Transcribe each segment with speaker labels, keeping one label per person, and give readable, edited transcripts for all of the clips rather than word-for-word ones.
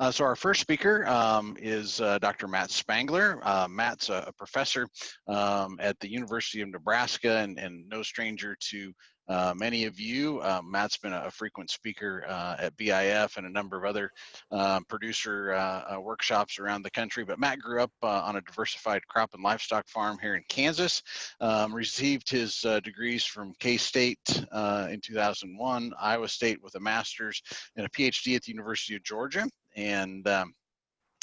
Speaker 1: So our first speaker is Dr. Matt Spangler. Matt's a professor at the University of Nebraska and no stranger to many of you. Matt's been a frequent speaker at BIF and a number of other producer workshops around the country. But Matt grew up on a diversified crop and livestock farm here in Kansas, received his degrees from K-State in 2001, Iowa State with a master's and a PhD at the University of Georgia. And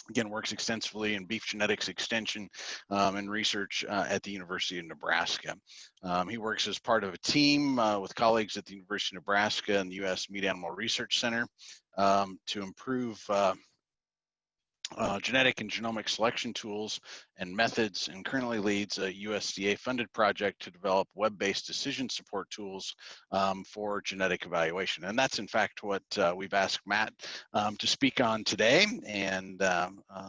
Speaker 1: again, works extensively in beef genetics extension and research at the University of Nebraska. He works as part of a team with colleagues at the University of Nebraska and the U.S. Meat Animal Research Center to improve genetic and genomic selection tools and methods, and currently leads a USDA-funded project to develop web-based decision support tools for genetic evaluation. And that's in fact what we've asked Matt to speak on today. And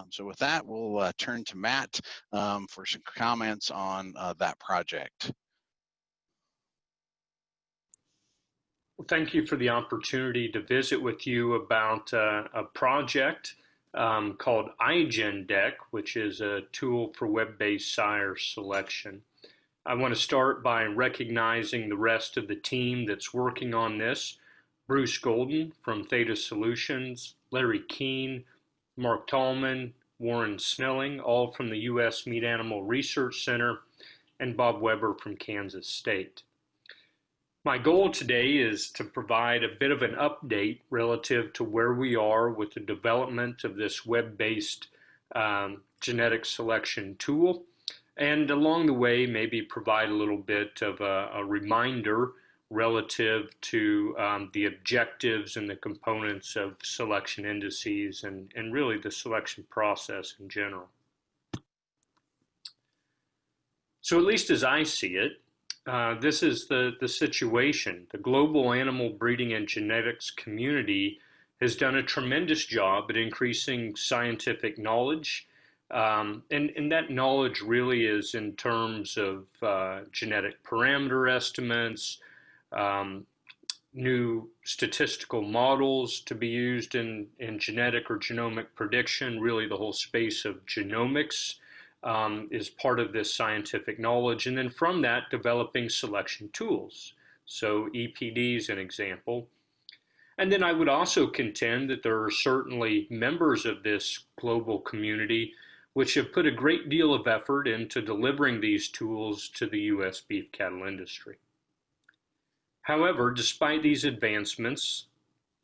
Speaker 1: so with that, we'll turn to Matt for some comments on that project.
Speaker 2: Well, thank you for the opportunity to visit with you about a project called iGenDec, which is a tool for web-based SIRE selection. I want to start by recognizing the rest of the team that's working on this. Bruce Golden from Thesis Solutions, Larry Keene, Mark Tallman, Warren Snelling, all from the U.S. Meat Animal Research Center, and Bob Weber from Kansas State. My goal today is to provide a bit of an update relative to where we are with the development of this web-based genetic selection tool, and along the way maybe provide a little bit of a reminder relative to the objectives and the components of selection indices and really the selection process in general. So at least as I see it, this is the situation. The global animal breeding and genetics community has done a tremendous job at increasing scientific knowledge. And that knowledge really is in terms of genetic parameter estimates, new statistical models to be used in genetic or genomic prediction. Really the whole space of genomics is part of this scientific knowledge, and then from that developing selection tools. So EPD is an example. And then I would also contend that there are certainly members of this global community which have put a great deal of effort into delivering these tools to the U.S. beef cattle industry. However, despite these advancements,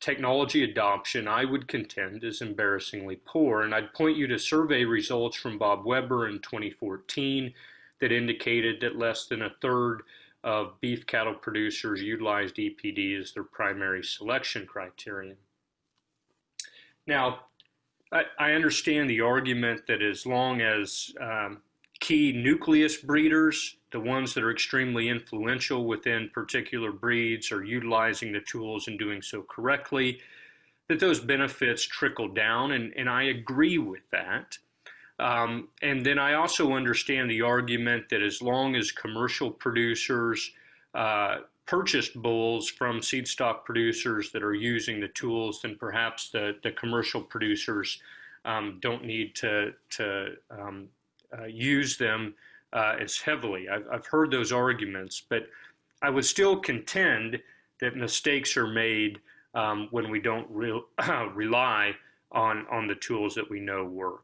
Speaker 2: technology adoption, I would contend, is embarrassingly poor, and I'd point you to survey results from Bob Weber in 2014 that indicated that less than a third of beef cattle producers utilized EPD as their primary selection criterion. Now, I understand the argument that as long as key nucleus breeders, the ones that are extremely influential within particular breeds, are utilizing the tools and doing so correctly, that those benefits trickle down, and I agree with that. And then I also understand the argument that as long as commercial producers purchased bulls from seedstock producers that are using the tools, then perhaps the commercial producers don't need to use them as heavily. I've heard those arguments, but I would still contend that mistakes are made when we don't rely on the tools that we know work.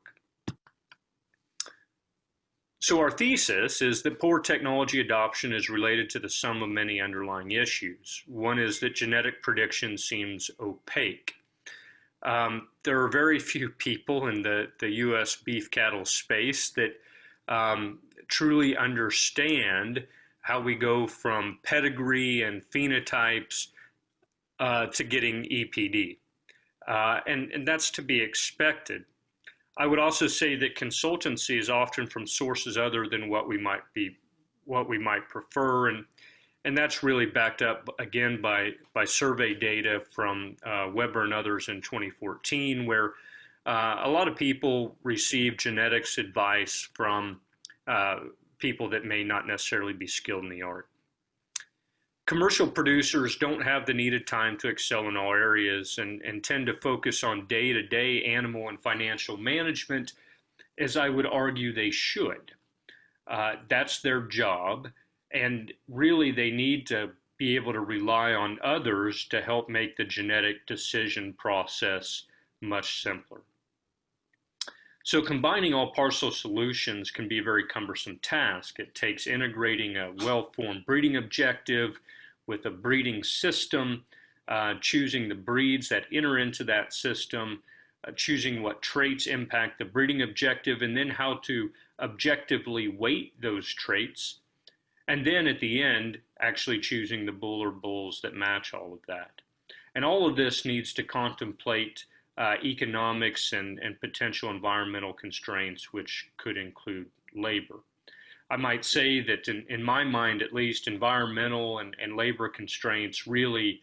Speaker 2: So our thesis is that poor technology adoption is related to the sum of many underlying issues. One is that genetic prediction seems opaque. There are very few people in the U.S. beef cattle space that truly understand how we go from pedigree and phenotypes to getting EPD. And that's to be expected. I would also say that consultancy is often from sources other than what we might prefer, and that's really backed up again by survey data from Weber and others in 2014, where a lot of people receive genetics advice from people that may not necessarily be skilled in the art. Commercial producers don't have the needed time to excel in all areas and tend to focus on day-to-day animal and financial management, as I would argue they should. That's their job, and really they need to be able to rely on others to help make the genetic decision process much simpler. So combining all parcel solutions can be a very cumbersome task. It takes integrating a well-formed breeding objective with a breeding system, choosing the breeds that enter into that system, choosing what traits impact the breeding objective, and then how to objectively weight those traits, and then at the end, actually choosing the bull or bulls that match all of that. And all of this needs to contemplate economics and potential environmental constraints, which could include labor. I might say that in my mind, at least, environmental and labor constraints really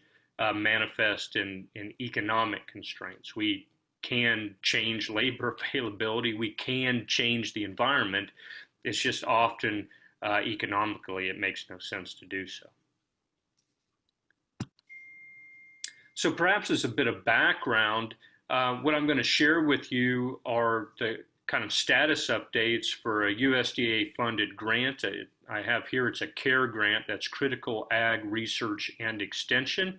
Speaker 2: manifest in economic constraints. We can change labor availability. We can change the environment. It's just often economically, it makes no sense to do so. So perhaps as a bit of background, what I'm going to share with you are the kind of status updates for a USDA-funded grant. I have here, it's a CARE grant, that's Critical Ag Research and Extension,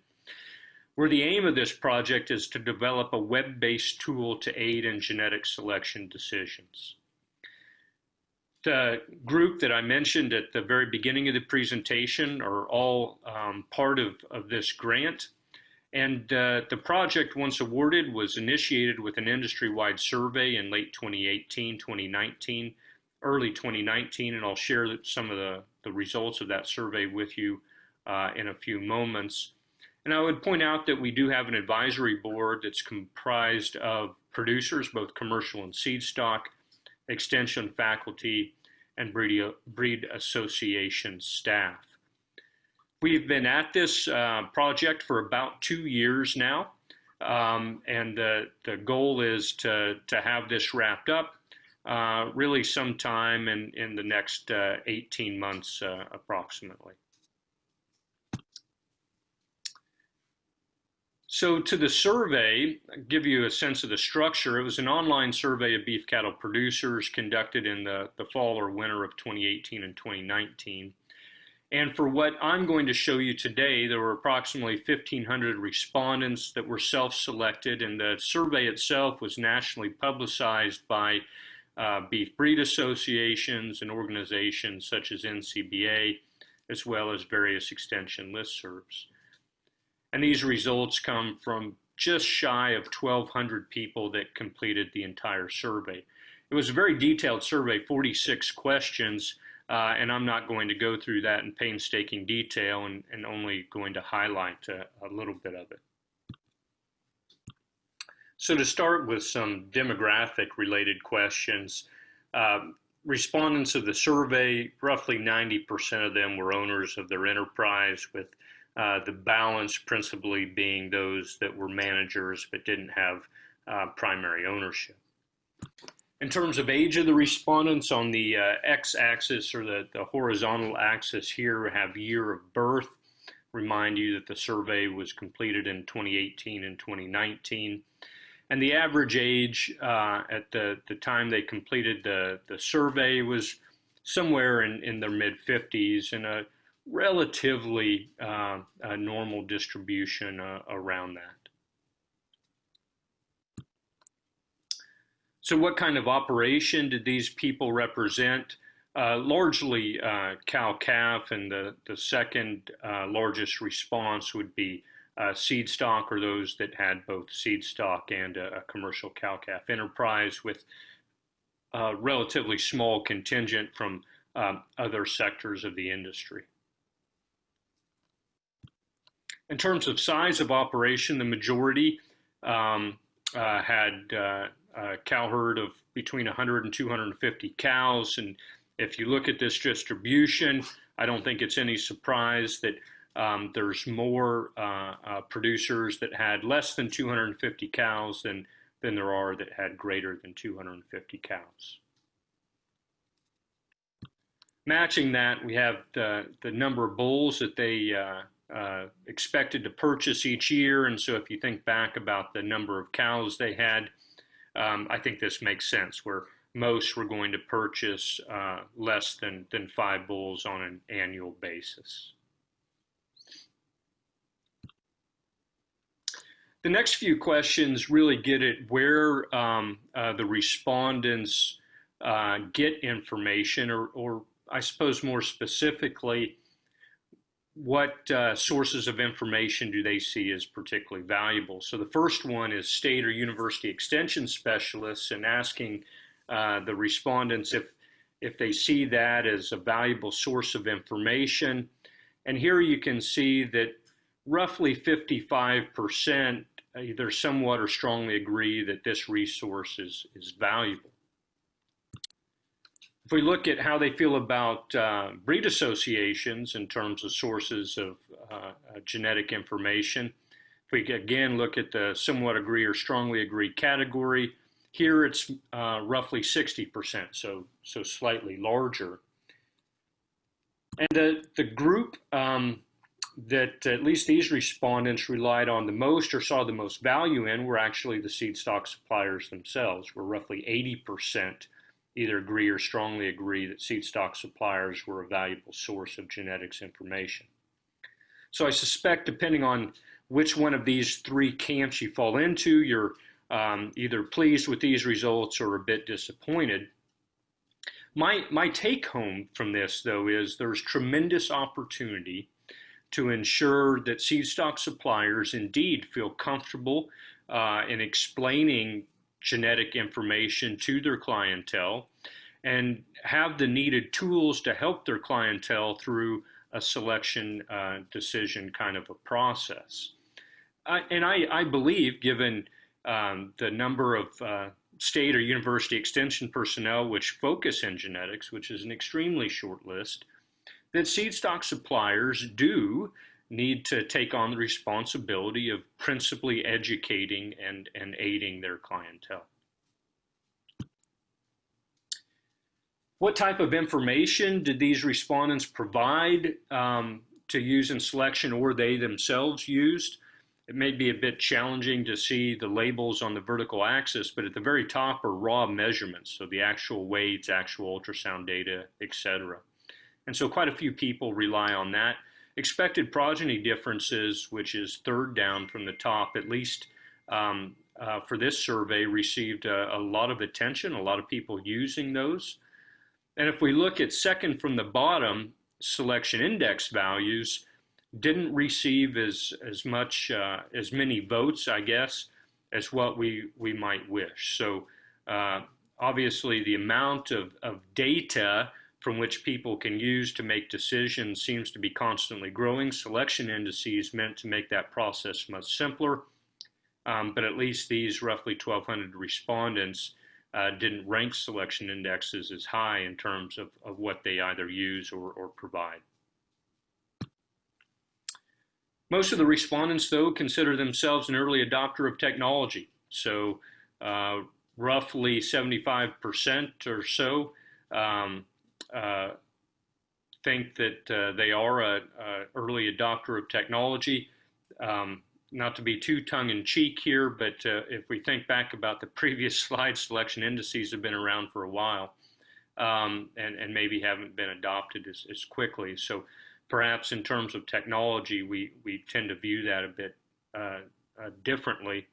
Speaker 2: where the aim of this project is to develop a web-based tool to aid in genetic selection decisions. The group that I mentioned at the very beginning of the presentation are all part of this grant. And the project, once awarded, was initiated with an industry-wide survey in late 2018, 2019, early 2019, and I'll share some of the results of that survey with you in a few moments. And I would point out that we do have an advisory board that's comprised of producers, both commercial and seed stock, extension faculty, and breed association staff. We've been at this project for about 2 years now, and the goal is to have this wrapped up really sometime in the next 18 months approximately. So to the survey, I'll give you a sense of the structure. It was an online survey of beef cattle producers conducted in the fall or winter of 2018 and 2019. And for what I'm going to show you today, there were approximately 1,500 respondents that were self-selected, and the survey itself was nationally publicized by beef breed associations and organizations such as NCBA, as well as various extension listservs. And these results come from just shy of 1,200 people that completed the entire survey. It was a very detailed survey, 46 questions, and I'm not going to go through that in painstaking detail and only going to highlight a little bit of it. So to start with some demographic related questions, respondents of the survey, roughly 90% of them were owners of their enterprise, with the balance principally being those that were managers but didn't have primary ownership. In terms of age of the respondents, on the x-axis or the horizontal axis here, we have year of birth. Remind you that the survey was completed in 2018 and 2019. And the average age at the time they completed the survey was somewhere in their mid-50s, and a relatively normal distribution around that. So what kind of operation did these people represent? Largely cow-calf, and the second largest response would be Seedstock, or those that had both Seedstock and a commercial cow-calf enterprise, with a relatively small contingent from other sectors of the industry. In terms of size of operation, the majority had a cow herd of between 100 and 250 cows. And if you look at this distribution, I don't think it's any surprise that there's more producers that had less than 250 cows than there are that had greater than 250 cows. Matching that, we have the number of bulls that they expected to purchase each year. And so if you think back about the number of cows they had, I think this makes sense, where most were going to purchase less than 5 bulls on an annual basis. The next few questions really get at where the respondents get information, or I suppose more specifically, what sources of information do they see as particularly valuable? So the first one is state or university extension specialists, and asking the respondents if they see that as a valuable source of information. And here you can see that roughly 55% either somewhat or strongly agree that this resource is valuable. If we look at how they feel about breed associations in terms of sources of genetic information, if we again look at the somewhat agree or strongly agree category, here it's roughly 60%, so slightly larger. And the group that at least these respondents relied on the most or saw the most value in were actually the Seedstock suppliers themselves, where roughly 80% either agree or strongly agree that Seedstock suppliers were a valuable source of genetics information. So I suspect, depending on which one of these three camps you fall into, you're either pleased with these results or a bit disappointed. My take home from this, though, is there's tremendous opportunity to ensure that Seedstock suppliers indeed feel comfortable in explaining genetic information to their clientele and have the needed tools to help their clientele through a selection decision kind of a process. And I believe, given the number of state or university extension personnel which focus in genetics, which is an extremely short list, that Seedstock suppliers do need to take on the responsibility of principally educating and aiding their clientele. What type of information did these respondents provide to use in selection, or they themselves used? It may be a bit challenging to see the labels on the vertical axis, but at the very top are raw measurements, so the actual weights, actual ultrasound data, etc. And so quite a few people rely on that. Expected progeny differences, which is third down from the top, at least for this survey, received a lot of attention, a lot of people using those. And if we look at second from the bottom, selection index values didn't receive as many votes, I guess, as what we might wish. So obviously the amount of data from which people can use to make decisions seems to be constantly growing. Selection indices meant to make that process much simpler, but at least these roughly 1,200 respondents didn't rank selection indexes as high in terms of what they either use or provide. Most of the respondents, though, consider themselves an early adopter of technology. So roughly 75% or so think that they are an early adopter of technology. Not to be too tongue-in-cheek here, but if we think back about the previous slide, selection indices have been around for a while and maybe haven't been adopted as quickly. So perhaps in terms of technology, we tend to view that a bit differently,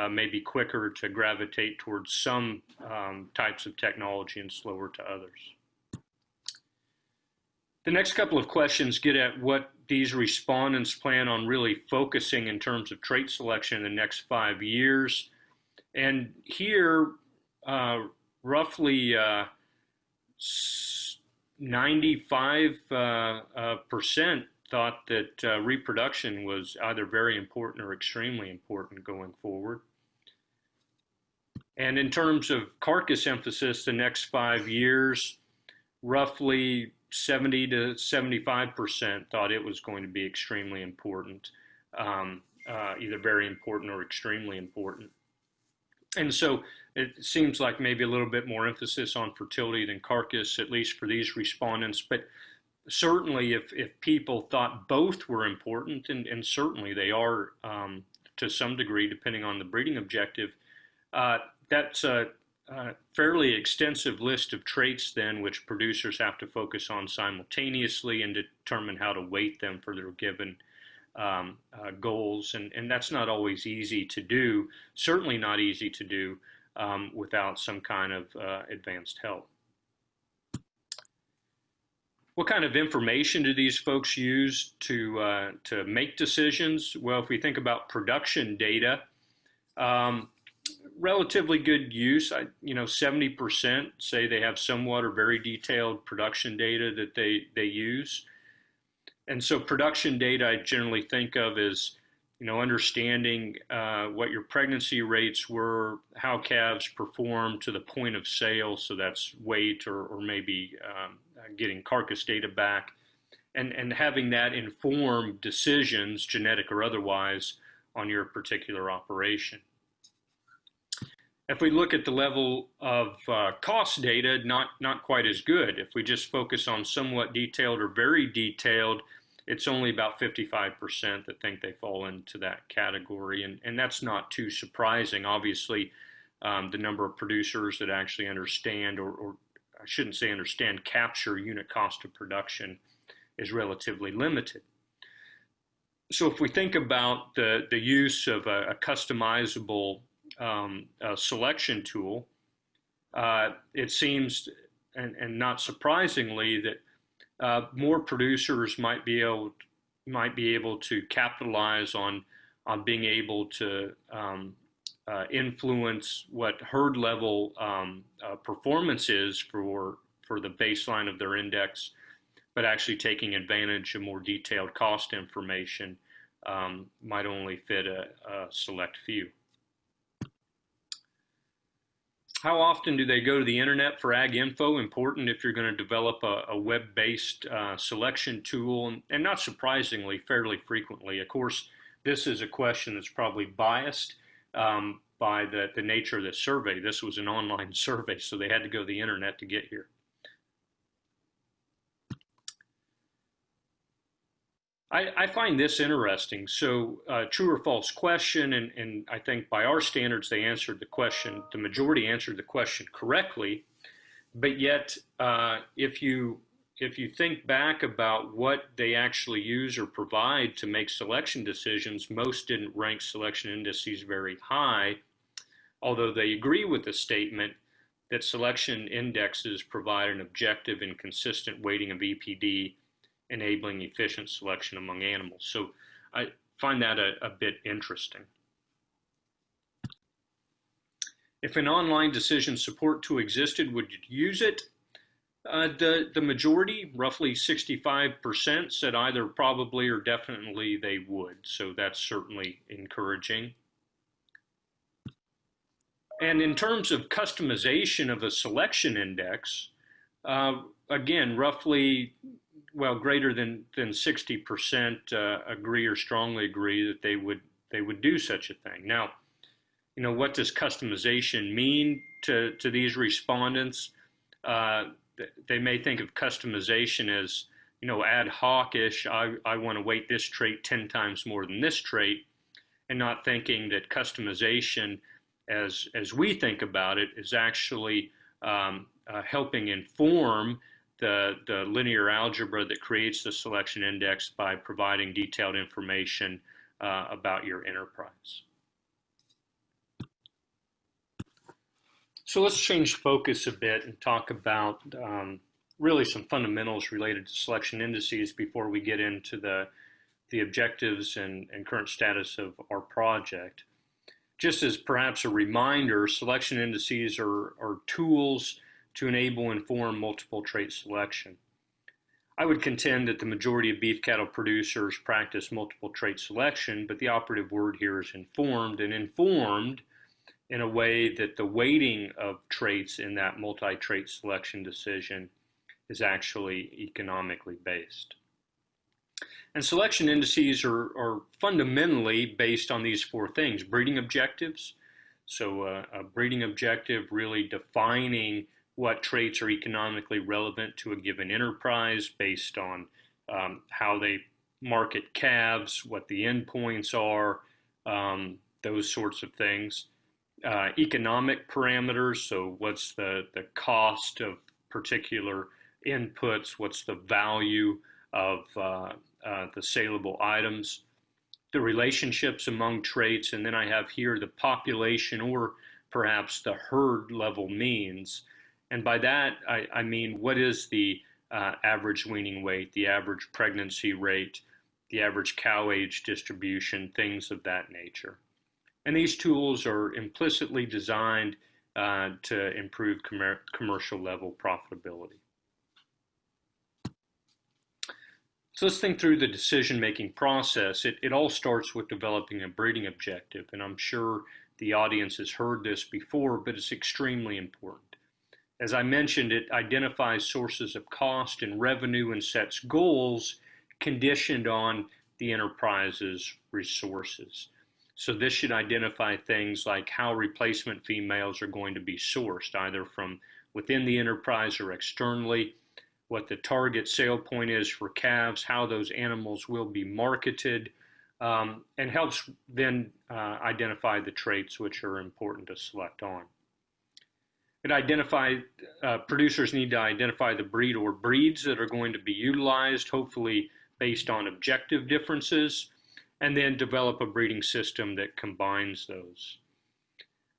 Speaker 2: maybe quicker to gravitate towards some types of technology and slower to others. The next couple of questions get at what these respondents plan on really focusing in terms of trait selection in the next 5 years. And here, roughly 95% thought that reproduction was either very important or extremely important going forward. And in terms of carcass emphasis, the next 5 years, roughly 70 to 75% thought it was going to be extremely important, either very important or extremely important. And so it seems like maybe a little bit more emphasis on fertility than carcass, at least for these respondents. But certainly if people thought both were important, and certainly they are to some degree, depending on the breeding objective, that's a fairly extensive list of traits then which producers have to focus on simultaneously and determine how to weight them for their given goals. And that's not always easy to do, certainly not easy to do without some kind of advanced help. What kind of information do these folks use to make decisions? Well, if we think about production data, relatively good use. 70% say they have somewhat or very detailed production data that they use. And so production data I generally think of as, understanding what your pregnancy rates were, how calves performed to the point of sale, so that's weight or maybe getting carcass data back, and having that inform decisions, genetic or otherwise, on your particular operation. If we look at the level of cost data, not quite as good. If we just focus on somewhat detailed or very detailed, it's only about 55% that think they fall into that category, and that's not too surprising. Obviously, the number of producers that actually understand, or I shouldn't say understand, capture unit cost of production is relatively limited. So if we think about the use of a customizable selection tool, it seems, and not surprisingly, that more producers might be able to capitalize on being able to influence what herd level performance is for the baseline of their index, but actually taking advantage of more detailed cost information might only fit a select few. How often do they go to the internet for ag info? Important if you're going to develop a web-based selection tool, and not surprisingly, fairly frequently. Of course, this is a question that's probably biased by the nature of the survey. This was an online survey, so they had to go to the internet to get here. I find this interesting. So true or false question, and I think by our standards they answered the question, the majority answered the question correctly, but yet if you think back about what they actually use or provide to make selection decisions, most didn't rank selection indices very high, although they agree with the statement that selection indexes provide an objective and consistent weighting of EPD, enabling efficient selection among animals. So I find that a bit interesting. If an online decision support tool existed, would you use it? The majority, roughly 65%, said either probably or definitely they would. So that's certainly encouraging. And in terms of customization of a selection index, again, roughly, well, greater than 60% agree or strongly agree that they would do such a thing. Now, what does customization mean to these respondents? They may think of customization as, ad hoc-ish. I want to weight this trait 10 times more than this trait, and not thinking that customization, as we think about it, is actually helping inform the linear algebra that creates the selection index by providing detailed information about your enterprise. So let's change focus a bit and talk about really some fundamentals related to selection indices before we get into the objectives and current status of our project. Just as perhaps a reminder, selection indices are tools to enable and inform multiple trait selection. I would contend that the majority of beef cattle producers practice multiple trait selection, but the operative word here is informed, and informed in a way that the weighting of traits in that multi-trait selection decision is actually economically based. And selection indices are fundamentally based on these four things: breeding objectives. So a breeding objective really defining what traits are economically relevant to a given enterprise based on how they market calves, what the endpoints are, those sorts of things. Economic parameters, so what's the cost of particular inputs, what's the value of the saleable items, the relationships among traits, and then I have here the population or perhaps the herd level means. And by that, I mean what is the average weaning weight, the average pregnancy rate, the average cow age distribution, things of that nature. And these tools are implicitly designed to improve commercial level profitability. So let's think through the decision-making process. It all starts with developing a breeding objective, and I'm sure the audience has heard this before, but it's extremely important. As I mentioned, it identifies sources of cost and revenue and sets goals conditioned on the enterprise's resources. So this should identify things like how replacement females are going to be sourced, either from within the enterprise or externally, what the target sale point is for calves, how those animals will be marketed, and helps then identify the traits which are important to select on. Producers need to identify the breed or breeds that are going to be utilized, hopefully based on objective differences, and then develop a breeding system that combines those.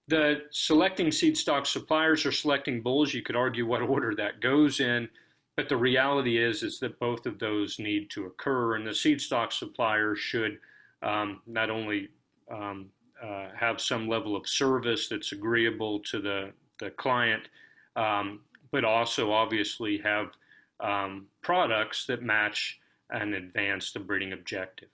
Speaker 2: The selecting seed stock suppliers or selecting bulls, you could argue what order that goes in, but the reality is that both of those need to occur, and the seed stock supplier should not only have some level of service that's agreeable to the client, but also obviously have products that match and advance the breeding objective.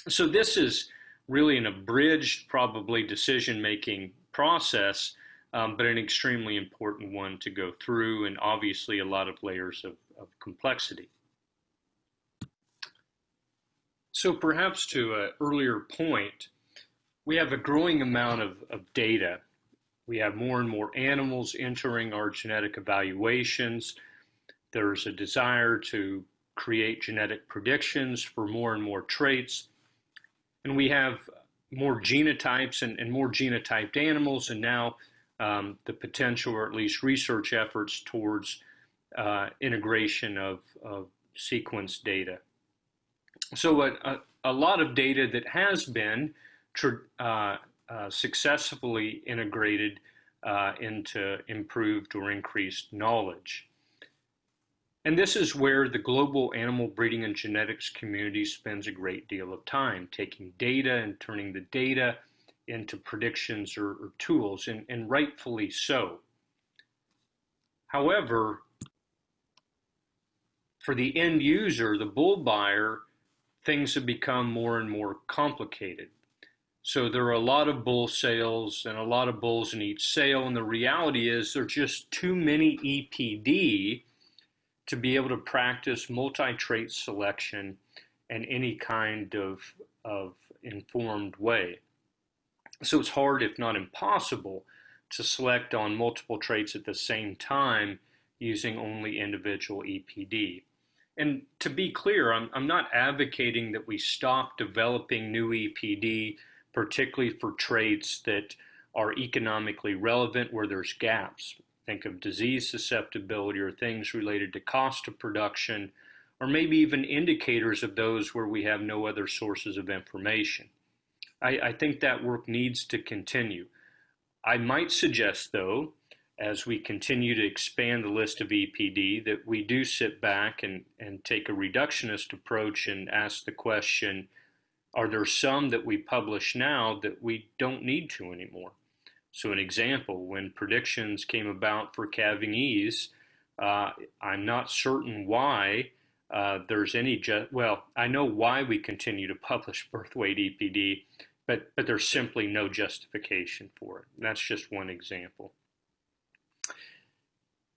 Speaker 2: So this is really an abridged, probably, decision-making process, but an extremely important one to go through, and obviously a lot of layers of complexity. So perhaps to an earlier point, we have a growing amount of data. We have more and more animals entering our genetic evaluations. There's a desire to create genetic predictions for more and more traits. And we have more genotypes and more genotyped animals, and now the potential, or at least research efforts towards integration of sequence data. So a lot of data that has been successfully integrated into improved or increased knowledge. And this is where the global animal breeding and genetics community spends a great deal of time, taking data and turning the data into predictions or tools, and rightfully so. However, for the end user, the bull buyer, things have become more and more complicated. So there are a lot of bull sales and a lot of bulls in each sale, and the reality is there are just too many EPD to be able to practice multi-trait selection in any kind of informed way. So it's hard, if not impossible, to select on multiple traits at the same time using only individual EPD. And to be clear, I'm not advocating that we stop developing new EPD, particularly for traits that are economically relevant where there's gaps. Think of disease susceptibility or things related to cost of production, or maybe even indicators of those where we have no other sources of information. I think that work needs to continue. I might suggest, though, as we continue to expand the list of EPD, that we do sit back and take a reductionist approach and ask the question, are there some that we publish now that we don't need to anymore? So an example, when predictions came about for calving ease, I'm not certain why there's any, well, I know why we continue to publish birth weight EPD, but there's simply no justification for it. That's just one example.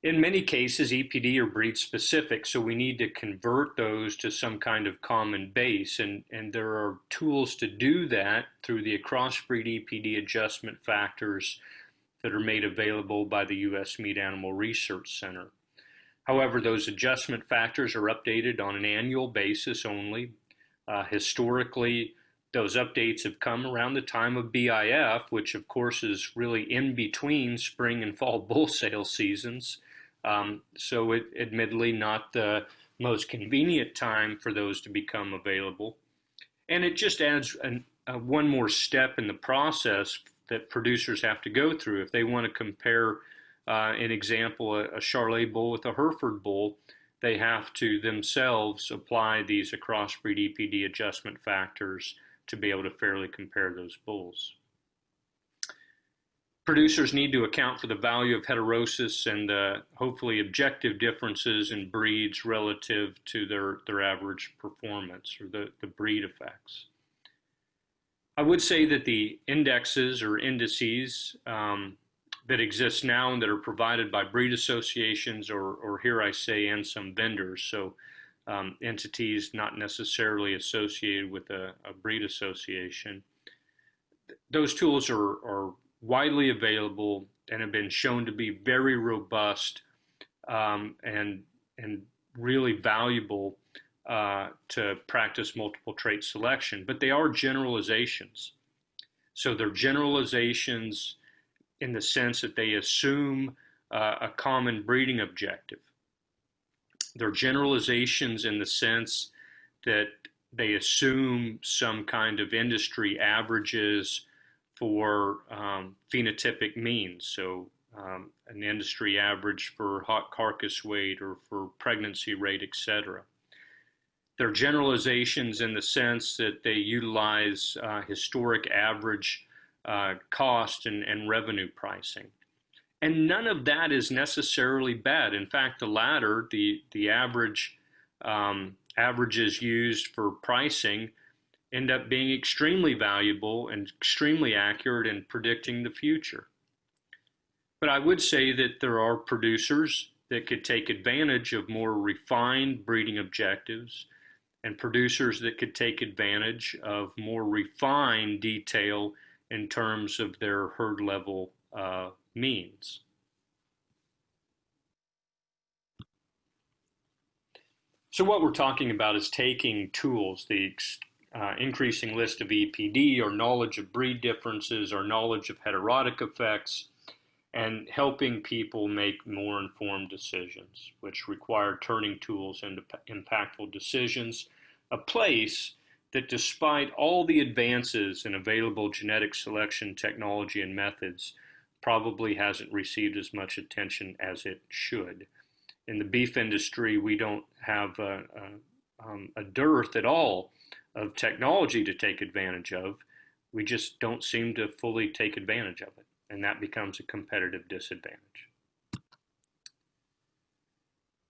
Speaker 2: In many cases, EPD are breed specific, so we need to convert those to some kind of common base, and there are tools to do that through the crossbreed EPD adjustment factors that are made available by the U.S. Meat Animal Research Center. However, those adjustment factors are updated on an annual basis only. Historically, those updates have come around the time of BIF, which of course is really in between spring and fall bull sale seasons. So admittedly not the most convenient time for those to become available. And it just adds one more step in the process that producers have to go through. If they want to compare, an example, a Charolais bull with a Hereford bull, they have to themselves apply these crossbreed EPD adjustment factors to be able to fairly compare those bulls. Producers need to account for the value of heterosis and hopefully objective differences in breeds relative to their average performance, or the breed effects. I would say that the indexes or indices that exist now and that are provided by breed associations, or here I say, and some vendors, so entities not necessarily associated with a breed association. Those tools are widely available and have been shown to be very robust and really valuable to practice multiple trait selection, but they are generalizations. So they're generalizations in the sense that they assume a common breeding objective. They're generalizations in the sense that they assume some kind of industry averages for phenotypic means, so an industry average for hot carcass weight or for pregnancy rate, etc. They're generalizations in the sense that they utilize historic average cost and revenue pricing. And none of that is necessarily bad. In fact, the latter, the averages used for pricing, end up being extremely valuable and extremely accurate in predicting the future. But I would say that there are producers that could take advantage of more refined breeding objectives, and producers that could take advantage of more refined detail in terms of their herd level means. So what we're talking about is taking tools, the increasing list of EPD, or knowledge of breed differences, or knowledge of heterotic effects, and helping people make more informed decisions, which require turning tools into impactful decisions, a place that, despite all the advances in available genetic selection technology and methods, probably hasn't received as much attention as it should. In the beef industry, we don't have a dearth at all of technology to take advantage of. We just don't seem to fully take advantage of it, and that becomes a competitive disadvantage.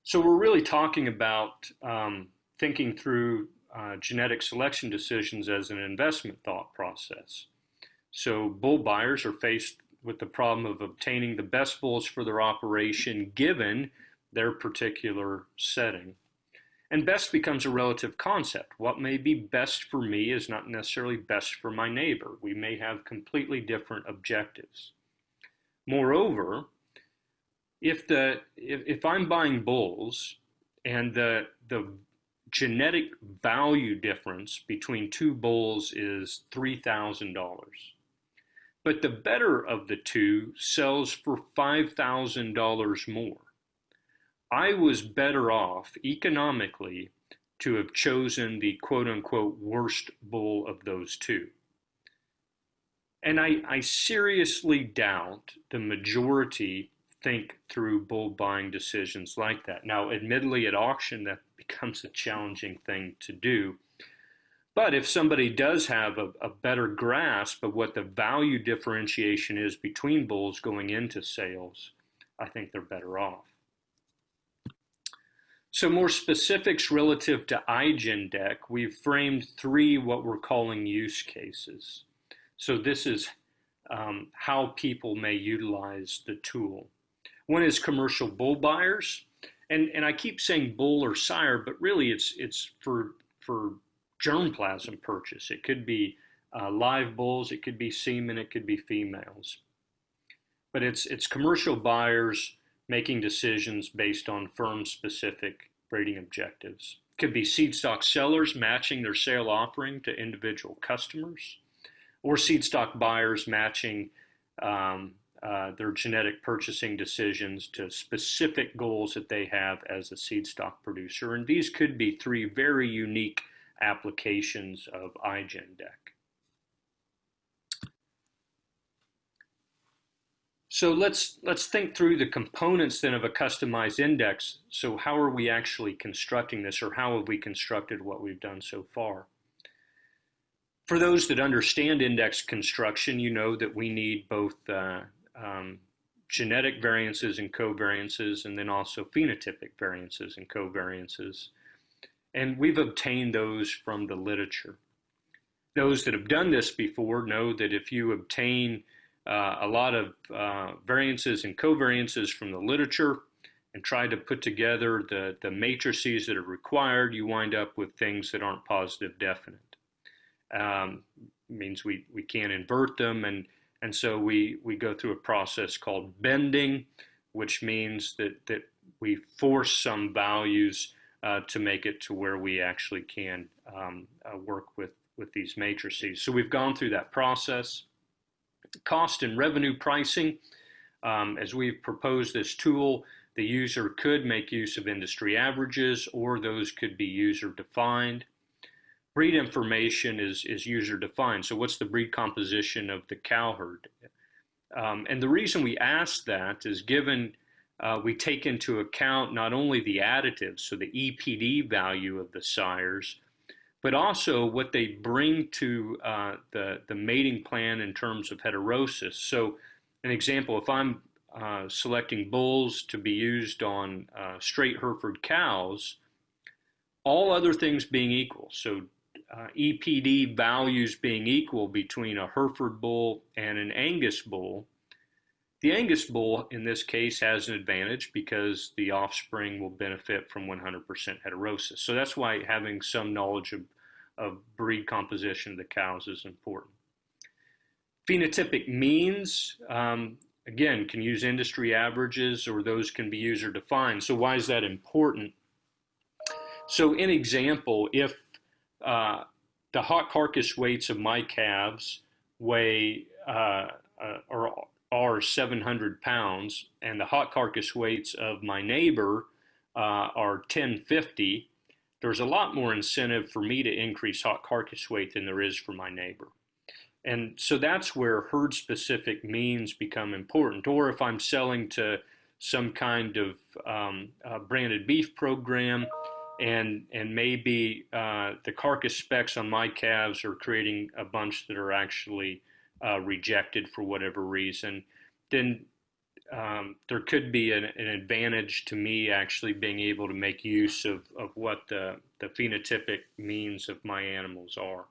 Speaker 2: So we're really talking about thinking through genetic selection decisions as an investment thought process. So bull buyers are faced with the problem of obtaining the best bulls for their operation given their particular setting. And best becomes a relative concept. What may be best for me is not necessarily best for my neighbor. We may have completely different objectives. Moreover, if I'm buying bulls and the genetic value difference between two bulls is $3,000, but the better of the two sells for $5,000 more, I was better off economically to have chosen the quote-unquote worst bull of those two. And I seriously doubt the majority think through bull buying decisions like that. Now, admittedly, at auction, that becomes a challenging thing to do. But if somebody does have a better grasp of what the value differentiation is between bulls going into sales, I think they're better off. So more specifics relative to iGenDec, we've framed three what we're calling use cases. So this is how people may utilize the tool. One is commercial bull buyers, and I keep saying bull or sire, but really it's for germplasm purchase. It could be live bulls, it could be semen, it could be females. but it's commercial buyers making decisions based on firm-specific breeding objectives. It could be seedstock sellers matching their sale offering to individual customers, or seedstock buyers matching their genetic purchasing decisions to specific goals that they have as a seedstock producer. And these could be three very unique applications of iGenDec. So let's think through the components then of a customized index. So how are we actually constructing this, or how have we constructed what we've done so far? For those that understand index construction, you know that we need both genetic variances and covariances, and then also phenotypic variances and covariances. And we've obtained those from the literature. Those that have done this before know that if you obtain a lot of variances and covariances from the literature and try to put together the matrices that are required, you wind up with things that aren't positive definite. Means we can't invert them, and so we go through a process called bending, which means that we force some values to make it to where we actually can work with these matrices. So we've gone through that process. Cost and revenue pricing, as we've proposed this tool, the user could make use of industry averages, or those could be user defined. Breed information is user defined. So what's the breed composition of the cow herd? And the reason we ask that is given we take into account not only the additives, so the EPD value of the sires, but also what they bring to the mating plan in terms of heterosis. So an example, if I'm selecting bulls to be used on straight Hereford cows, all other things being equal, so EPD values being equal between a Hereford bull and an Angus bull, the Angus bull in this case has an advantage because the offspring will benefit from 100% heterosis. So that's why having some knowledge of breed composition of the cows is important. Phenotypic means, again, can use industry averages, or those can be user defined. So why is that important? So in example, if the hot carcass weights of my calves weigh are 700 pounds, and the hot carcass weights of my neighbor are 1050, there's a lot more incentive for me to increase hot carcass weight than there is for my neighbor. And so that's where herd-specific means become important. Or if I'm selling to some kind of branded beef program, and maybe the carcass specs on my calves are creating a bunch that are actually rejected for whatever reason, then there could be an advantage to me actually being able to make use of what the phenotypic means of my animals are.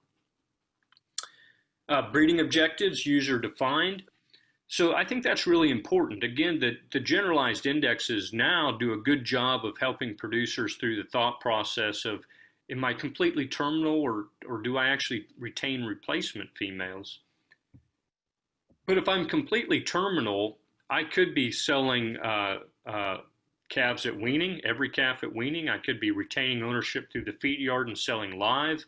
Speaker 2: Breeding objectives, user defined. So I think that's really important. Again, the generalized indexes now do a good job of helping producers through the thought process of, am I completely terminal, or do I actually retain replacement females? But if I'm completely terminal, I could be selling calves at weaning, every calf at weaning. I could be retaining ownership through the feed yard and selling live.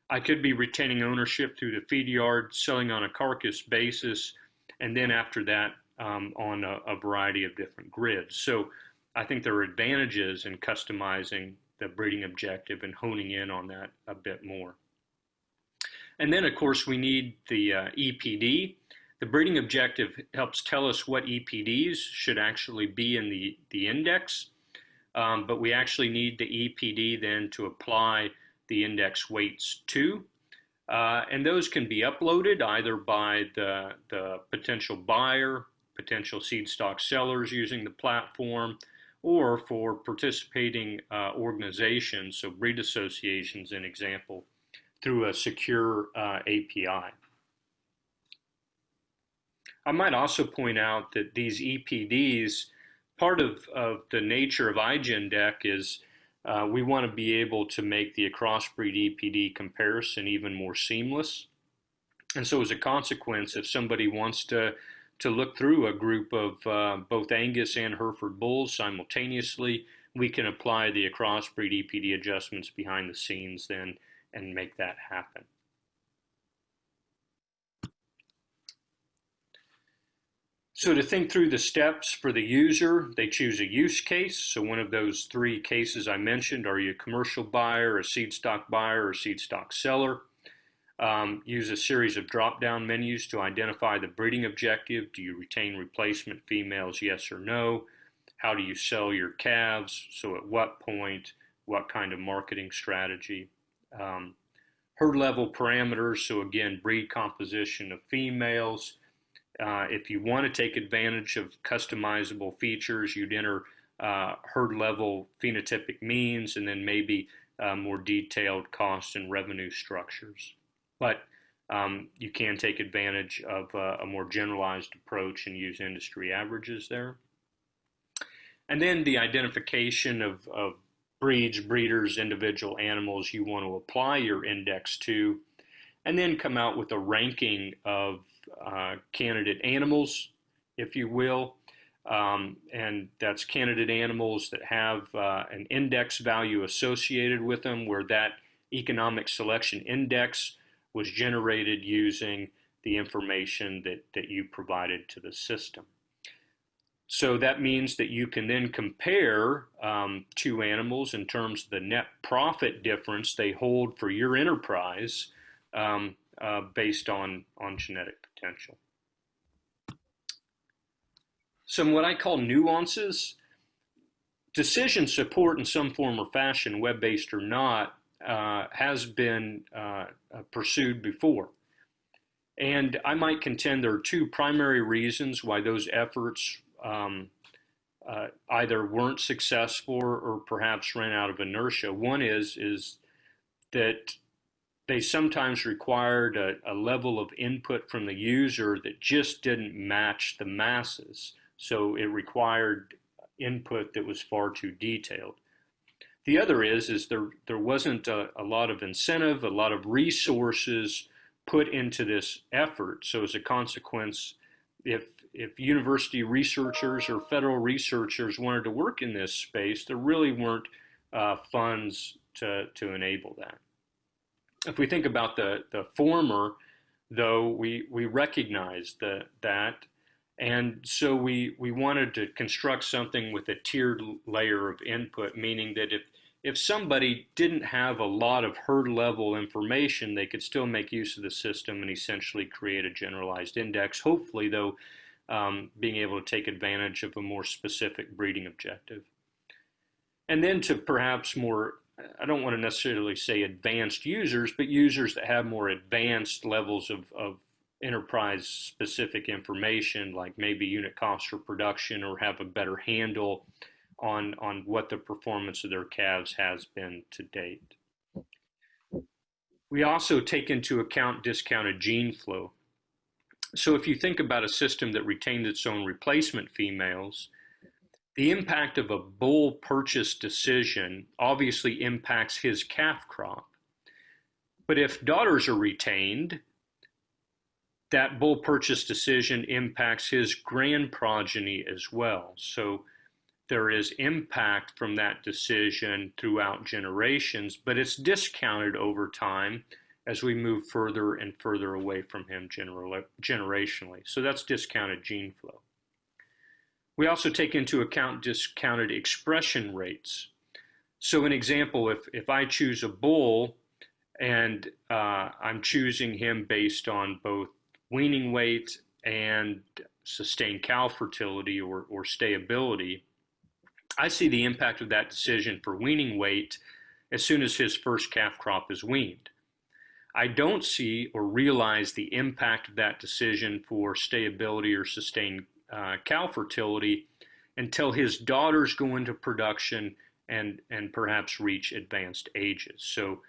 Speaker 2: I could be retaining ownership through the feed yard, selling on a carcass basis, and then after that on a variety of different grids. So I think there are advantages in customizing the breeding objective and honing in on that a bit more. And then, of course, we need the EPD. The breeding objective helps tell us what EPDs should actually be in the index, but we actually need the EPD then to apply the index weights to. And those can be uploaded either by the potential buyer, potential seed stock sellers using the platform, or for participating organizations, so breed associations, an example, through a secure API. I might also point out that these EPDs, part of the nature of iGenDec is we want to be able to make the crossbreed EPD comparison even more seamless. And so as a consequence, if somebody wants to to look through a group of both Angus and Hereford bulls simultaneously. We can apply the crossbreed EPD adjustments behind the scenes then and make that happen. So to think through the steps for the user, they choose a use case. So one of those three cases I mentioned, are you a commercial buyer, a seedstock buyer, or seedstock seller? Use a series of drop-down menus to identify the breeding objective. Do you retain replacement females, yes or no? How do you sell your calves? So at what point, what kind of marketing strategy? Herd level parameters, so again, breed composition of females. If you want to take advantage of customizable features, you'd enter herd level phenotypic means and then maybe more detailed cost and revenue structures. But you can take advantage of a more generalized approach and use industry averages there. And then the identification of breeds, breeders, individual animals you want to apply your index to, and then come out with a ranking of candidate animals, if you will. And that's candidate animals that have an index value associated with them, where that economic selection index was generated using the information that you provided to the system. So that means that you can then compare two animals in terms of the net profit difference they hold for your enterprise based on genetic potential. Some what I call nuances. Decision support in some form or fashion, web-based or not, has been pursued before. And I might contend there are two primary reasons why those efforts either weren't successful or perhaps ran out of inertia. One is that they sometimes required a level of input from the user that just didn't match the masses. So it required input that was far too detailed. The other is there wasn't a lot of incentive, a lot of resources put into this effort. So as a consequence, if university researchers or federal researchers wanted to work in this space, there really weren't funds to enable that. If we think about the former, though, we recognize that, and so we wanted to construct something with a tiered layer of input, meaning that if somebody didn't have a lot of herd level information, they could still make use of the system and essentially create a generalized index, hopefully, though, being able to take advantage of a more specific breeding objective. And then to perhaps more, I don't want to necessarily say advanced users, but users that have more advanced levels of enterprise specific information, like maybe unit cost for production, or have a better handle on what the performance of their calves has been to date. We also take into account discounted gene flow. So if you think about a system that retains its own replacement females, the impact of a bull purchase decision obviously impacts his calf crop. But if daughters are retained, that bull purchase decision impacts his grand progeny as well. So there is impact from that decision throughout generations, but it's discounted over time as we move further and further away from him generationally. So that's discounted gene flow. We also take into account discounted expression rates. So an example, if I choose a bull and I'm choosing him based on both weaning weight and sustained cow fertility or stayability, I see the impact of that decision for weaning weight as soon as his first calf crop is weaned. I don't see or realize the impact of that decision for stayability or sustained cow fertility until his daughters go into production and perhaps reach advanced ages. So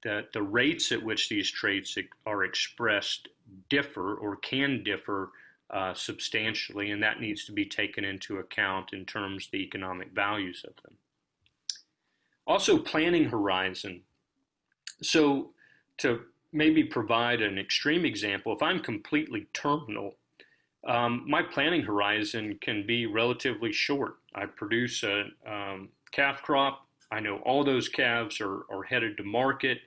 Speaker 2: the rates at which these traits are expressed differ or can differ substantially, and that needs to be taken into account in terms of the economic values of them. Also, planning horizon. So to maybe provide an extreme example, if I'm completely terminal, my planning horizon can be relatively short. I produce a calf crop. I know all those calves are headed to market.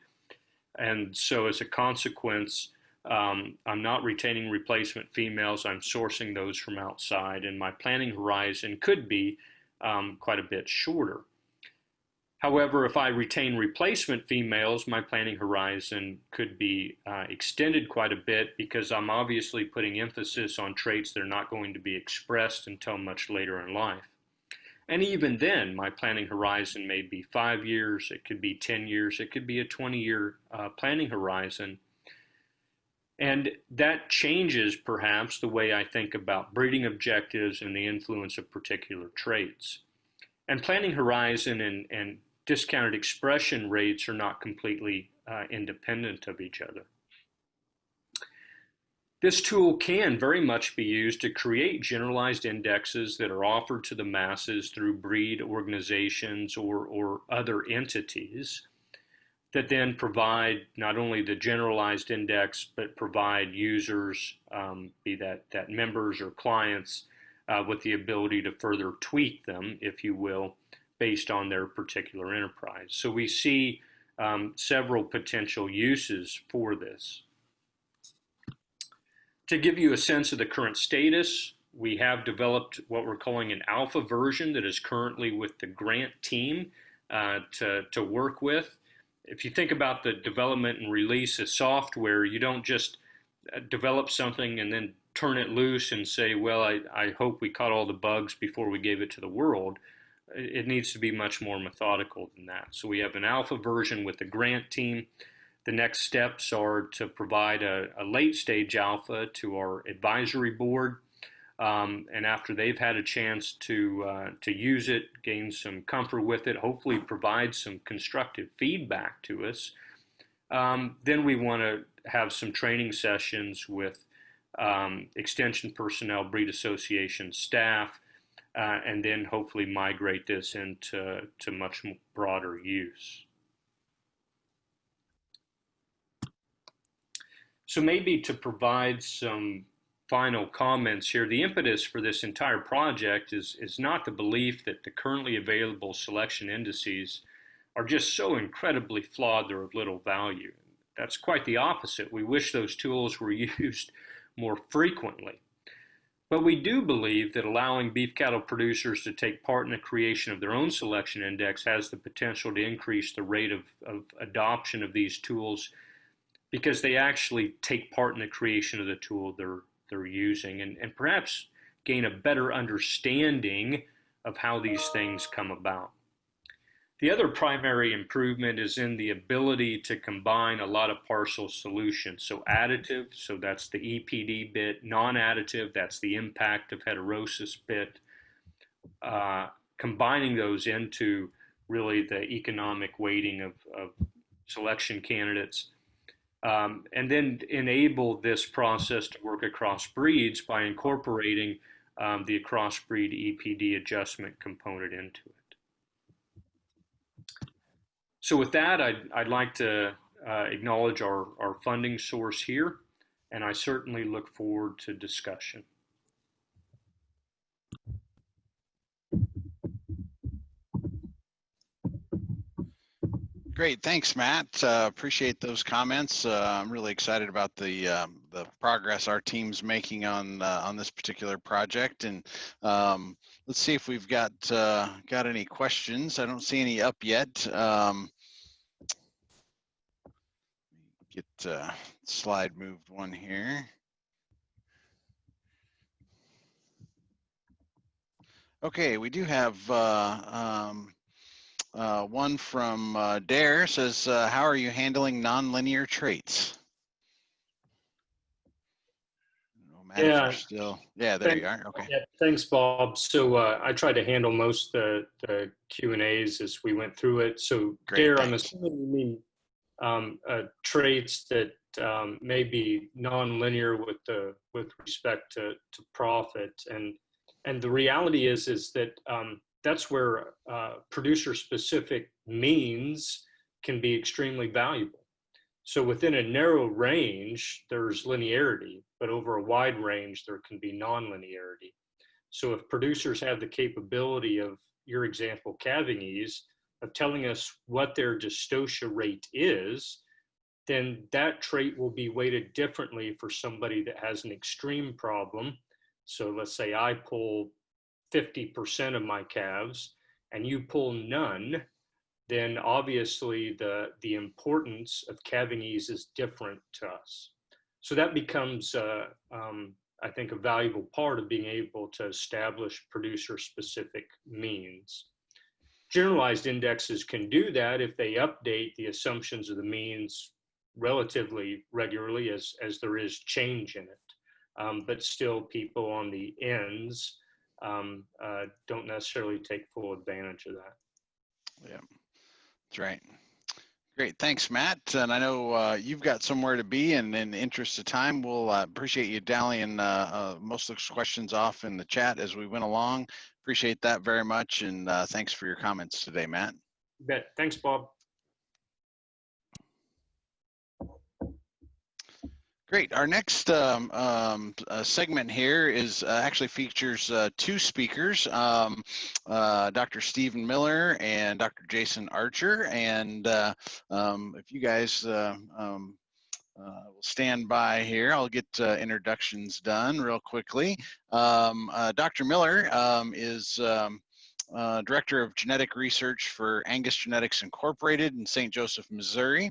Speaker 2: And so as a consequence, I'm not retaining replacement females. I'm sourcing those from outside, and my planning horizon could be quite a bit shorter. However, if I retain replacement females, my planning horizon could be extended quite a bit, because I'm obviously putting emphasis on traits that are not going to be expressed until much later in life. And even then, my planning horizon may be 5 years, it could be 10 years, it could be a 20-year planning horizon. And that changes perhaps the way I think about breeding objectives and the influence of particular traits. And planning horizon and discounted expression rates are not completely independent of each other. This tool can very much be used to create generalized indexes that are offered to the masses through breed organizations or other entities that then provide not only the generalized index, but provide users, be that members or clients, with the ability to further tweak them, if you will, based on their particular enterprise. So we see several potential uses for this. To give you a sense of the current status, we have developed what we're calling an alpha version that is currently with the grant team to work with. If you think about the development and release of software, you don't just develop something and then turn it loose and say, well, I hope we caught all the bugs before we gave it to the world. It needs to be much more methodical than that. So we have an alpha version with the grant team. The next steps are to provide a late stage alpha to our advisory board. And after they've had a chance to use it, gain some comfort with it, hopefully provide some constructive feedback to us, then we want to have some training sessions with extension personnel, breed association staff, and then hopefully migrate this into much broader use. So maybe to provide some final comments here, the impetus for this entire project is not the belief that the currently available selection indices are just so incredibly flawed they're of little value. That's quite the opposite. We wish those tools were used more frequently. But we do believe that allowing beef cattle producers to take part in the creation of their own selection index has the potential to increase the rate of adoption of these tools, because they actually take part in the creation of the tool they're using, and perhaps gain a better understanding of how these things come about. The other primary improvement is in the ability to combine a lot of partial solutions. So additive, so that's the EPD bit; non-additive, that's the impact of heterosis bit. Combining those into really the economic weighting of selection candidates. And then enable this process to work across breeds by incorporating the crossbreed EPD adjustment component into it. So with that, I'd like to acknowledge our funding source here, and I certainly look forward to discussion.
Speaker 1: Great, thanks, Matt. Appreciate those comments. I'm really excited about the progress our team's making on this particular project, and let's see if we've got any questions. I don't see any up yet. Get slide moved one here. Okay, we do have one from Dare. Says, how are you handling nonlinear traits? Matt,
Speaker 2: Yeah,
Speaker 1: still, yeah, there you are. Okay.
Speaker 2: Yeah, thanks, Bob. So I tried to handle most of the Q&As as we went through it. So
Speaker 1: Great,
Speaker 2: Dare,
Speaker 1: thanks.
Speaker 2: I'm assuming you mean traits that may be nonlinear with respect to profit, and the reality is that that's where producer-specific means can be extremely valuable. So within a narrow range, there's linearity, but over a wide range, there can be nonlinearity. So if producers have the capability of, your example, calving ease, of telling us what their dystocia rate is, then that trait will be weighted differently for somebody that has an extreme problem. So let's say I pull 50% of my calves and you pull none, then obviously the importance of calving ease is different to us. So that becomes, I think, a valuable part of being able to establish producer-specific means. Generalized indexes can do that if they update the assumptions of the means relatively regularly as there is change in it. But still, people on the ends don't necessarily take full advantage of that.
Speaker 1: Yeah, that's right. Great, thanks, Matt. And I know you've got somewhere to be, and in the interest of time, we'll appreciate you tallying most of the questions off in the chat as we went along. Appreciate that very much, and thanks for your comments today, Matt.
Speaker 2: You bet. Thanks, Bob.
Speaker 1: Great. Our next segment here is actually features two speakers, Dr. Stephen Miller and Dr. Jason Archer. And if you guys will stand by here, I'll get introductions done real quickly. Dr. Miller is Director of Genetic Research for Angus Genetics Incorporated in St. Joseph, Missouri,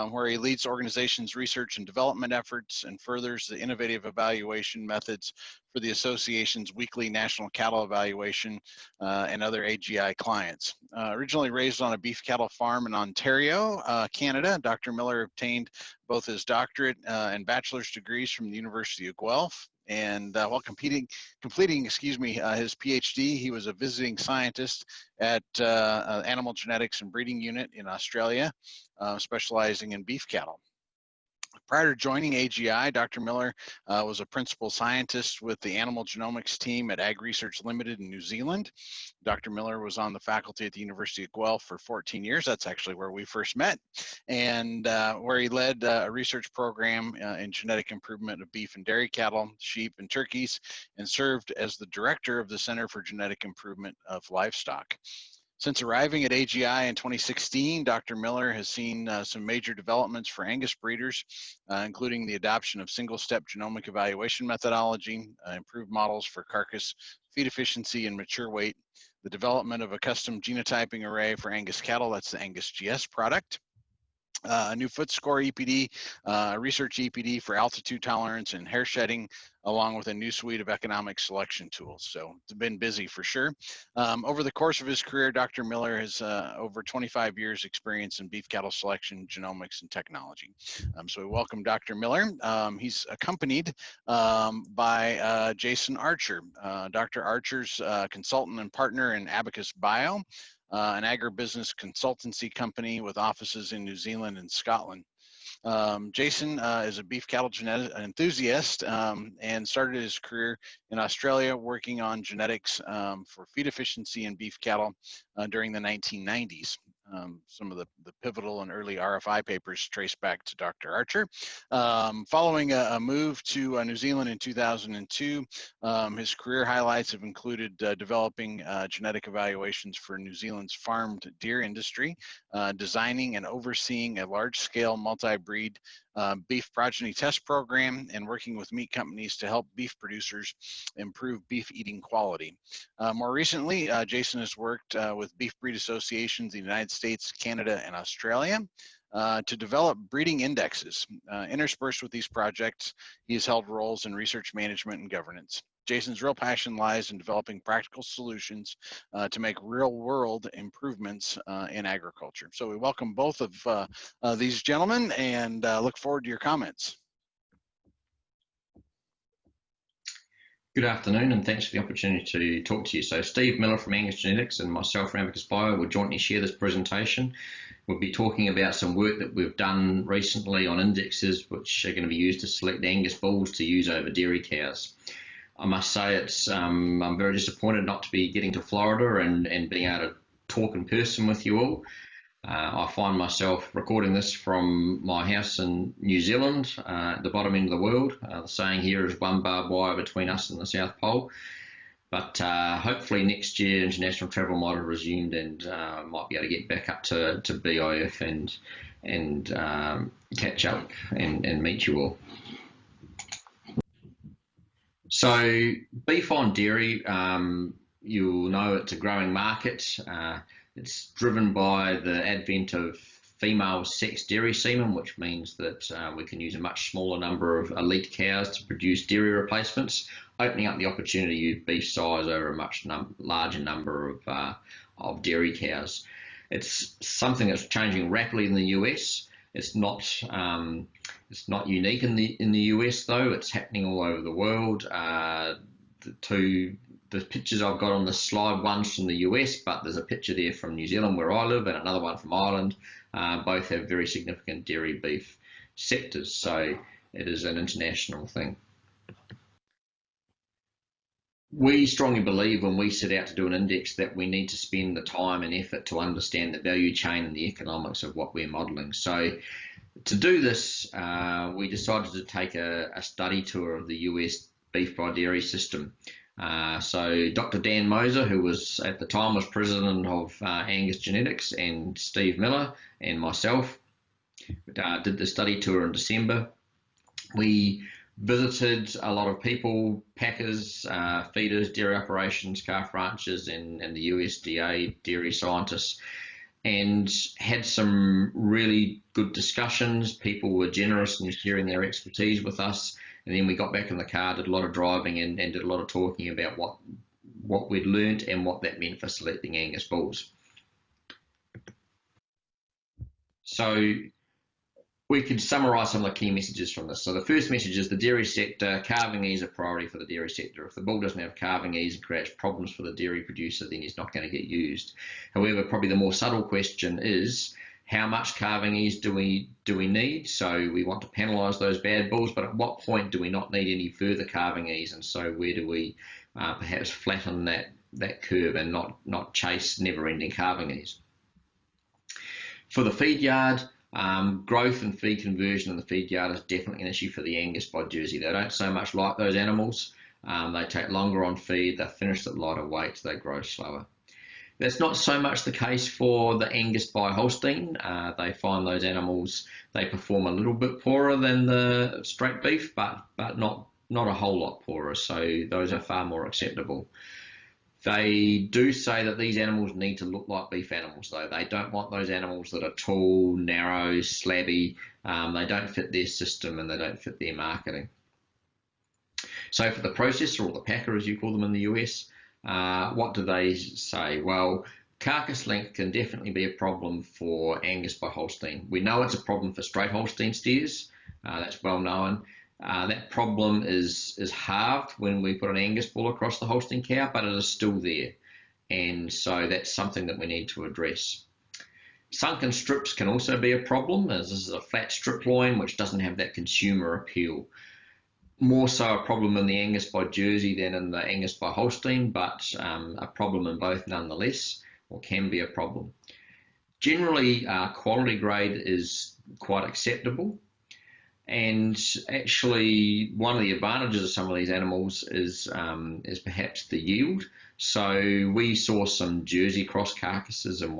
Speaker 1: where he leads organization's research and development efforts and furthers the innovative evaluation methods for the association's weekly national cattle evaluation and other AGI clients. Originally raised on a beef cattle farm in Ontario, Canada, Dr. Miller obtained both his doctorate and bachelor's degrees from the University of Guelph. And while completing, his PhD, he was a visiting scientist at Animal Genetics and Breeding Unit in Australia, specializing in beef cattle. Prior to joining AGI, Dr. Miller was a principal scientist with the animal genomics team at Ag Research Limited in New Zealand. Dr. Miller was on the faculty at the University of Guelph for 14 years. That's actually where we first met, and where he led a research program in genetic improvement of beef and dairy cattle, sheep, and turkeys, and served as the director of the Center for Genetic Improvement of Livestock. Since arriving at AGI in 2016, Dr. Miller has seen some major developments for Angus breeders, including the adoption of single-step genomic evaluation methodology, improved models for carcass feed efficiency and mature weight, the development of a custom genotyping array for Angus cattle, that's the Angus GS product, a new foot score EPD, research EPD for altitude tolerance and hair shedding, along with a new suite of economic selection tools. So it's been busy for sure. Over the course of his career, Dr. Miller has over 25 years experience in beef cattle selection, genomics, and technology. So we welcome Dr. Miller. He's accompanied by Jason Archer. Dr. Archer's consultant and partner in AbacusBio, an agribusiness consultancy company with offices in New Zealand and Scotland. Jason is a beef cattle genetic enthusiast and started his career in Australia working on genetics for feed efficiency in beef cattle during the 1990s. Some of the pivotal and early RFI papers trace back to Dr. Archer. Following a move to New Zealand in 2002, his career highlights have included developing genetic evaluations for New Zealand's farmed deer industry, designing and overseeing a large-scale multi-breed beef progeny test program, and working with meat companies to help beef producers improve beef eating quality. More recently, Jason has worked with beef breed associations in the United States, Canada, and Australia to develop breeding indexes. Interspersed with these projects, he has held roles in research management and governance. Jason's real passion lies in developing practical solutions to make real-world improvements in agriculture. So we welcome both of these gentlemen and look forward to your comments.
Speaker 3: Good afternoon, and thanks for the opportunity to talk to you. So Steve Miller from Angus Genetics and myself from AbacusBio will jointly share this presentation. We'll be talking about some work that we've done recently on indexes which are going to be used to select Angus bulls to use over dairy cows. I must say I'm very disappointed not to be getting to Florida and being able to talk in person with you all. I find myself recording this from my house in New Zealand, at the bottom end of the world. The saying here is one barbed wire between us and the South Pole. But hopefully next year international travel might have resumed, and might be able to get back up to BIF and catch up and meet you all. So beef on dairy, you'll know it's a growing market. It's driven by the advent of female sex dairy semen, which means that we can use a much smaller number of elite cows to produce dairy replacements, opening up the opportunity to use beef size over a much larger number of dairy cows. It's something that's changing rapidly in the US. It's not unique in the US though. It's happening all over the world. The pictures I've got on the slide, one's from the US, but there's a picture there from New Zealand where I live and another one from Ireland. Both have very significant dairy beef sectors, so it is an international thing. We strongly believe when we set out to do an index that we need to spend the time and effort to understand the value chain and the economics of what we're modelling. So to do this, we decided to take a study tour of the US beef by dairy system. So Dr. Dan Moser, who was at the time was president of Angus Genetics, and Steve Miller and myself did the study tour in December. We visited a lot of people, packers, feeders, dairy operations, calf ranchers, and the USDA dairy scientists, and had some really good discussions. People were generous in sharing their expertise with us. And then we got back in the car, did a lot of driving, and did a lot of talking about what we'd learned and what that meant for selecting Angus bulls. So we could summarise some of the key messages from this. So the first message is the dairy sector, calving ease a priority for the dairy sector. If the bull doesn't have calving ease and creates problems for the dairy producer, then he's not going to get used. However, probably the more subtle question is, how much calving ease do we need? So we want to penalise those bad bulls, but at what point do we not need any further calving ease? And so where do we perhaps flatten that curve and not chase never-ending calving ease? For the feed yard, growth and feed conversion in the feed yard is definitely an issue for the Angus by Jersey. They don't so much like those animals. They take longer on feed, they finish at lighter weight, they grow slower. That's not so much the case for the Angus by Holstein. They find those animals, they perform a little bit poorer than the straight beef, but not a whole lot poorer, so those are far more acceptable. They do say that these animals need to look like beef animals, though. They don't want those animals that are tall, narrow, slabby. They don't fit their system and they don't fit their marketing. So for the processor, or the packer as you call them in the US, what do they say? Well, carcass length can definitely be a problem for Angus by Holstein. We know it's a problem for straight Holstein steers. That's well known. That problem is halved when we put an Angus bull across the Holstein cow, but it is still there. And so that's something that we need to address. Sunken strips can also be a problem, as this is a flat strip loin which doesn't have that consumer appeal. More so a problem in the Angus by Jersey than in the Angus by Holstein, but a problem in both nonetheless, or can be a problem. Generally, quality grade is quite acceptable, and actually one of the advantages of some of these animals is perhaps the yield. So we saw some Jersey cross carcasses in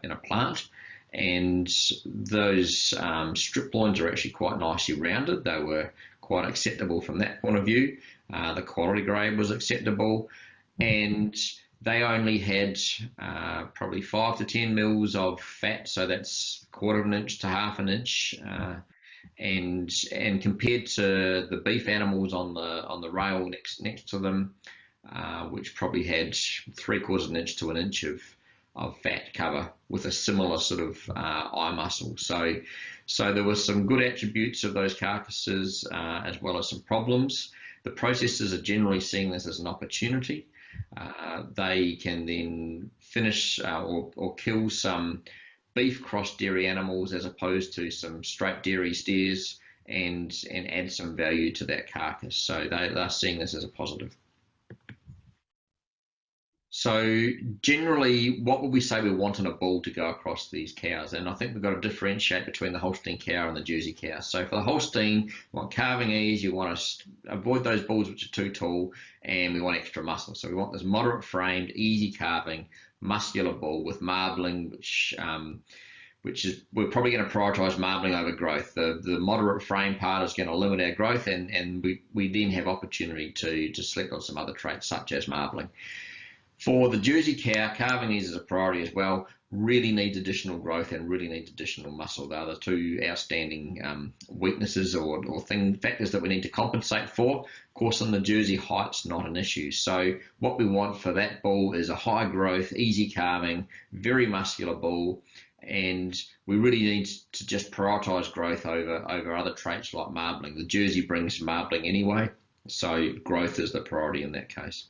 Speaker 3: in a plant, and those strip loins are actually quite nicely rounded. They were quite acceptable from that point of view. The quality grade was acceptable, and they only had probably 5 to 10 mils of fat, so that's 1/4 of an inch to 1/2 an inch, and compared to the beef animals on the rail next to them, which probably had 3/4 of an inch to an inch of fat cover with a similar sort of eye muscle. So there were some good attributes of those carcasses, as well as some problems. The processors are generally seeing this as an opportunity. They can then finish or kill some beef cross dairy animals as opposed to some straight dairy steers, and add some value to that carcass. So they're seeing this as a positive. So generally, what would we say we want in a bull to go across these cows? And I think we've got to differentiate between the Holstein cow and the Jersey cow. So for the Holstein, you want calving ease, you want to avoid those bulls which are too tall, and we want extra muscle. So we want this moderate framed, easy calving, muscular bull with marbling, which is, we're probably going to prioritize marbling over growth. The moderate frame part is going to limit our growth, and we then have opportunity to select on some other traits such as marbling. For the Jersey cow, calving ease is a priority as well. Really needs additional growth and really needs additional muscle. They are the two outstanding weaknesses or factors that we need to compensate for. Of course, in the Jersey, height's not an issue. So what we want for that bull is a high growth, easy calving, very muscular bull, and we really need to just prioritize growth over other traits like marbling. The Jersey brings marbling anyway, so growth is the priority in that case.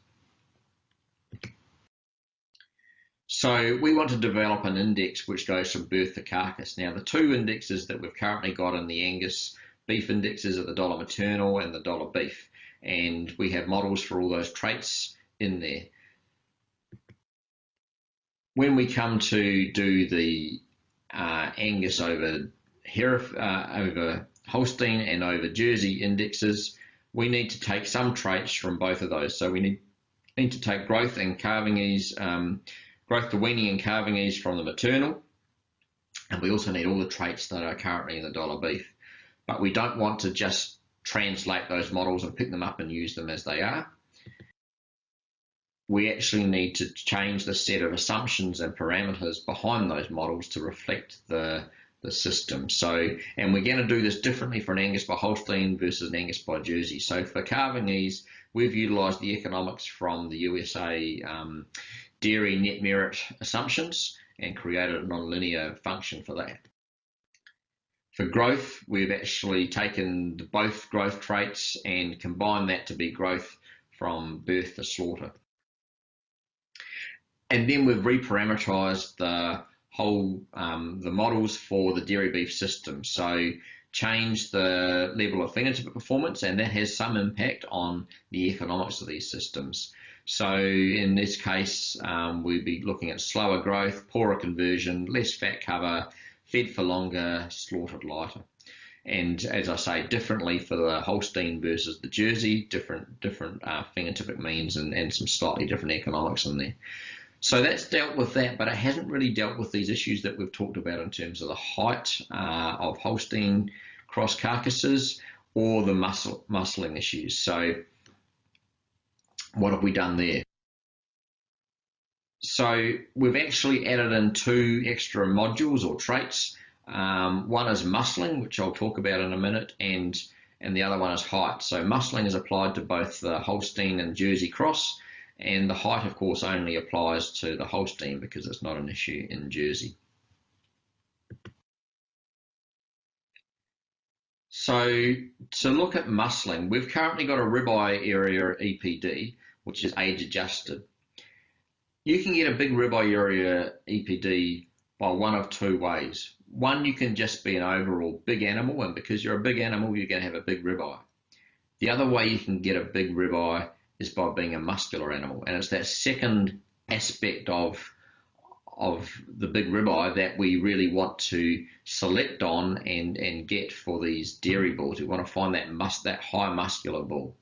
Speaker 3: So we want to develop an index which goes from birth to carcass. Now, the two indexes that we've currently got in the Angus beef indexes are the dollar maternal and the dollar beef, and we have models for all those traits in there. When we come to do the Angus over Holstein and over Jersey indexes, we need to take some traits from both of those. So we need to take growth and calving ease, growth to weaning and calving ease from the maternal, and we also need all the traits that are currently in the dollar beef. But we don't want to just translate those models and pick them up and use them as they are. We actually need to change the set of assumptions and parameters behind those models to reflect the system. So, and we're going to do this differently for an Angus by Holstein versus an Angus by Jersey. So for calving ease, we've utilised the economics from the USA dairy net merit assumptions and created a nonlinear function for that. For growth, we've actually taken both growth traits and combined that to be growth from birth to slaughter. And then we've reparameterized the whole the models for the dairy beef system. So change the level of phenotypic performance, and that has some impact on the economics of these systems. So in this case, we'd be looking at slower growth, poorer conversion, less fat cover, fed for longer, slaughtered lighter. And as I say, differently for the Holstein versus the Jersey, different phenotypic means and some slightly different economics in there. So that's dealt with that, but it hasn't really dealt with these issues that we've talked about in terms of the height of Holstein cross carcasses or the muscling issues. So what have we done there? So we've actually added in two extra modules or traits. One is muscling, which I'll talk about in a minute, and the other one is height. So muscling is applied to both the Holstein and Jersey cross, and the height, of course, only applies to the Holstein because it's not an issue in Jersey. So to look at muscling, we've currently got a ribeye area EPD, which is age adjusted. You can get a big ribeye area EPD by one of two ways. One, you can just be an overall big animal, and because you're a big animal, you're going to have a big ribeye. The other way you can get a big ribeye is by being a muscular animal, and it's that second aspect of the big ribeye that we really want to select on and get for these dairy bulls. We want to find that high muscular bull.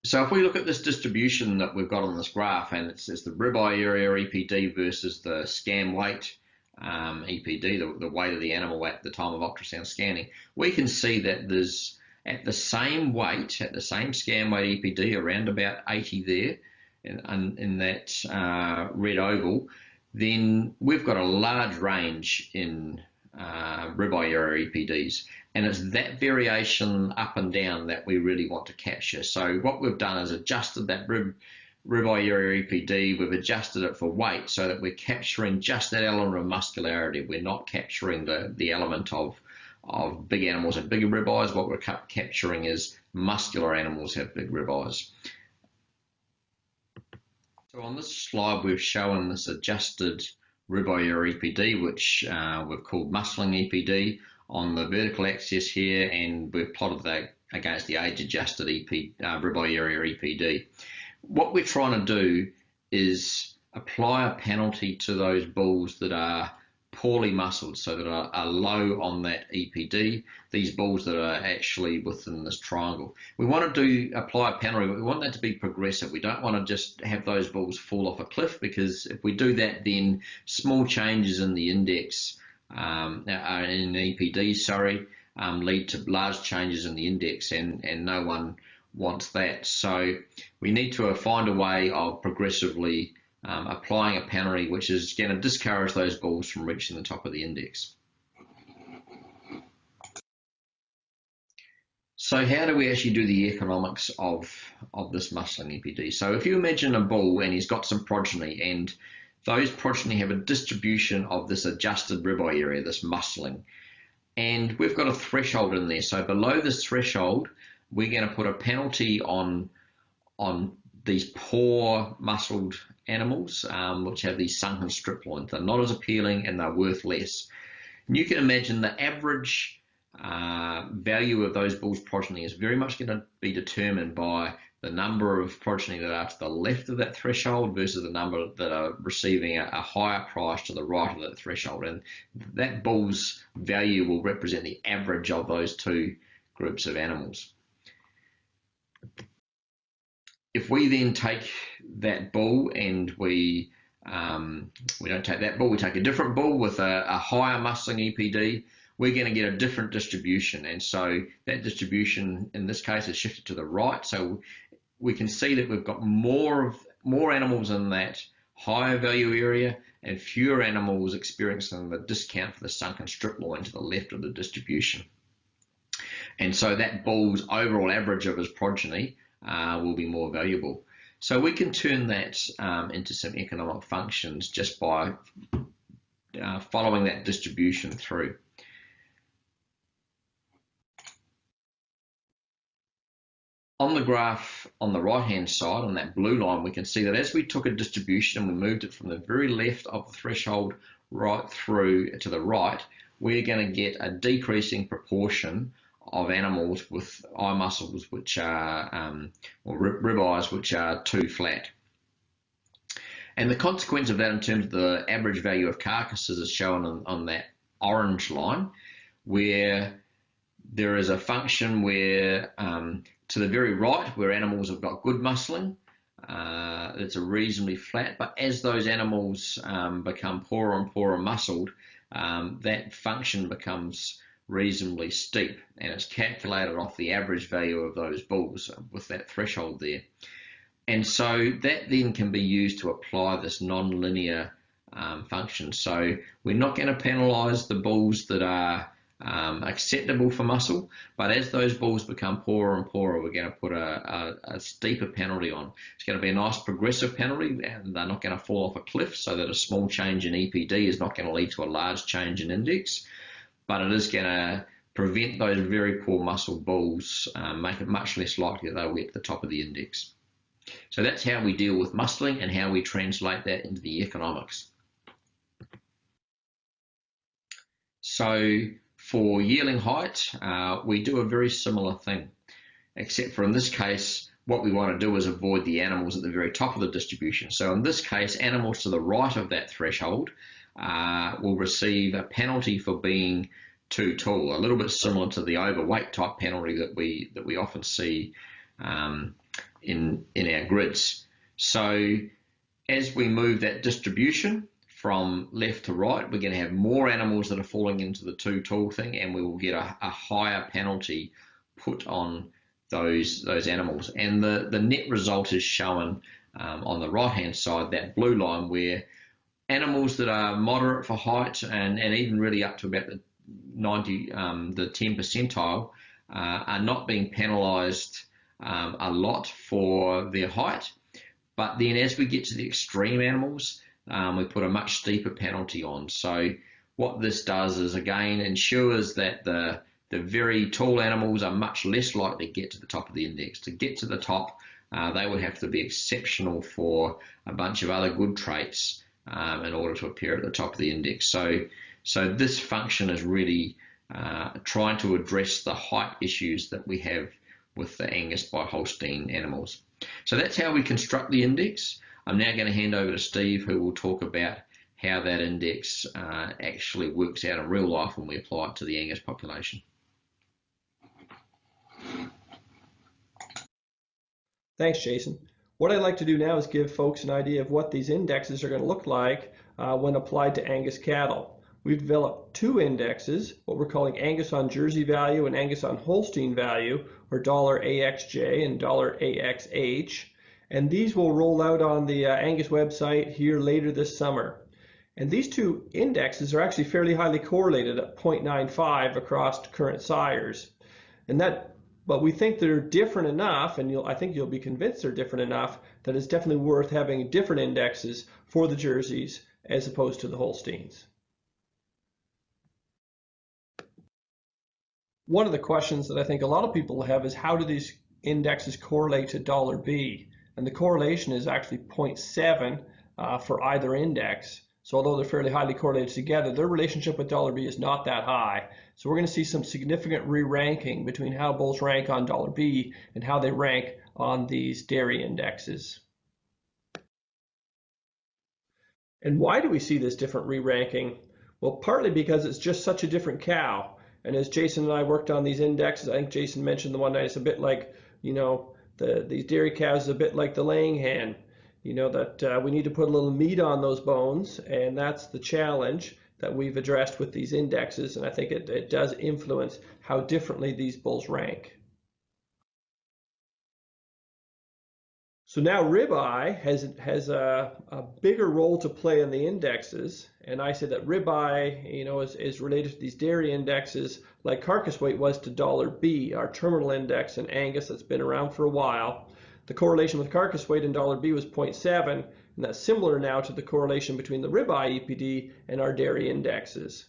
Speaker 3: So if we look at this distribution that we've got on this graph, and it's the ribeye area EPD versus the scan weight EPD, the weight of the animal at the time of ultrasound scanning, we can see that there's at the same weight, at the same scan weight EPD, around about 80 there, in that red oval, then we've got a large range in ribeye area EPDs, and it's that variation up and down that we really want to capture. So what we've done is adjusted that ribeye area EPD, we've adjusted it for weight so that we're capturing just that element of muscularity. We're not capturing the element of big animals have bigger ribeyes. What we're capturing is muscular animals have big ribeyes. So on this slide, we've shown this adjusted ribeye area EPD, which we've called muscling EPD on the vertical axis here, and we've plotted that against the age-adjusted ribeye area EPD. what we're trying to do is apply a penalty to those bulls that are poorly muscled, so that are low on that EPD, these bulls that are actually within this triangle. We want to apply a penalty, but we want that to be progressive. We don't want to just have those bulls fall off a cliff, because if we do that, then small changes in the index, in EPD, sorry, lead to large changes in the index, and no one wants that. So we need to find a way of progressively applying a penalty which is going to discourage those bulls from reaching the top of the index. So how do we actually do the economics of this muscling EPD? So if you imagine a bull and he's got some progeny, and those progeny have a distribution of this adjusted ribeye area, this muscling, and we've got a threshold in there. So below this threshold, we're going to put a penalty on these poor muscled animals, which have these sunken strip loins. They're not as appealing and they're worth less. And you can imagine the average value of those bulls' progeny is very much going to be determined by the number of progeny that are to the left of that threshold versus the number that are receiving a higher price to the right of that threshold. And that bull's value will represent the average of those two groups of animals. If we then take that bull and we don't take that bull, we take a different bull with a higher muscling EPD, we're going to get a different distribution. And so that distribution in this case is shifted to the right. So we can see that we've got more animals in that higher value area and fewer animals experiencing the discount for the sunken strip loin to the left of the distribution. And so that bull's overall average of his progeny will be more valuable. So we can turn that into some economic functions just by following that distribution through. On the graph on the right-hand side, on that blue line, we can see that as we took a distribution and we moved it from the very left of the threshold right through to the right, we're going to get a decreasing proportion of animals with eye muscles which are, or ribeyes which are too flat. And the consequence of that in terms of the average value of carcasses is shown on that orange line, where there is a function where to the very right, where animals have got good muscling, it's a reasonably flat, but as those animals become poorer and poorer muscled, that function becomes reasonably steep, and it's calculated off the average value of those bulls with that threshold there. And so that then can be used to apply this non-linear function. So we're not going to penalise the bulls that are acceptable for muscle, but as those bulls become poorer and poorer, we're going to put a steeper penalty on. It's going to be a nice progressive penalty, and they're not going to fall off a cliff, so that a small change in EPD is not going to lead to a large change in index, but it is going to prevent those very poor muscle bulls, make it much less likely that they'll get to the top of the index. So that's how we deal with muscling and how we translate that into the economics. So for yearling height, we do a very similar thing, except for in this case, what we want to do is avoid the animals at the very top of the distribution. So in this case, animals to the right of that threshold will receive a penalty for being too tall, a little bit similar to the overweight type penalty that we often see in our grids. So as we move that distribution from left to right, we're going to have more animals that are falling into the too tall thing, and we will get a higher penalty put on those animals. And the net result is shown on the right hand side, that blue line, where animals that are moderate for height and even really up to about the 10 percentile are not being penalised a lot for their height. But then as we get to the extreme animals, we put a much steeper penalty on. So what this does is, again, ensures that the very tall animals are much less likely to get to the top of the index. To get to the top, they would have to be exceptional for a bunch of other good traits in order to appear at the top of the index. So this function is really trying to address the height issues that we have with the Angus by Holstein animals. So that's how we construct the index. I'm now going to hand over to Steve, who will talk about how that index actually works out in real life when we apply it to the Angus population.
Speaker 4: Thanks, Jason. What I'd like to do now is give folks an idea of what these indexes are going to look like when applied to Angus cattle. We've developed two indexes, what we're calling Angus on Jersey value and Angus on Holstein value, or $AXJ and $AXH. And these will roll out on the Angus website here later this summer. And these two indexes are actually fairly highly correlated at 0.95 across current sires. But we think they're different enough, and I think you'll be convinced they're different enough, that it's definitely worth having different indexes for the Jerseys as opposed to the Holsteins. One of the questions that I think a lot of people have is, how do these indexes correlate to $B? And the correlation is actually 0.7 for either index. So although they're fairly highly correlated together, their relationship with $B is not that high. So we're going to see some significant re-ranking between how bulls rank on $B and how they rank on these dairy indexes. And why do we see this different re-ranking? Well, partly because it's just such a different cow. And as Jason and I worked on these indexes, I think Jason mentioned the one night, it's a bit like, these dairy cows is a bit like the laying hen. That we need to put a little meat on those bones, and that's the challenge that we've addressed with these indexes, and I think it does influence how differently these bulls rank. So now ribeye has a bigger role to play in the indexes, and I said that ribeye, is related to these dairy indexes like carcass weight was to $B, our terminal index in Angus that's been around for a while. The correlation with carcass weight and $B was 0.7, and that's similar now to the correlation between the ribeye EPD and our dairy indexes.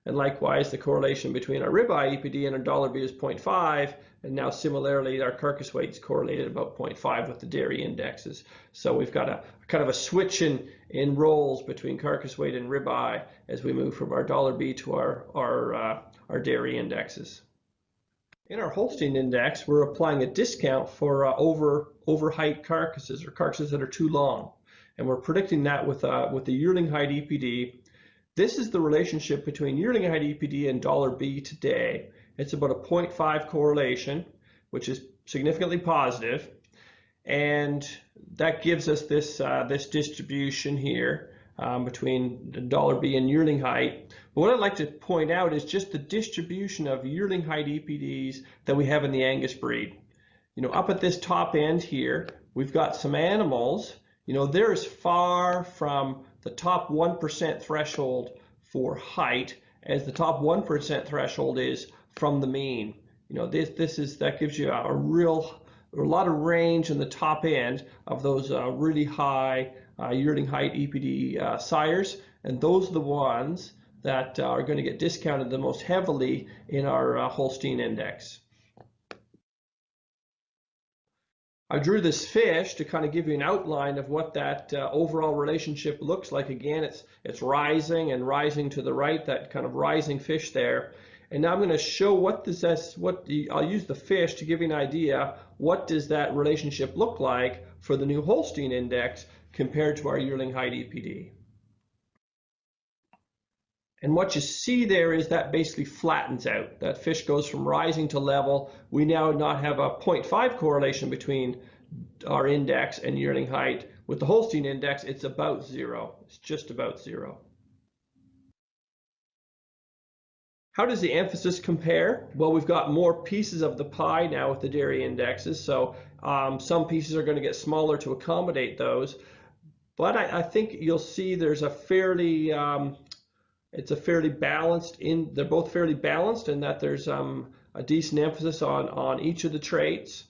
Speaker 4: And likewise, the correlation between our ribeye EPD and our $B is 0.5, and now similarly, our carcass weight is correlated about 0.5 with the dairy indexes. So we've got a kind of a switch in roles between carcass weight and ribeye as we move from our $B to our dairy indexes. In our Holstein index, we're applying a discount for over height carcasses, or carcasses that are too long. And we're predicting that with the yearling height EPD. This is the relationship between yearling height EPD and $B today. It's about a 0.5 correlation, which is significantly positive. And that gives us this distribution here between the $B and yearling height. But what I'd like to point out is just the distribution of yearling height EPDs that we have in the Angus breed. Up at this top end here, we've got some animals. They're as far from the top 1% threshold for height as the top 1% threshold is from the mean. That gives you a lot of range in the top end of those really high yearling height EPD sires, and those are the ones that are going to get discounted the most heavily in our Holstein index. I drew this fish to kind of give you an outline of what that overall relationship looks like. Again, it's rising and rising to the right, that kind of rising fish there. And now I'm going to show I'll use the fish to give you an idea, what does that relationship look like for the new Holstein index compared to our yearling height EPD. And what you see there is that basically flattens out. That fish goes from rising to level. We now not have a 0.5 correlation between our index and yearling height. With the Holstein index, it's about 0. It's just about 0. How does the emphasis compare? Well, we've got more pieces of the pie now with the dairy indexes, so some pieces are going to get smaller to accommodate those. But I think you'll see there's a fairly it's a fairly balanced they're both fairly balanced in that there's a decent emphasis on each of the traits.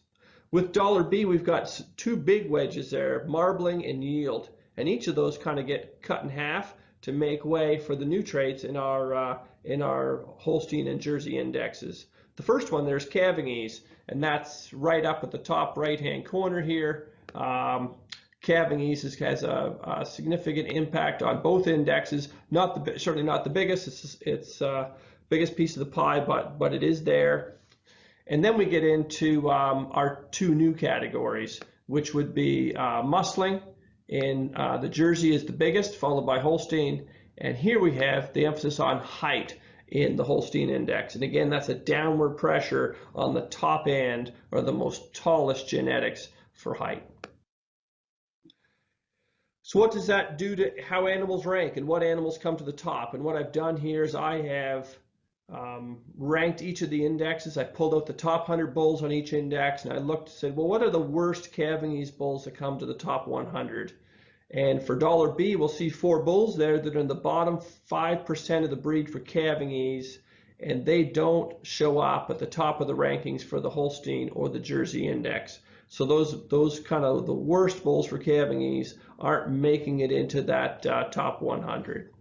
Speaker 4: With $B, we've got two big wedges there, marbling and yield, and each of those kind of get cut in half to make way for the new traits in our Holstein and Jersey indexes. The first one there's calving ease, and that's right up at the top right-hand corner here. Calving ease has a significant impact on both indexes. Certainly not the biggest. It's biggest piece of the pie, but it is there. And then we get into our two new categories. which would be Muscling. In the Jersey is the biggest, followed by Holstein. And here we have the emphasis on height in the Holstein index. And again, that's a downward pressure on the top end, or the most tallest genetics for height. So what does that do to how animals rank and what animals come to the top? And what I've done here is I have ranked each of the indexes. I pulled out the top 100 bulls on each index, and I looked and said, well, what are the worst calving ease bulls that come to the top 100? And for $B, we'll see 4 bulls there that are in the bottom 5% of the breed for calving ease, and they don't show up at the top of the rankings for the Holstein or the Jersey index. So those kind of the worst bulls for calving ease aren't making it into that top 100.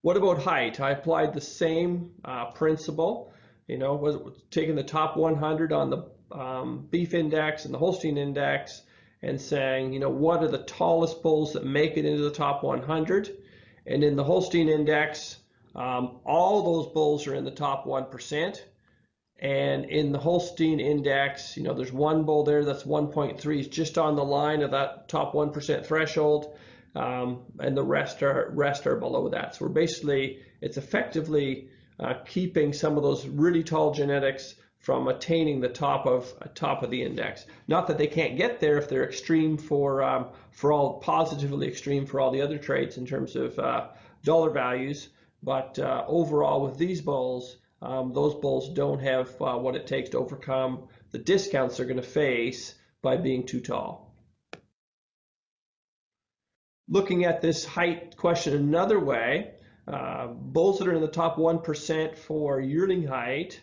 Speaker 4: What about height? I applied the same principle, taking the top 100 on the beef index and the Holstein index, and saying, what are the tallest bulls that make it into the top 100? And in the Holstein index, all those bulls are in the top 1%. And in the Holstein index, there's one bull there that's 1.3, is just on the line of that top 1% threshold, and the rest are below that. So it's effectively keeping some of those really tall genetics from attaining the top of the index. Not that they can't get there if they're extreme positively extreme for all the other traits in terms of dollar values, but overall with these bulls, those bulls don't have what it takes to overcome the discounts they're going to face by being too tall. Looking at this height question another way, bulls that are in the top 1% for yearling height,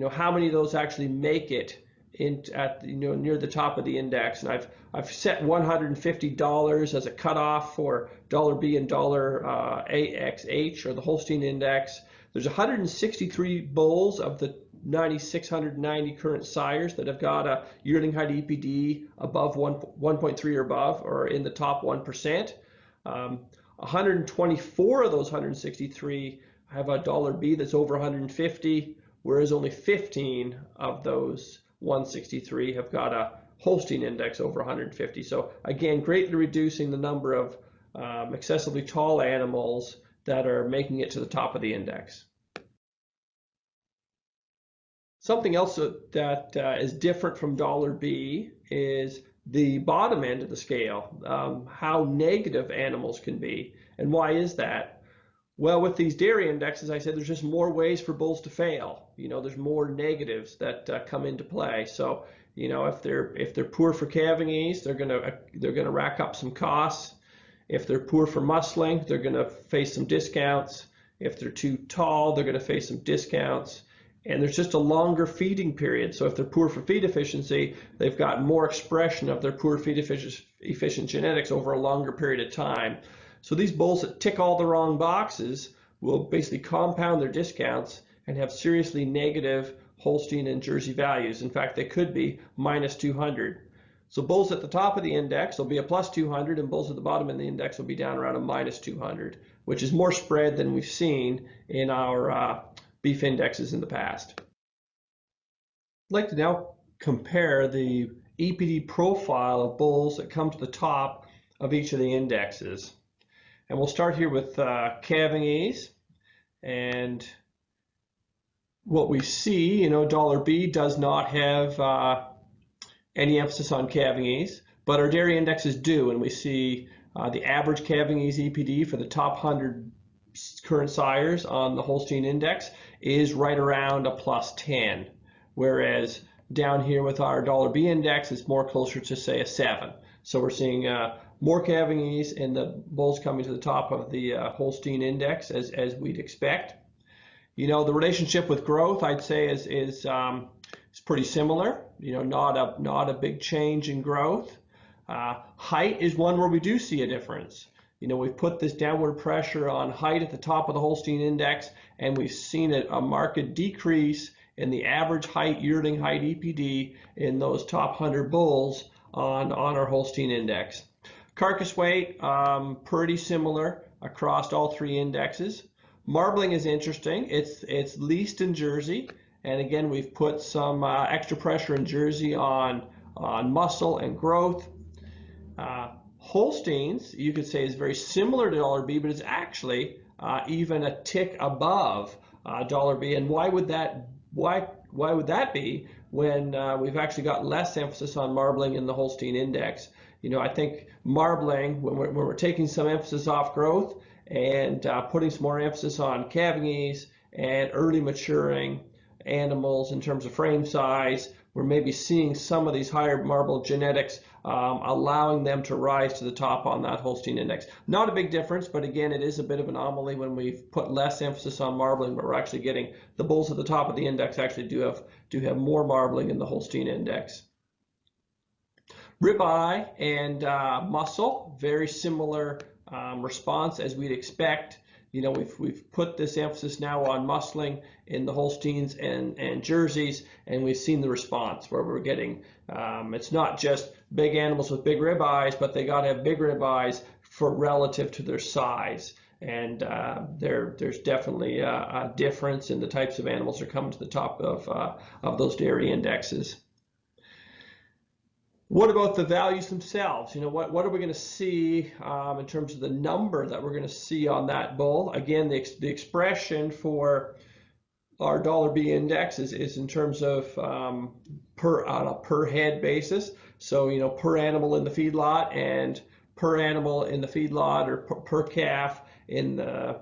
Speaker 4: how many of those actually make it near the top of the index? And I've set $150 as a cutoff for $B and $AXH, or the Holstein index. There's 163 bulls of the 9,690 current sires that have got a yearling height EPD above 1.3 or above, or in the top 1%. 124 of those 163 have a $B that's over 150, whereas only 15 of those 163 have got a Holstein index over 150. So again, greatly reducing the number of excessively tall animals that are making it to the top of the index. Something else that is different from $B is the bottom end of the scale, how negative animals can be. And why is that? Well, with these dairy indexes, I said there's just more ways for bulls to fail. There's more negatives that come into play. So, if they're poor for calving ease, they're gonna rack up some costs. If they're poor for muscling, they're gonna face some discounts. If they're too tall, they're gonna face some discounts. And there's just a longer feeding period. So if they're poor for feed efficiency, they've got more expression of their poor feed efficient genetics over a longer period of time. So these bulls that tick all the wrong boxes will basically compound their discounts and have seriously negative Holstein and Jersey values. In fact, they could be minus 200. So bulls at the top of the index will be a plus 200, and bulls at the bottom of the index will be down around a minus 200, which is more spread than we've seen in our beef indexes in the past. I'd like to now compare the EPD profile of bulls that come to the top of each of the indexes. And we'll start here with calving ease. And what we see, $B does not have any emphasis on calving ease, but our dairy indexes do. And we see the average calving ease EPD for the top 100 current sires on the Holstein index is right around a plus 10, whereas down here with our $B index, it's more closer to, say, a 7. So we're seeing more calving ease in the bulls coming to the top of the Holstein index, as we'd expect. The relationship with growth, I'd say, is pretty similar. Not a big change in growth. Height is one where we do see a difference. We've put this downward pressure on height at the top of the Holstein index, and we've seen a marked decrease in the average height, yearling height EPD in those top 100 bulls on our Holstein index. Carcass weight, pretty similar across all 3 indexes. Marbling is interesting. It's least in Jersey, And again, we've put some extra pressure in Jersey on muscle and growth. Holsteins, you could say, is very similar to $B, but it's actually even a tick above $B. And why would that be when we've actually got less emphasis on marbling in the Holstein index? You know, I think marbling, when we're taking some emphasis off growth and putting some more emphasis on calving ease and early maturing animals in terms of frame size, we're maybe seeing some of these higher marble genetics allowing them to rise to the top on that Holstein index. Not a big difference, but again, it is a bit of an anomaly when we've put less emphasis on marbling, but we're actually getting the bulls at the top of the index actually do have more marbling in the Holstein index. Ribeye and muscle, very similar response as we'd expect. You know, we've put this emphasis now on muscling in the Holsteins and Jerseys, and we've seen the response where we're getting, it's not just big animals with big ribeyes, but they got to have big ribeyes for relative to their size. And there's definitely a difference in the types of animals that are coming to the top of those dairy indexes. What about the values themselves? You know, what are we going to see in terms of the number that we're going to see on that bull? Again, the expression for our $B index is in terms of on a per head basis. So, you know, per animal in the feedlot and per animal in the feedlot, or per calf in the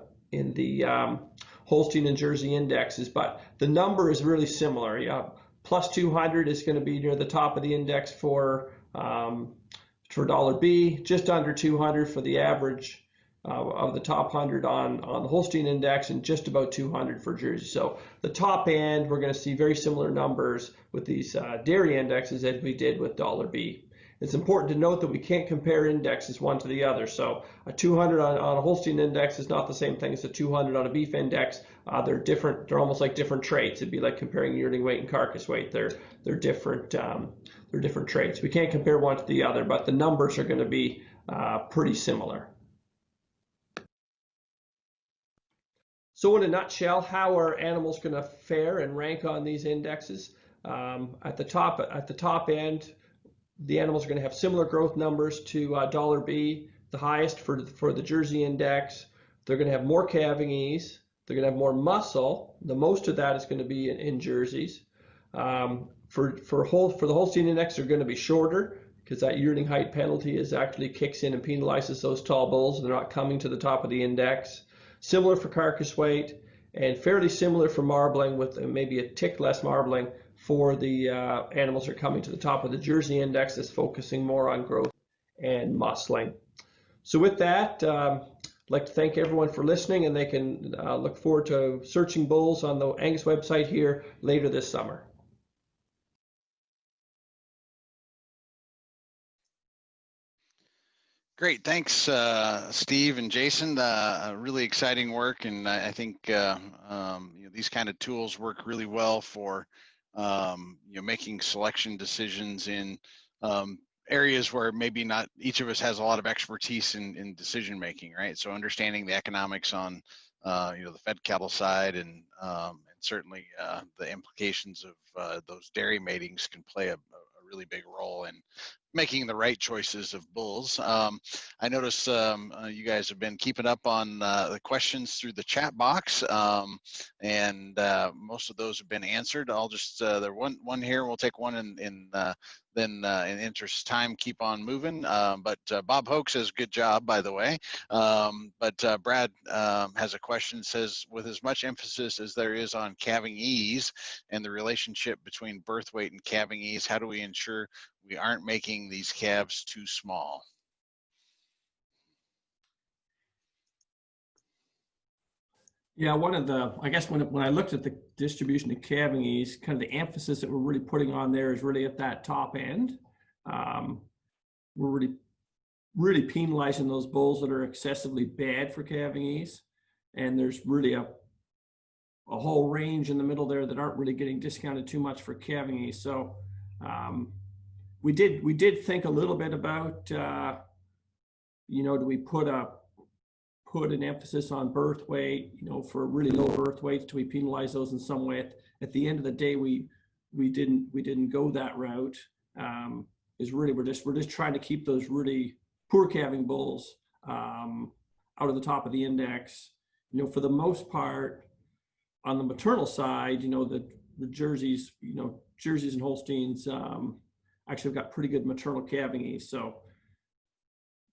Speaker 4: Holstein and Jersey indexes. But the number is really similar. Yeah. Plus 200 is going to be near the top of the index for $B, just under 200 for the average of the top 100 on the Holstein index, and just about 200 for Jersey. So the top end, we're going to see very similar numbers with these dairy indexes as we did with $B. It's important to note that we can't compare indexes one to the other. So a 200 on a Holstein index is not the same thing as a 200 on a beef index. They're different. They're almost like different traits. It'd be like comparing yearling weight and carcass weight. They're different. They're different traits. We can't compare one to the other, but the numbers are going to be pretty similar. So in a nutshell, how are animals going to fare and rank on these indexes? At the top end, the animals are going to have similar growth numbers to $B, the highest for the Jersey index. They're going to have more calving ease. They're going to have more muscle. The most of that is going to be in Jerseys. For the Holstein index, they're going to be shorter because that yearling height penalty actually kicks in and penalizes those tall bulls. They're not coming to the top of the index. Similar for carcass weight, and fairly similar for marbling, with maybe a tick less marbling for the animals that are coming to the top of the Jersey index, that's focusing more on growth and muscling. So with that, I'd like to thank everyone for listening, and they can look forward to searching bulls on the Angus website here later this summer.
Speaker 1: Great, thanks, Steve and Jason. Really exciting work, and I think you know, these kind of tools work really well for you know, making selection decisions in areas where maybe not each of us has a lot of expertise in decision making, right? So understanding the economics on you know, the fed cattle side, and certainly the implications of those dairy matings can play a really big role in making the right choices of bulls. I noticed you guys have been keeping up on the questions through the chat box, and most of those have been answered. I'll just there one here. We'll take one then in interest of time, keep on moving. But Bob Hoke says, good job, by the way. But Brad has a question, says, with as much emphasis as there is on calving ease and the relationship between birth weight and calving ease, how do we ensure we aren't making these calves too small?
Speaker 4: Yeah, I guess when I looked at the distribution of calving ease, kind of the emphasis that we're really putting on there is really at that top end. We're really penalizing those bulls that are excessively bad for calving ease, and there's really a whole range in the middle there that aren't really getting discounted too much for calving ease. So we did think a little bit about you know, do we put an emphasis on birth weight, you know, for really low birth weights? Do we penalize those in some way at the end of the day, we didn't go that route. Is really we're just trying to keep those really poor calving bulls out of the top of the index. You know, for the most part, on the maternal side, you know, the Jerseys, you know, Jerseys and Holsteins actually have got pretty good maternal calving ease. So,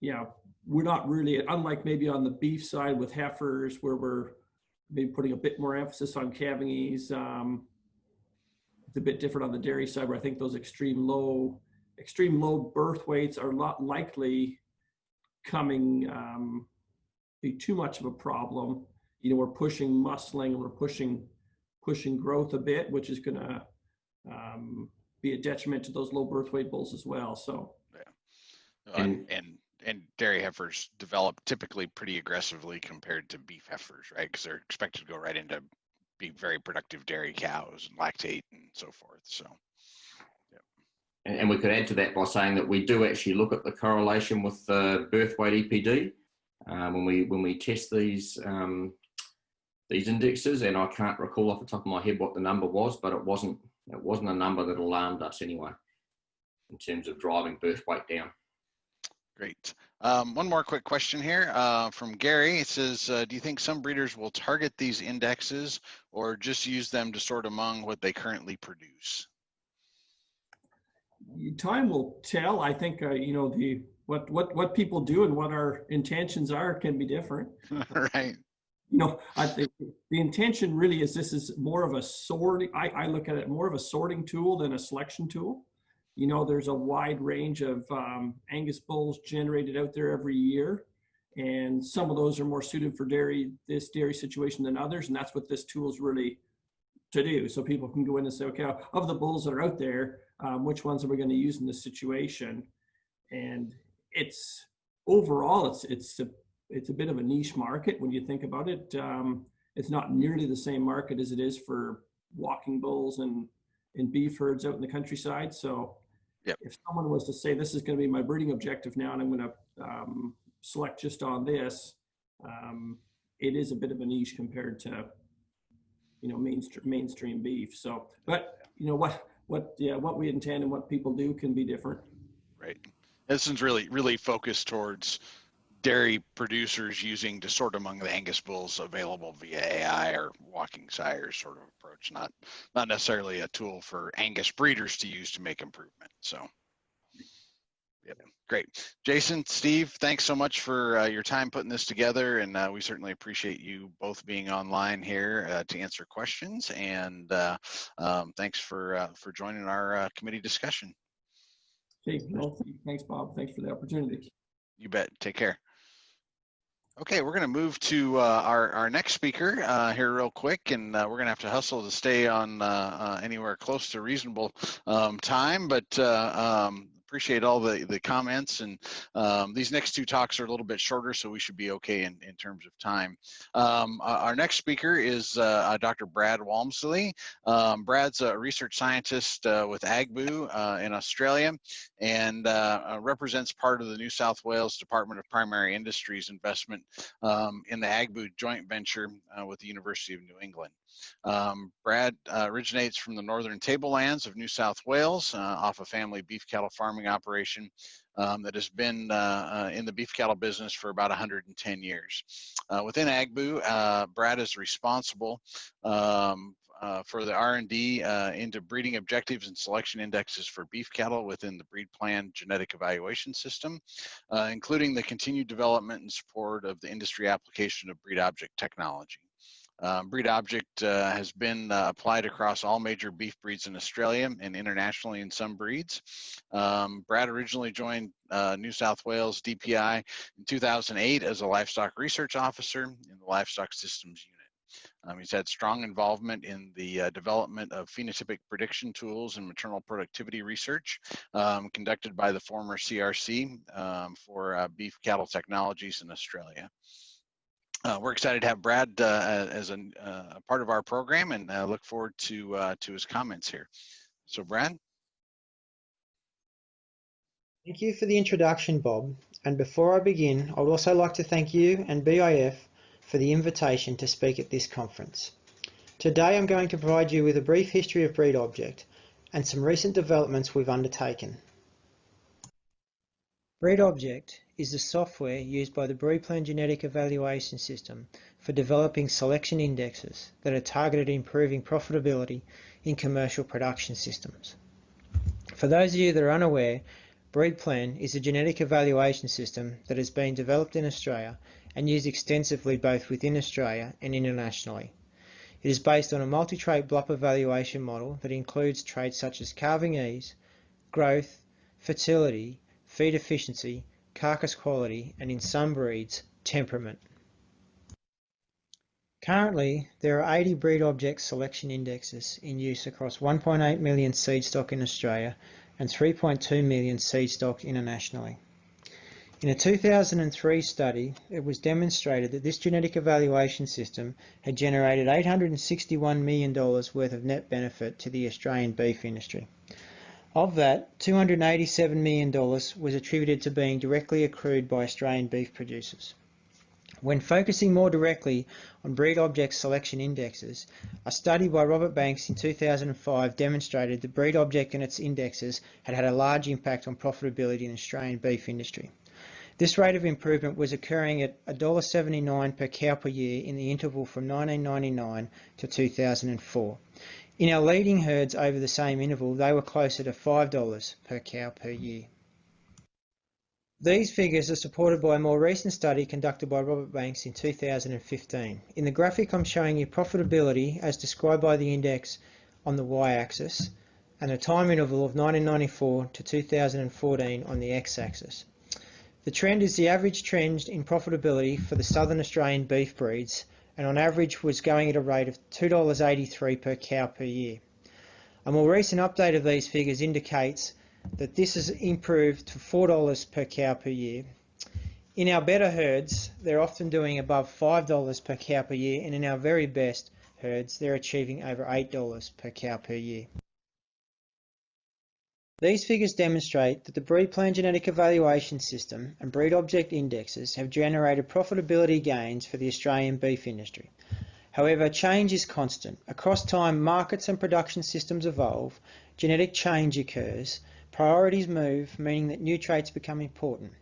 Speaker 4: yeah, we're not really, unlike maybe on the beef side with heifers, where we're maybe putting a bit more emphasis on calving ease. It's a bit different on the dairy side, where I think those extreme low birth weights are not likely coming be too much of a problem. You know, we're pushing muscling and we're pushing growth a bit, which is going to be a detriment to those low birth weight bulls as well. So,
Speaker 1: yeah. And dairy heifers develop typically pretty aggressively compared to beef heifers, right? Because they're expected to go right into being very productive dairy cows and lactate and so forth. So, yeah.
Speaker 3: And we could add to that by saying that we do actually look at the correlation with birth weight EPD when we test these indexes, and I can't recall off the top of my head what the number was, but it wasn't a number that alarmed us anyway in terms of driving birth weight down.
Speaker 1: Great. One more quick question here from Gary. It says, do you think some breeders will target these indexes or just use them to sort among what they currently produce?
Speaker 4: Time will tell. I think you know, what people do and what our intentions are can be different.
Speaker 1: Right.
Speaker 4: You know, I think the intention really is this is more of a sorting. I look at it more of a sorting tool than a selection tool. You know, there's a wide range of Angus bulls generated out there every year, and some of those are more suited for this dairy situation than others, and that's what this tool is really to do. So people can go in and say, okay, of the bulls that are out there, which ones are we going to use in this situation? And it's overall, it's a bit of a niche market when you think about it. It's not nearly the same market as it is for walking bulls and beef herds out in the countryside. So yep. If someone was to say, this is going to be my breeding objective now, and I'm going to select just on this, it is a bit of a niche compared to, you know, mainstream beef. So, but you know what we intend and what people do can be different.
Speaker 1: Right. This one's really focused towards dairy producers using to sort among the Angus bulls available via AI or walking sires sort of approach, not necessarily a tool for Angus breeders to use to make improvement. So, yeah, great. Jason, Steve, thanks so much for your time putting this together, and we certainly appreciate you both being online here to answer questions, and thanks for joining our committee discussion.
Speaker 4: Okay, well, thanks, Bob. Thanks for the opportunity.
Speaker 1: You bet. Take care. Okay, we're going to move to our next speaker here real quick, and we're going to have to hustle to stay on anywhere close to reasonable time, but appreciate all the comments, and these next two talks are a little bit shorter, so we should be okay in terms of time. Our next speaker is Dr. Brad Walmsley. Brad's a research scientist with AGBU in Australia, and represents part of the New South Wales Department of Primary Industries investment in the AGBU joint venture with the University of New England. Brad originates from the northern tablelands of New South Wales off a family beef cattle farming operation that has been in the beef cattle business for about 110 years. Within AGBU, Brad is responsible for the R&D into breeding objectives and selection indexes for beef cattle within the BreedPLAN genetic evaluation system, including the continued development and support of the industry application of BreedObject technology. BreedObject has been applied across all major beef breeds in Australia and internationally in some breeds. Brad originally joined New South Wales DPI in 2008 as a livestock research officer in the livestock systems unit. He's had strong involvement in the development of phenotypic prediction tools and maternal productivity research conducted by the former CRC for beef cattle technologies in Australia. We're excited to have Brad as a part of our program, and look forward to his comments here. So, Brad.
Speaker 5: Thank you for the introduction, Bob. And before I begin, I would also like to thank you and BIF for the invitation to speak at this conference. Today I'm going to provide you with a brief history of BreedObject and some recent developments we've undertaken. BreedObject is the software used by the BreedPlan genetic evaluation system for developing selection indexes that are targeted at improving profitability in commercial production systems. For those of you that are unaware, BreedPlan is a genetic evaluation system that has been developed in Australia and used extensively both within Australia and internationally. It is based on a multi-trait BLUP evaluation model that includes traits such as calving ease, growth, fertility, feed efficiency, carcass quality, and in some breeds, temperament. Currently, there are 80 BreedObject selection indexes in use across 1.8 million seed stock in Australia and 3.2 million seed stock internationally. In a 2003 study, it was demonstrated that this genetic evaluation system had generated $861 million worth of net benefit to the Australian beef industry. Of that, $287 million was attributed to being directly accrued by Australian beef producers. When focusing more directly on BreedObject selection indexes, a study by Robert Banks in 2005 demonstrated that BreedObject and its indexes had had a large impact on profitability in the Australian beef industry. This rate of improvement was occurring at $1.79 per cow per year in the interval from 1999 to 2004. In our leading herds over the same interval, they were closer to $5 per cow per year. These figures are supported by a more recent study conducted by Robert Banks in 2015. In the graphic, I'm showing you profitability as described by the index on the y-axis and a time interval of 1994 to 2014 on the x-axis. The trend is the average trend in profitability for the Southern Australian beef breeds, and on average was going at a rate of $2.83 per cow per year. A more recent update of these figures indicates that this has improved to $4 per cow per year. In our better herds, they're often doing above $5 per cow per year, and in our very best herds, they're achieving over $8 per cow per year. These figures demonstrate that the BreedPlan genetic evaluation system and BreedObject indexes have generated profitability gains for the Australian beef industry. However, change is constant. Across time, markets and production systems evolve, genetic change occurs, priorities move, meaning that new traits become important.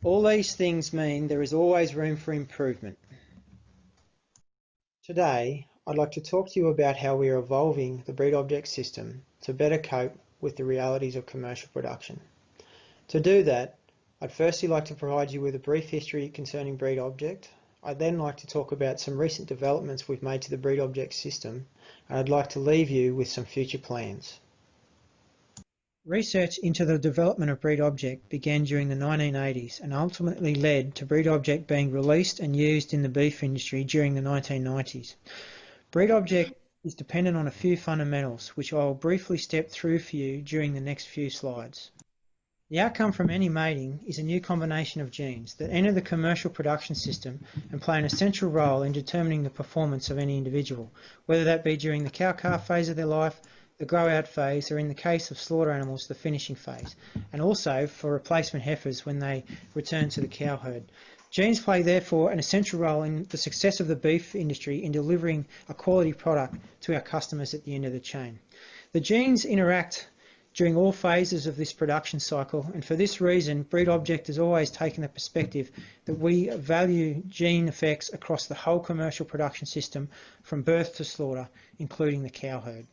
Speaker 5: All these things mean there is always room for improvement. Today, I'd like to talk to you about how we are evolving the BreedObject system to better cope with the realities of commercial production. To do that, I'd firstly like to provide you with a brief history concerning BreedObject. I'd then like to talk about some recent developments we've made to the BreedObject system, and I'd like to leave you with some future plans. Research into the development of BreedObject began during the 1980s and ultimately led to BreedObject being released and used in the beef industry during the 1990s. BreedObject is dependent on a few fundamentals, which I will briefly step through for you during the next few slides. The outcome from any mating is a new combination of genes that enter the commercial production system and play an essential role in determining the performance of any individual, whether that be during the cow-calf phase of their life, the grow-out phase, or in the case of slaughter animals, the finishing phase, and also for replacement heifers when they return to the cow herd. Genes play, therefore, an essential role in the success of the beef industry in delivering a quality product to our customers at the end of the chain. The genes interact during all phases of this production cycle, and for this reason, BreedObject has always taken the perspective that we value gene effects across the whole commercial production system from birth to slaughter, including the cow herd.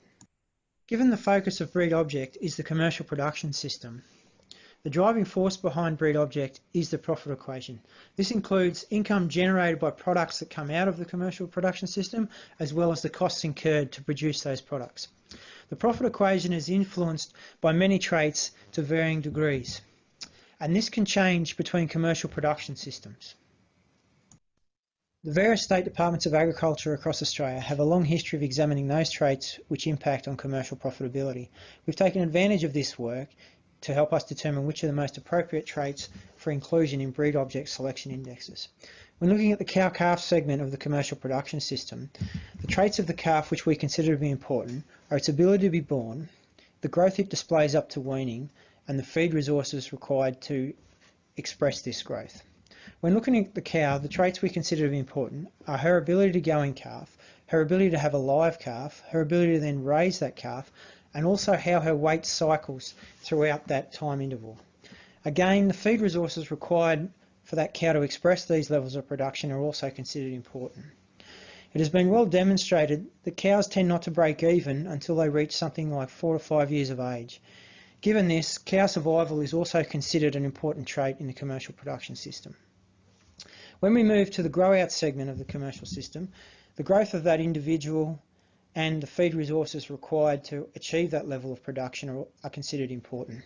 Speaker 5: Given the focus of BreedObject is the commercial production system, the driving force behind BreedObject is the profit equation. This includes income generated by products that come out of the commercial production system, as well as the costs incurred to produce those products. The profit equation is influenced by many traits to varying degrees, and this can change between commercial production systems. The various state departments of agriculture across Australia have a long history of examining those traits which impact on commercial profitability. We've taken advantage of this work to help us determine which are the most appropriate traits for inclusion in BreedObject selection indexes. When looking at the cow-calf segment of the commercial production system, the traits of the calf which we consider to be important are its ability to be born, the growth it displays up to weaning, and the feed resources required to express this growth. When looking at the cow, the traits we consider to be important are her ability to go in calf, her ability to have a live calf, her ability to then raise that calf, and also how her weight cycles throughout that time interval. Again, the feed resources required for that cow to express these levels of production are also considered important. It has been well demonstrated that cows tend not to break even until they reach something like 4 to 5 years of age. Given this, cow survival is also considered an important trait in the commercial production system. When we move to the grow-out segment of the commercial system, the growth of that individual and the feed resources required to achieve that level of production are considered important.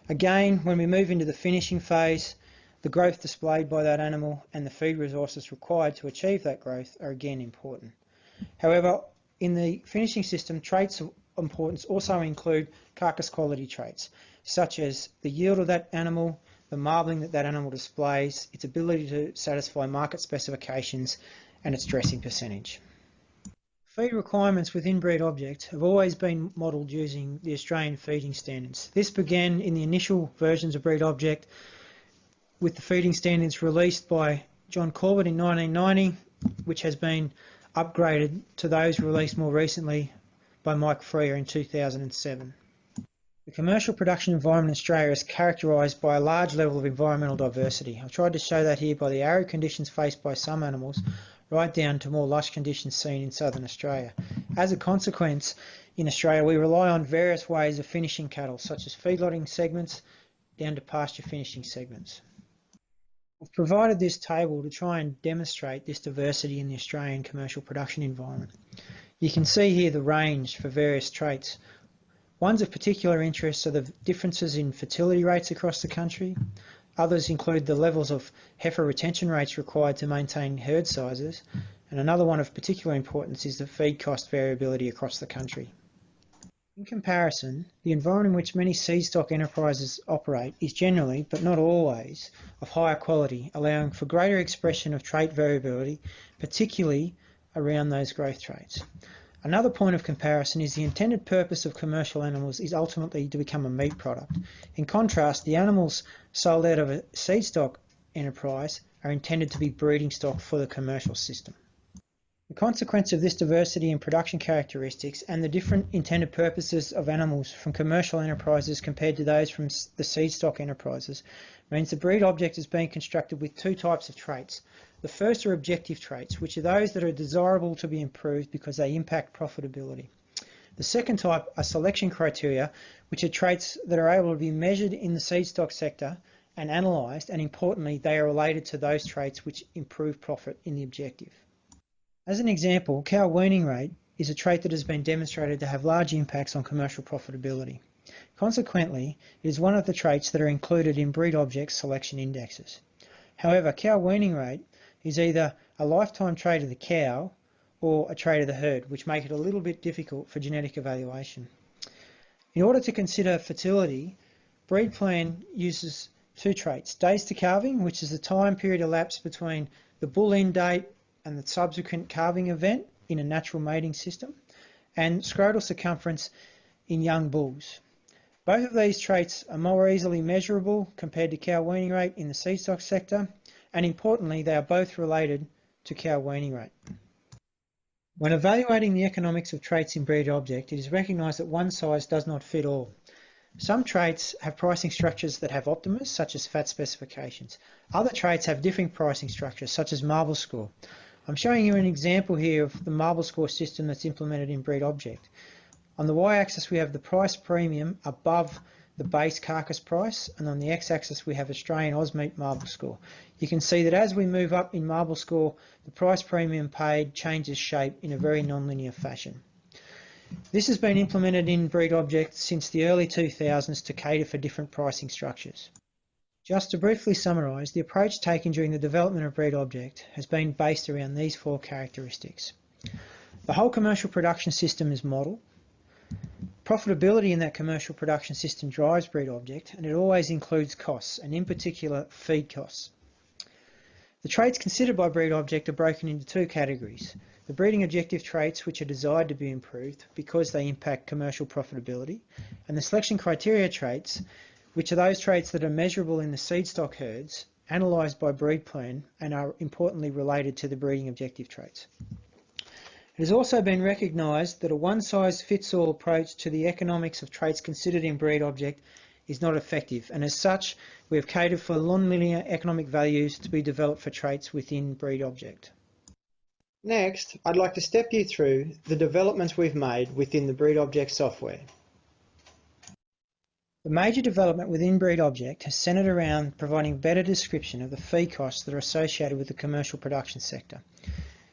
Speaker 5: Again, when we move into the finishing phase, the growth displayed by that animal and the feed resources required to achieve that growth are again important. However, in the finishing system, traits of importance also include carcass quality traits, such as the yield of that animal, the marbling that that animal displays, its ability to satisfy market specifications, and its dressing percentage. Feed requirements within BreedObject have always been modelled using the Australian feeding standards. This began in the initial versions of BreedObject with the feeding standards released by John Corbett in 1990, which has been upgraded to those released more recently by Mike Freer in 2007. The commercial production environment in Australia is characterised by a large level of environmental diversity. I've tried to show that here by the arid conditions faced by some animals, right down to more lush conditions seen in southern Australia. As a consequence, in Australia we rely on various ways of finishing cattle, such as feedlotting segments down to pasture finishing segments. I've provided this table to try and demonstrate this diversity in the Australian commercial production environment. You can see here the range for various traits. Ones of particular interest are the differences in fertility rates across the country. Others include the levels of heifer retention rates required to maintain herd sizes. And another one of particular importance is the feed cost variability across the country. In comparison, the environment in which many seedstock enterprises operate is generally, but not always, of higher quality, allowing for greater expression of trait variability, particularly around those growth traits. Another point of comparison is the intended purpose of commercial animals is ultimately to become a meat product. In contrast, the animals sold out of a seedstock enterprise are intended to be breeding stock for the commercial system. The consequence of this diversity in production characteristics and the different intended purposes of animals from commercial enterprises compared to those from the seedstock enterprises means the BreedObject is being constructed with two types of traits. The first are objective traits, which are those that are desirable to be improved because they impact profitability. The second type are selection criteria, which are traits that are able to be measured in the seedstock sector and analysed, and importantly, they are related to those traits which improve profit in the objective. As an example, cow weaning rate is a trait that has been demonstrated to have large impacts on commercial profitability. Consequently, it is one of the traits that are included in BreedObject selection indexes. However, cow weaning rate is either a lifetime trait of the cow or a trait of the herd, which make it a little bit difficult for genetic evaluation. In order to consider fertility, BreedPlan uses two traits: days to calving, which is the time period elapsed between the bull end date and the subsequent calving event in a natural mating system, and scrotal circumference in young bulls. Both of these traits are more easily measurable compared to cow weaning rate in the seedstock sector, and importantly, they are both related to cow weaning rate. When evaluating the economics of traits in BreedObject, it is recognised that one size does not fit all. Some traits have pricing structures that have optimas, such as fat specifications. Other traits have differing pricing structures, such as marble score. I'm showing you an example here of the marble score system that's implemented in BreedObject. On the y-axis we have the price premium above the base carcass price, and on the x-axis we have Australian Ausmeat marble score. You can see that as we move up in marble score, the price premium paid changes shape in a very non-linear fashion. This has been implemented in BreedObject since the early 2000s to cater for different pricing structures. Just to briefly summarise, the approach taken during the development of BreedObject has been based around these four characteristics. The whole commercial production system is model. Profitability in that commercial production system drives BreedObject, and it always includes costs, and in particular feed costs. The traits considered by BreedObject are broken into two categories: the breeding objective traits, which are desired to be improved because they impact commercial profitability, and the selection criteria traits, which are those traits that are measurable in the seedstock herds, analysed by BreedPlan, and are importantly related to the breeding objective traits. It has also been recognised that a one-size-fits-all approach to the economics of traits considered in BreedObject is not effective, and as such we have catered for non-linear economic values to be developed for traits within BreedObject. Next, I'd like to step you through the developments we've made within the BreedObject software. The major development within BreedObject has centred around providing better description of the feed costs that are associated with the commercial production sector.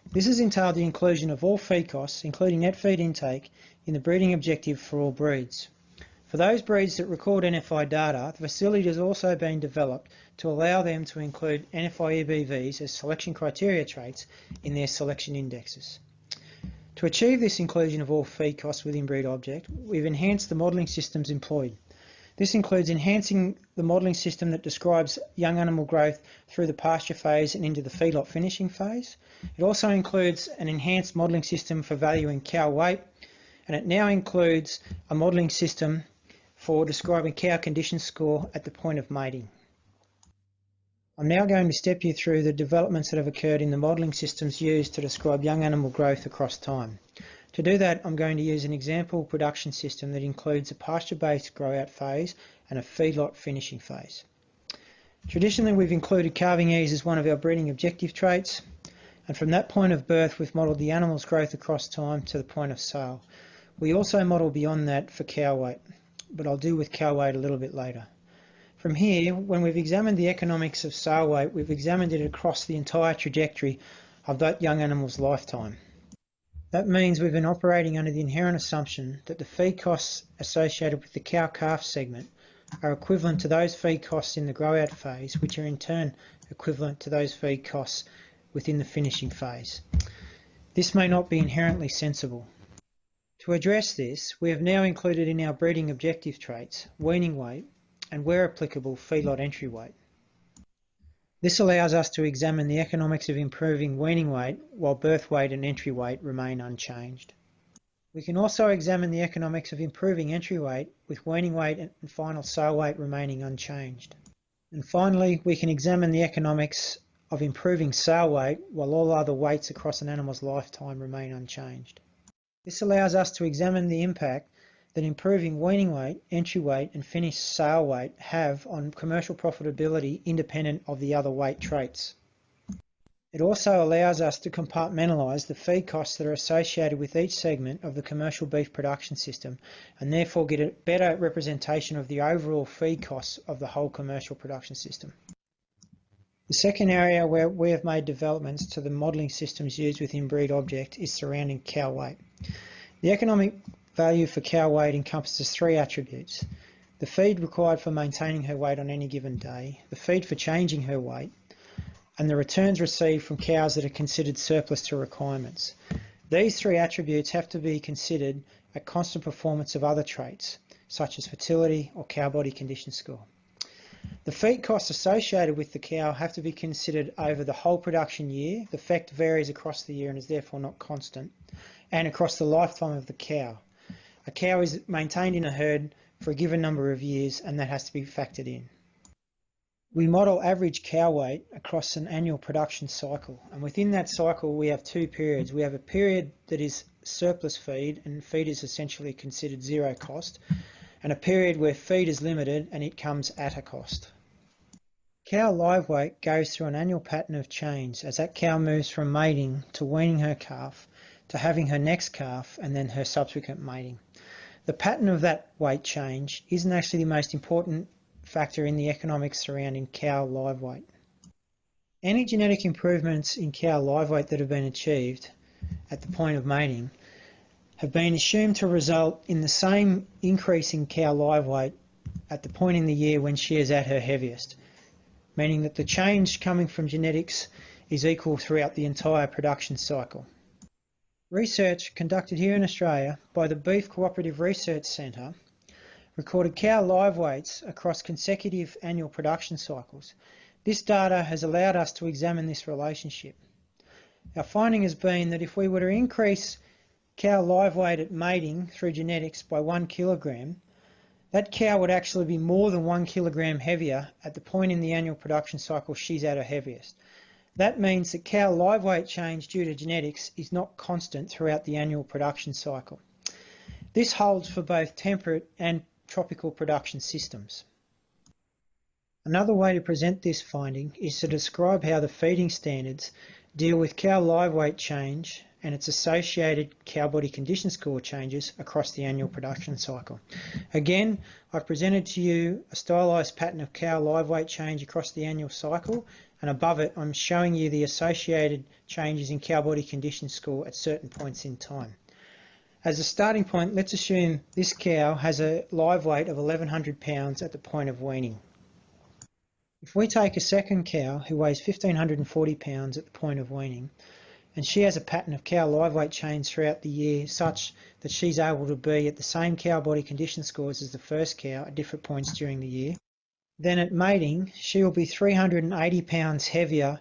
Speaker 5: This has entailed the inclusion of all feed costs, including net feed intake, in the breeding objective for all breeds. For those breeds that record NFI data, the facility has also been developed to allow them to include NFI EBVs as selection criteria traits in their selection indexes. To achieve this inclusion of all feed costs within BreedObject, we've enhanced the modelling systems employed. This includes enhancing the modelling system that describes young animal growth through the pasture phase and into the feedlot finishing phase. It also includes an enhanced modelling system for valuing cow weight, and it now includes a modelling system for describing cow condition score at the point of mating. I'm now going to step you through the developments that have occurred in the modelling systems used to describe young animal growth across time. To do that, I'm going to use an example production system that includes a pasture-based grow-out phase and a feedlot finishing phase. Traditionally, we've included calving ease as one of our breeding objective traits, and from that point of birth, we've modelled the animal's growth across time to the point of sale. We also model beyond that for cow weight, but I'll deal with cow weight a little bit later. From here, when we've examined the economics of sale weight, we've examined it across the entire trajectory of that young animal's lifetime. That means we've been operating under the inherent assumption that the feed costs associated with the cow-calf segment are equivalent to those feed costs in the grow-out phase, which are in turn equivalent to those feed costs within the finishing phase. This may not be inherently sensible. To address this, we have now included in our breeding objective traits weaning weight and, where applicable, feedlot entry weight. This allows us to examine the economics of improving weaning weight while birth weight and entry weight remain unchanged. We can also examine the economics of improving entry weight with weaning weight and final sale weight remaining unchanged. And finally, we can examine the economics of improving sale weight while all other weights across an animal's lifetime remain unchanged. This allows us to examine the impact that improving weaning weight, entry weight and finished sale weight have on commercial profitability independent of the other weight traits. It also allows us to compartmentalise the feed costs that are associated with each segment of the commercial beef production system and therefore get a better representation of the overall feed costs of the whole commercial production system. The second area where we have made developments to the modelling systems used within BreedObject is surrounding cow weight. The economic value for cow weight encompasses three attributes: the feed required for maintaining her weight on any given day, the feed for changing her weight, and the returns received from cows that are considered surplus to requirements. These three attributes have to be considered at constant performance of other traits, such as fertility or cow body condition score. The feed costs associated with the cow have to be considered over the whole production year. The effect varies across the year and is therefore not constant, and across the lifetime of the cow. A cow is maintained in a herd for a given number of years, and that has to be factored in. We model average cow weight across an annual production cycle, and within that cycle we have two periods. We have a period that is surplus feed, and feed is essentially considered zero cost, and a period where feed is limited and it comes at a cost. Cow live weight goes through an annual pattern of change as that cow moves from mating to weaning her calf to having her next calf and then her subsequent mating. The pattern of that weight change isn't actually the most important factor in the economics surrounding cow live weight. Any genetic improvements in cow live weight that have been achieved at the point of mating have been assumed to result in the same increase in cow live weight at the point in the year when she is at her heaviest, meaning that the change coming from genetics is equal throughout the entire production cycle. Research conducted here in Australia by the Beef Cooperative Research Centre recorded cow live weights across consecutive annual production cycles. This data has allowed us to examine this relationship. Our finding has been that if we were to increase cow live weight at mating through genetics by 1 kilogram, that cow would actually be more than 1 kilogram heavier at the point in the annual production cycle she's at her heaviest. That means that cow live weight change due to genetics is not constant throughout the annual production cycle. This holds for both temperate and tropical production systems. Another way to present this finding is to describe how the feeding standards deal with cow live weight change and its associated cow body condition score changes across the annual production cycle. Again, I've presented to you a stylised pattern of cow live weight change across the annual cycle, and above it I'm showing you the associated changes in cow body condition score at certain points in time. As a starting point, let's assume this cow has a live weight of 1100 pounds at the point of weaning. If we take a second cow who weighs 1540 pounds at the point of weaning, and she has a pattern of cow live weight change throughout the year such that she's able to be at the same cow body condition scores as the first cow at different points during the year, then at mating she will be 380 pounds heavier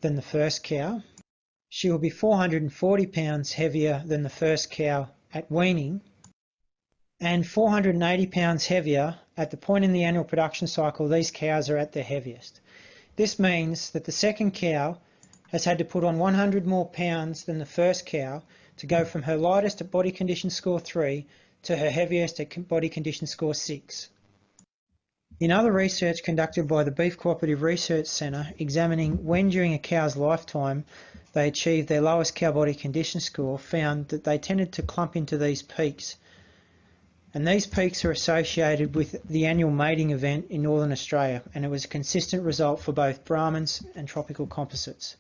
Speaker 5: than the first cow. She will be 440 pounds heavier than the first cow at weaning, and 480 pounds heavier at the point in the annual production cycle these cows are at their heaviest. This means that the second cow has had to put on 100 more pounds than the first cow to go from her lightest at body condition score 3 to her heaviest at body condition score 6. In other research conducted by the Beef Cooperative Research Centre examining when during a cow's lifetime they achieved their lowest cow body condition score found that they tended to clump into these peaks, and these peaks are associated with the annual mating event in Northern Australia, and it was a consistent result for both Brahmins and tropical composites.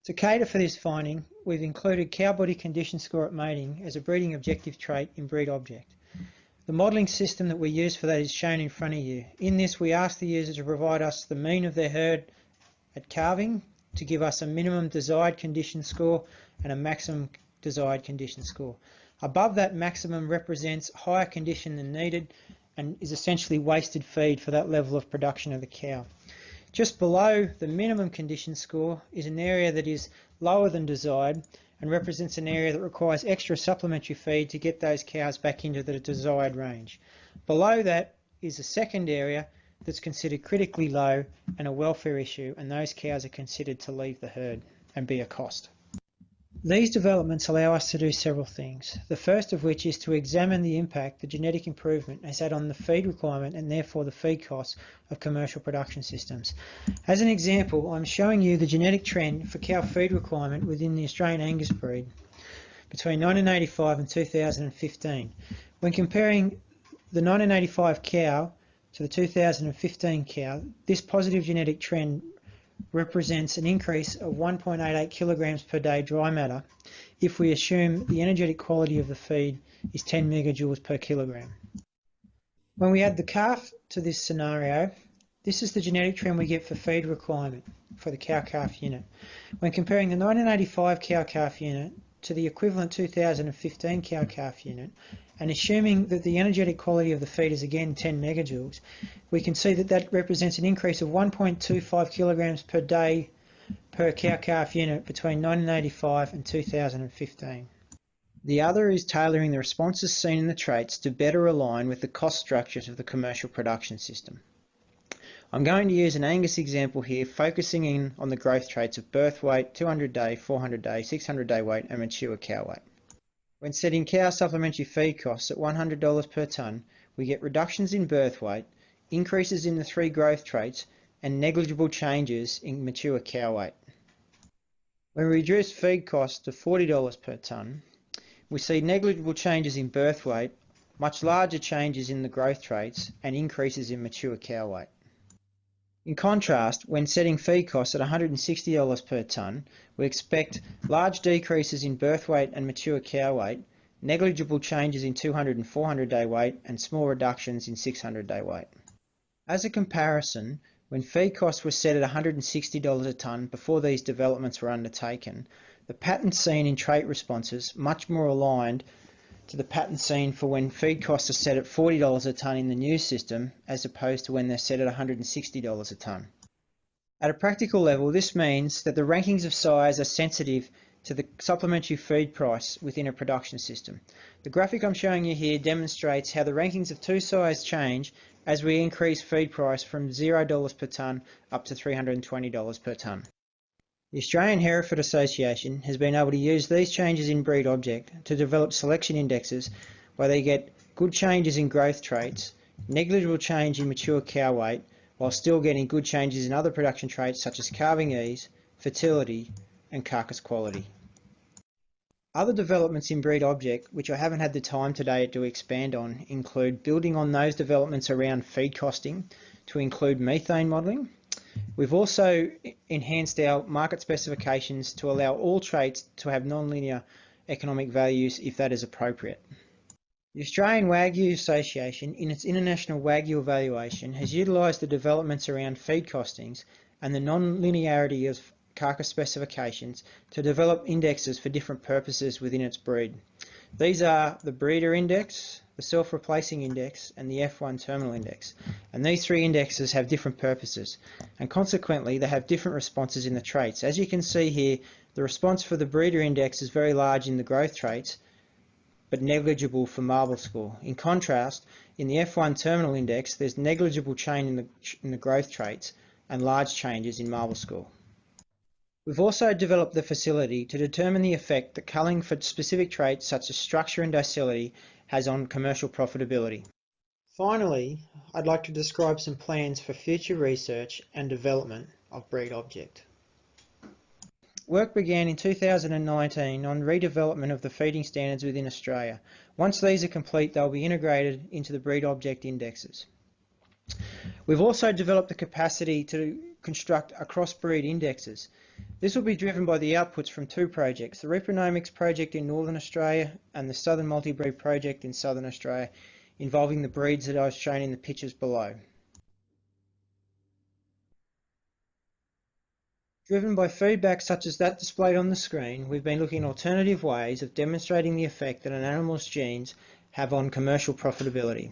Speaker 5: To cater for this finding, we've included cow body condition score at mating as a breeding objective trait in BreedObject. The modelling system that we use for that is shown in front of you. In this, we ask the user to provide us the mean of their herd at calving to give us a minimum desired condition score and a maximum desired condition score. Above that maximum represents higher condition than needed and is essentially wasted feed for that level of production of the cow. Just below the minimum condition score is an area that is lower than desired and represents an area that requires extra supplementary feed to get those cows back into the desired range. Below that is a second area that's considered critically low and a welfare issue, and those cows are considered to leave the herd and be a cost. These developments allow us to do several things, the first of which is to examine the impact the genetic improvement has had on the feed requirement and therefore the feed costs of commercial production systems. As an example, I'm showing you the genetic trend for cow feed requirement within the Australian Angus breed between 1985 and 2015. When comparing the 1985 cow to the 2015 cow, this positive genetic trend represents an increase of 1.88 kilograms per day dry matter if we assume the energetic quality of the feed is 10 megajoules per kilogram. When we add the calf to this scenario, this is the genetic trend we get for feed requirement for the cow-calf unit. When comparing the 1985 cow-calf unit to the equivalent 2015 cow-calf unit, and assuming that the energetic quality of the feed is again 10 megajoules, we can see that that represents an increase of 1.25 kilograms per day per cow-calf unit between 1985 and 2015. The other is tailoring the responses seen in the traits to better align with the cost structures of the commercial production system. I'm going to use an Angus example here, focusing in on the growth traits of birth weight, 200 day, 400 day, 600 day weight and mature cow weight. When setting cow supplementary feed costs at $100 per tonne, we get reductions in birth weight, increases in the three growth traits, and negligible changes in mature cow weight. When we reduce feed costs to $40 per tonne, we see negligible changes in birth weight, much larger changes in the growth traits, and increases in mature cow weight. In contrast, when setting feed costs at $160 per tonne, we expect large decreases in birth weight and mature cow weight, negligible changes in 200 and 400 day weight, and small reductions in 600 day weight. As a comparison, when feed costs were set at $160 a tonne before these developments were undertaken, the pattern seen in trait responses much more aligned to the pattern seen for when feed costs are set at $40 a tonne in the new system as opposed to when they're set at $160 a tonne. At a practical level, this means that the rankings of sires are sensitive to the supplementary feed price within a production system. The graphic I'm showing you here demonstrates how the rankings of two sires change as we increase feed price from $0 per tonne up to $320 per tonne. The Australian Hereford Association has been able to use these changes in BreedObject to develop selection indexes where they get good changes in growth traits, negligible change in mature cow weight, while still getting good changes in other production traits such as calving ease, fertility and carcass quality. Other developments in BreedObject, which I haven't had the time today to expand on, include building on those developments around feed costing to include methane modelling. We've also enhanced our market specifications to allow all traits to have non-linear economic values if that is appropriate. The Australian Wagyu Association, in its International Wagyu Evaluation, has utilised the developments around feed costings and the non-linearity of carcass specifications to develop indexes for different purposes within its breed. These are the breeder index, the self-replacing index and the F1 terminal index, and these three indexes have different purposes and consequently they have different responses in the traits. As you can see here, the response for the breeder index is very large in the growth traits but negligible for marble score. In contrast, in the F1 terminal index there's negligible change in the growth traits and large changes in marble score. We've also developed the facility to determine the effect that culling for specific traits such as structure and docility has on commercial profitability. Finally, I'd like to describe some plans for future research and development of BreedObject. Work began in 2019 on redevelopment of the feeding standards within Australia. Once these are complete, they'll be integrated into the BreedObject indexes. We've also developed the capacity to construct across-breed indexes. This will be driven by the outputs from two projects, the Repronomics project in Northern Australia and the Southern Multi-Breed project in Southern Australia, involving the breeds that I've shown in the pictures below. Driven by feedback such as that displayed on the screen, we've been looking at alternative ways of demonstrating the effect that an animal's genes have on commercial profitability.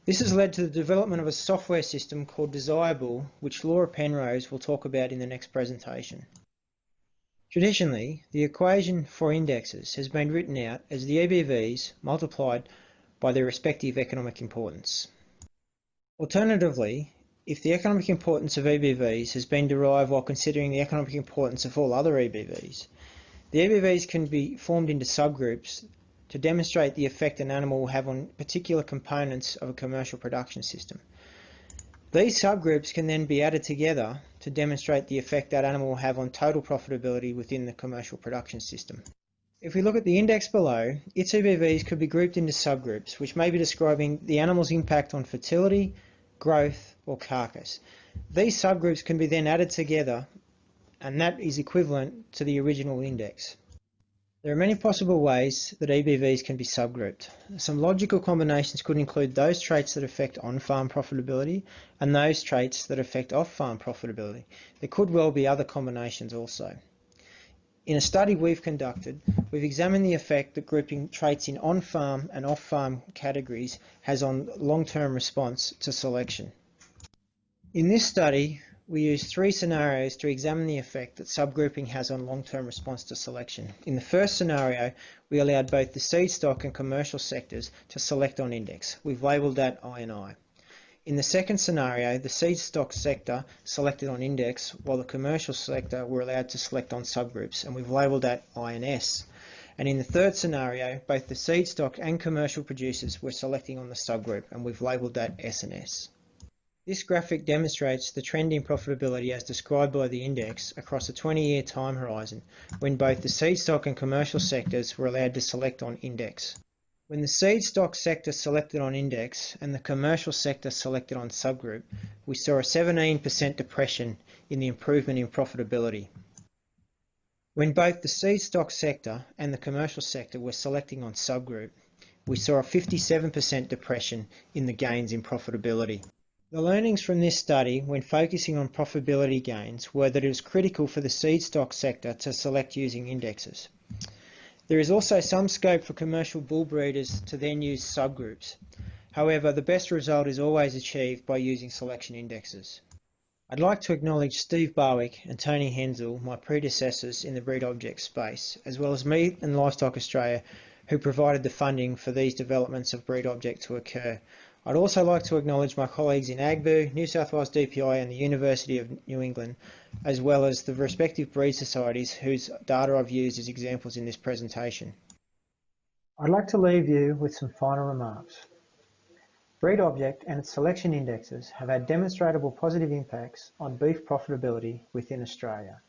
Speaker 5: This has led to the development of a software system called DeSireBull, which Laura Penrose will talk about in the next presentation. Traditionally, the equation for indexes has been written out as the EBVs multiplied by their respective economic importance. Alternatively, if the economic importance of EBVs has been derived while considering the economic importance of all other EBVs, the EBVs can be formed into subgroups to demonstrate the effect an animal will have on particular components of a commercial production system. These subgroups can then be added together to demonstrate the effect that animal will have on total profitability within the commercial production system. If we look at the index below, its EBVs could be grouped into subgroups, which may be describing the animal's impact on fertility, growth, or carcass. These subgroups can be then added together, and that is equivalent to the original index. There are many possible ways that EBVs can be subgrouped. Some logical combinations could include those traits that affect on-farm profitability and those traits that affect off-farm profitability. There could well be other combinations also. In a study we've conducted, we've examined the effect that grouping traits in on-farm and off-farm categories has on long-term response to selection. In this study, we used three scenarios to examine the effect that subgrouping has on long-term response to selection. In the first scenario, we allowed both the Seedstock and commercial sectors to select on index. We've labelled that I and I. In the second scenario, the Seedstock sector selected on index, while the commercial sector were allowed to select on subgroups, and we've labelled that I and S. And in the third scenario, both the Seedstock and commercial producers were selecting on the subgroup, and we've labelled that S and S. This graphic demonstrates the trend in profitability as described by the index across a 20-year time horizon when both the Seedstock and commercial sectors were allowed to select on index. When the Seedstock sector selected on index and the commercial sector selected on subgroup, we saw a 17% depression in the improvement in profitability. When both the Seedstock sector and the commercial sector were selecting on subgroup, we saw a 57% depression in the gains in profitability. The learnings from this study, when focusing on profitability gains, were that it was critical for the Seedstock sector to select using indexes. There is also some scope for commercial bull breeders to then use subgroups. However, the best result is always achieved by using selection indexes. I'd like to acknowledge Steve Barwick and Tony Hensel, my predecessors in the BreedObject space, as well as Meat and Livestock Australia, who provided the funding for these developments of BreedObject to occur. I'd also like to acknowledge my colleagues in AGBU, New South Wales DPI and the University of New England, as well as the respective breed societies whose data I've used as examples in this presentation. I'd like to leave you with some final remarks. BreedObject and its selection indexes have had demonstrable positive impacts on beef profitability within Australia.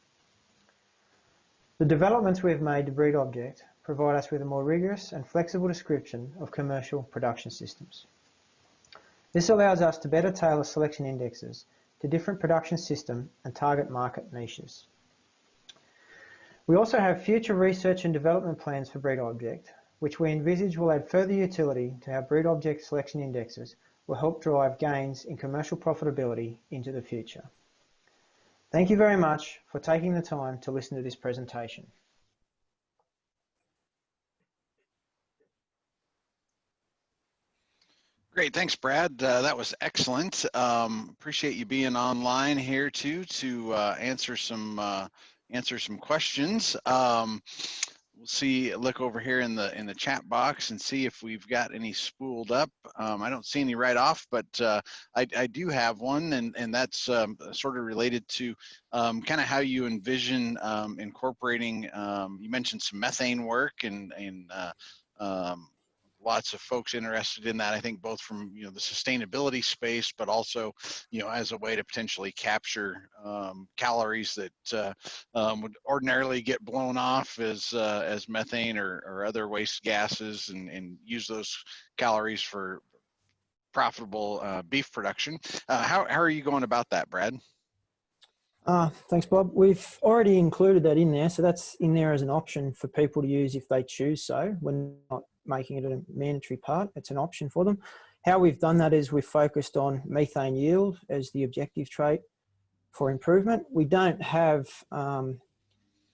Speaker 5: The developments we have made to BreedObject provide us with a more rigorous and flexible description of commercial production systems. This allows us to better tailor selection indexes to different production system and target market niches. We also have future research and development plans for BreedObject, which we envisage will add further utility to how BreedObject selection indexes will help drive gains in commercial profitability into the future. Thank you very much for taking the time to listen to this presentation.
Speaker 1: Great, thanks, Brad. That was excellent. Appreciate you being online here too to answer some questions. We'll see. Look over here in the chat box and see if we've got any spooled up. I don't see any right off, but I do have one, and that's sort of related to kind of how you envision incorporating. You mentioned some methane work and lots of folks interested in that, I think, both from the sustainability space, but also as a way to potentially capture calories that would ordinarily get blown off as methane or other waste gases, and use those calories for profitable beef production. How are you going about that, Brad?
Speaker 5: Thanks, Bob. We've already included that in there, so that's in there as an option for people to use if they choose so. We're not making it a mandatory part, it's an option for them. How we've done that is we've focused on methane yield as the objective trait for improvement. We don't have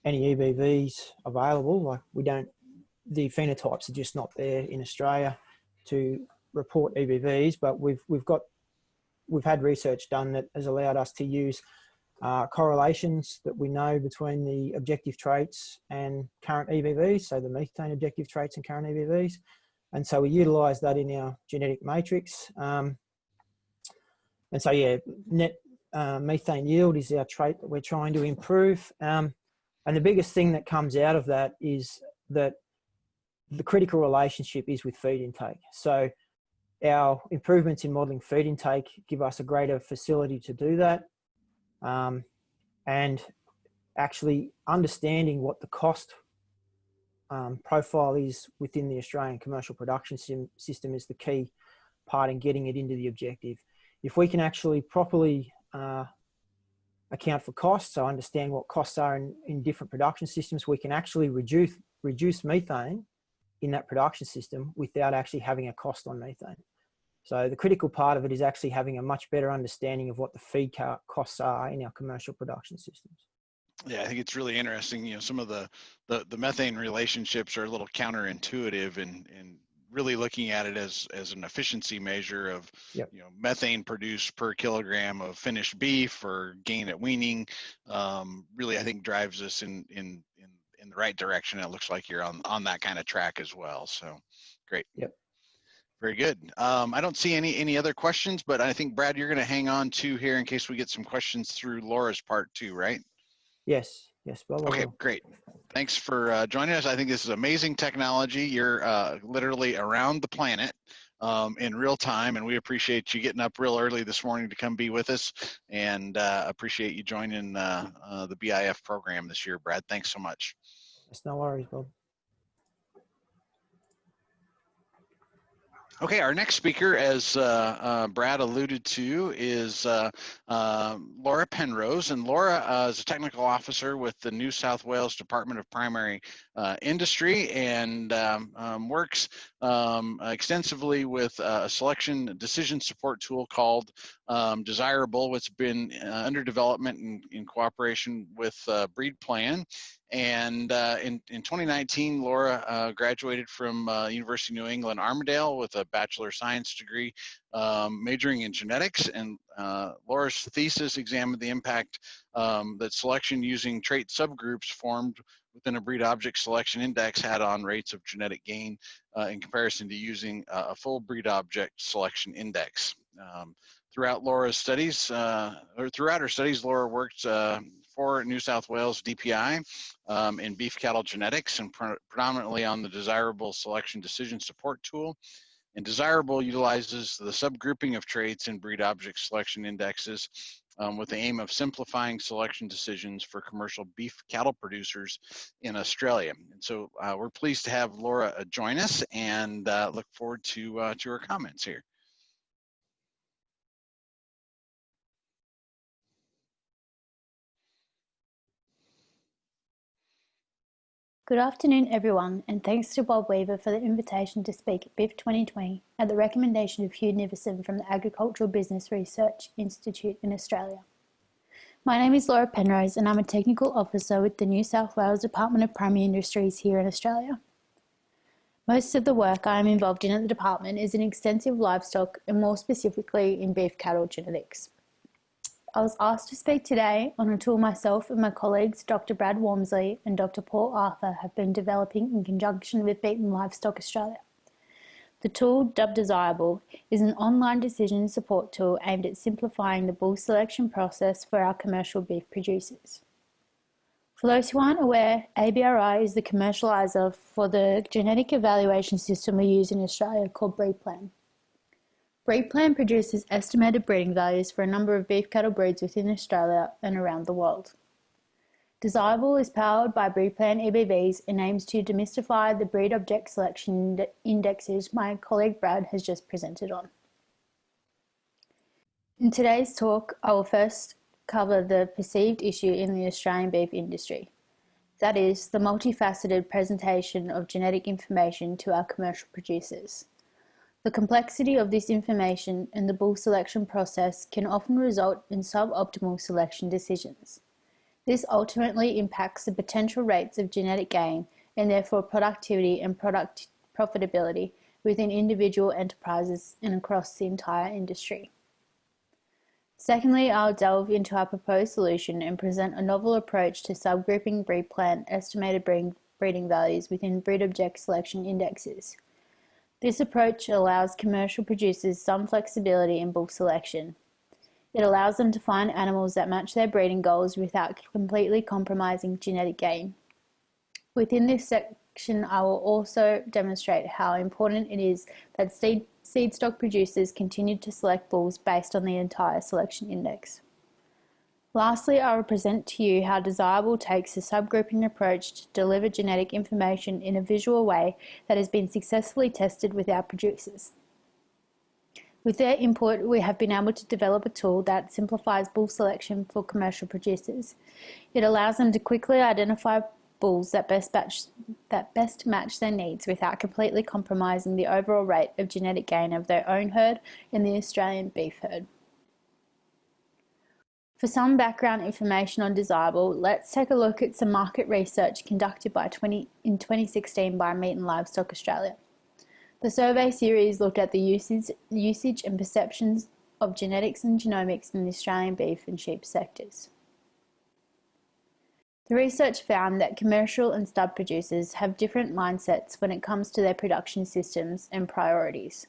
Speaker 5: any EBVs available, like the phenotypes are just not there in Australia to report EBVs, but we've had research done that has allowed us to use correlations that we know between the objective traits and current EBVs, so the methane objective traits and current EBVs. And so we utilise that in our genetic matrix. And so, yeah, net methane yield is our trait that we're trying to improve. And the biggest thing that comes out of that is that the critical relationship is with feed intake. So our improvements in modelling feed intake give us a greater facility to do that. And actually understanding what the cost profile is within the Australian commercial production system is the key part in getting it into the objective. If we can actually properly account for costs, so understand what costs are in different production systems, we can actually reduce methane in that production system without actually having a cost on methane. So the critical part of it is actually having a much better understanding of what the feed costs are in our commercial production systems.
Speaker 1: Yeah, I think it's really interesting. Some of the methane relationships are a little counterintuitive, and really looking at it as an efficiency measure of methane produced per kilogram of finished beef or gain at weaning. Really, I think drives us in the right direction. It looks like you're on that kind of track as well. So great.
Speaker 5: Yep.
Speaker 1: Very good. I don't see any other questions, but I think, Brad, you're going to hang on to here in case we get some questions through Laura's part too, right?
Speaker 5: Yes, Bob.
Speaker 1: Okay, great. Thanks for joining us. I think this is amazing technology. You're literally around the planet in real time, and we appreciate you getting up real early this morning to come be with us, and appreciate you joining the BIF program this year, Brad. Thanks so much.
Speaker 5: It's no worries, Bob.
Speaker 1: Okay, our next speaker, as Brad alluded to, is Laura Penrose. And Laura is a technical officer with the New South Wales Department of Primary Industry, and works extensively with a selection decision support tool called DeSireBull, which has been under development in cooperation with BreedPlan. And in 2019, Laura graduated from University of New England, Armidale, with a Bachelor of Science degree, majoring in genetics. And Laura's thesis examined the impact that selection using trait subgroups formed within a breed object selection index had on rates of genetic gain in comparison to using a full breed object selection index. Throughout Laura's studies, throughout her studies, Laura worked for New South Wales DPI in beef cattle genetics and predominantly on the DeSireBull selection decision support tool. And DeSireBull utilizes the subgrouping of traits in breed object selection indexes with the aim of simplifying selection decisions for commercial beef cattle producers in Australia. And so we're pleased to have Laura join us and look forward to her comments here.
Speaker 6: Good afternoon, everyone, and thanks to Bob Weaver for the invitation to speak at BIF 2020 at the recommendation of Hugh Nivison from the Agricultural Business Research Institute in Australia. My name is Laura Penrose and I'm a Technical Officer with the New South Wales Department of Primary Industries here in Australia. Most of the work I am involved in at the department is in extensive livestock and more specifically in beef cattle genetics. I was asked to speak today on a tool myself and my colleagues Dr. Brad Walmsley and Dr. Paul Arthur have been developing in conjunction with Beaten Livestock Australia. The tool, dubbed DeSireBull, is an online decision support tool aimed at simplifying the bull selection process for our commercial beef producers. For those who aren't aware, ABRI is the commercialiser for the genetic evaluation system we use in Australia called BreedPLAN. BreedPLAN produces estimated breeding values for a number of beef cattle breeds within Australia and around the world. DeSireBull is powered by BreedPLAN EBVs and aims to demystify the BreedObject selection indexes my colleague Brad has just presented on. In today's talk, I will first cover the perceived issue in the Australian beef industry. That is, the multifaceted presentation of genetic information to our commercial producers. The complexity of this information and the bull selection process can often result in suboptimal selection decisions. This ultimately impacts the potential rates of genetic gain and therefore productivity and profitability within individual enterprises and across the entire industry. Secondly, I'll delve into our proposed solution and present a novel approach to subgrouping BreedPLAN estimated breeding values within BreedObject selection indexes. This approach allows commercial producers some flexibility in bull selection. It allows them to find animals that match their breeding goals without completely compromising genetic gain. Within this section, I will also demonstrate how important it is that seedstock producers continue to select bulls based on the entire selection index. Lastly, I will present to you how DeSireBull takes a subgrouping approach to deliver genetic information in a visual way that has been successfully tested with our producers. With their input, we have been able to develop a tool that simplifies bull selection for commercial producers. It allows them to quickly identify bulls that best match their needs without completely compromising the overall rate of genetic gain of their own herd and the Australian beef herd. For some background information on DeSireBull, let's take a look at some market research conducted in 2016 by Meat and Livestock Australia. The survey series looked at the usage and perceptions of genetics and genomics in the Australian beef and sheep sectors. The research found that commercial and stud producers have different mindsets when it comes to their production systems and priorities.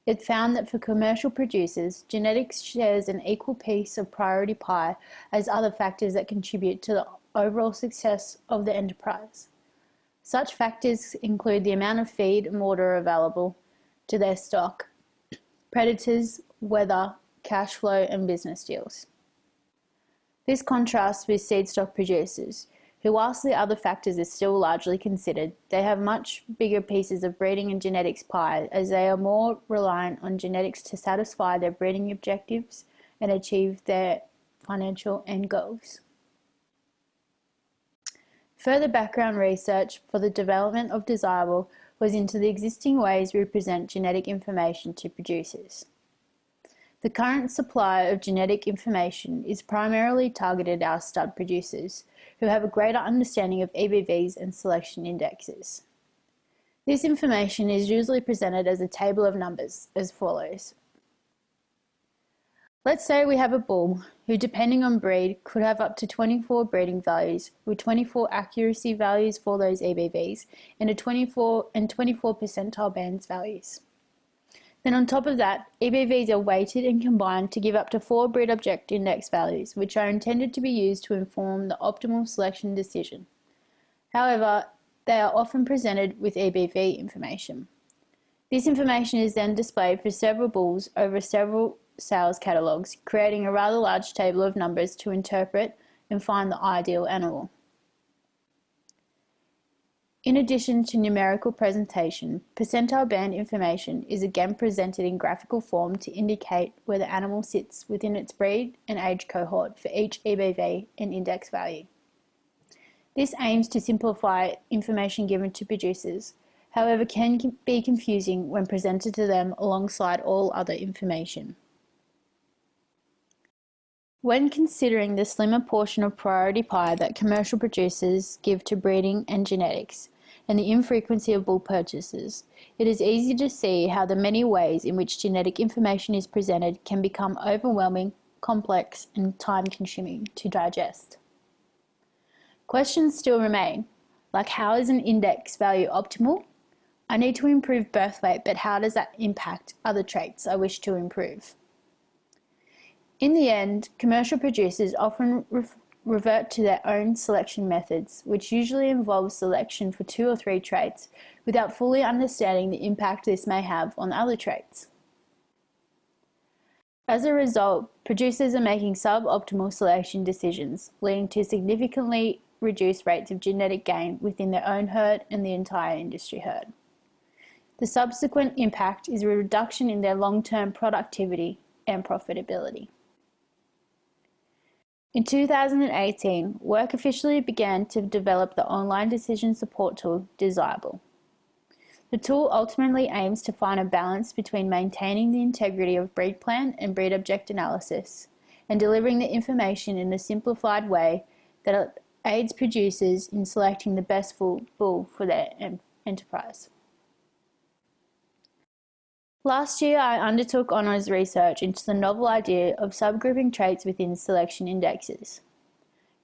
Speaker 6: It found that for commercial producers, genetics shares an equal piece of priority pie as other factors that contribute to the overall success of the enterprise. Such factors include the amount of feed and water available to their stock, predators, weather, cash flow, and business deals. This contrasts with seedstock producers, who, whilst the other factors are still largely considered, they have much bigger pieces of breeding and genetics pie as they are more reliant on genetics to satisfy their breeding objectives and achieve their financial end goals. Further background research for the development of DeSireBull was into the existing ways we present genetic information to producers. The current supply of genetic information is primarily targeted at our stud producers, who have a greater understanding of EBVs and selection indexes. This information is usually presented as a table of numbers as follows. Let's say we have a bull who, depending on breed, could have up to 24 breeding values with 24 accuracy values for those EBVs and a 24 percentile bands values. Then on top of that, EBVs are weighted and combined to give up to 4 BreedObject index values, which are intended to be used to inform the optimal selection decision. However, they are often presented with EBV information. This information is then displayed for several bulls over several sales catalogues, creating a rather large table of numbers to interpret and find the ideal animal. In addition to numerical presentation, percentile band information is again presented in graphical form to indicate where the animal sits within its breed and age cohort for each EBV and index value. This aims to simplify information given to producers, however can be confusing when presented to them alongside all other information. When considering the slimmer portion of priority pie that commercial producers give to breeding and genetics, and the infrequency of bull purchases, it is easy to see how the many ways in which genetic information is presented can become overwhelming, complex, and time-consuming to digest. Questions still remain, like how is an index value optimal? I need to improve birth weight, but how does that impact other traits I wish to improve? In the end, commercial producers often revert to their own selection methods, which usually involves selection for 2 or 3 traits without fully understanding the impact this may have on other traits. As a result, producers are making suboptimal selection decisions, leading to significantly reduced rates of genetic gain within their own herd and the entire industry herd. The subsequent impact is a reduction in their long-term productivity and profitability. In 2018, work officially began to develop the online decision support tool, DeSireBull. The tool ultimately aims to find a balance between maintaining the integrity of BreedPlan and BreedObject analysis and delivering the information in a simplified way that aids producers in selecting the best bull for their enterprise. Last year, I undertook honours research into the novel idea of subgrouping traits within selection indexes.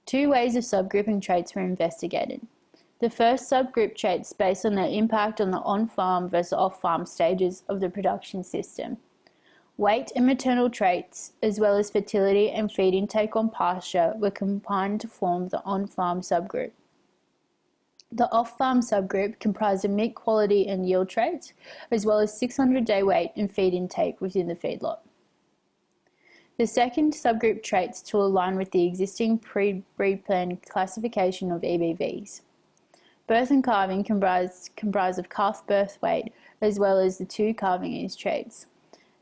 Speaker 6: 2 ways of subgrouping traits were investigated. The first subgroup traits based on their impact on the on-farm versus off-farm stages of the production system. Weight and maternal traits, as well as fertility and feed intake on pasture, were combined to form the on-farm subgroup. The off-farm subgroup comprised of meat quality and yield traits, as well as 600-day weight and feed intake within the feedlot. The second subgroup traits to align with the existing pre-BreedPlan classification of EBVs. Birth and calving comprise of calf birth weight, as well as the 2 calving age traits.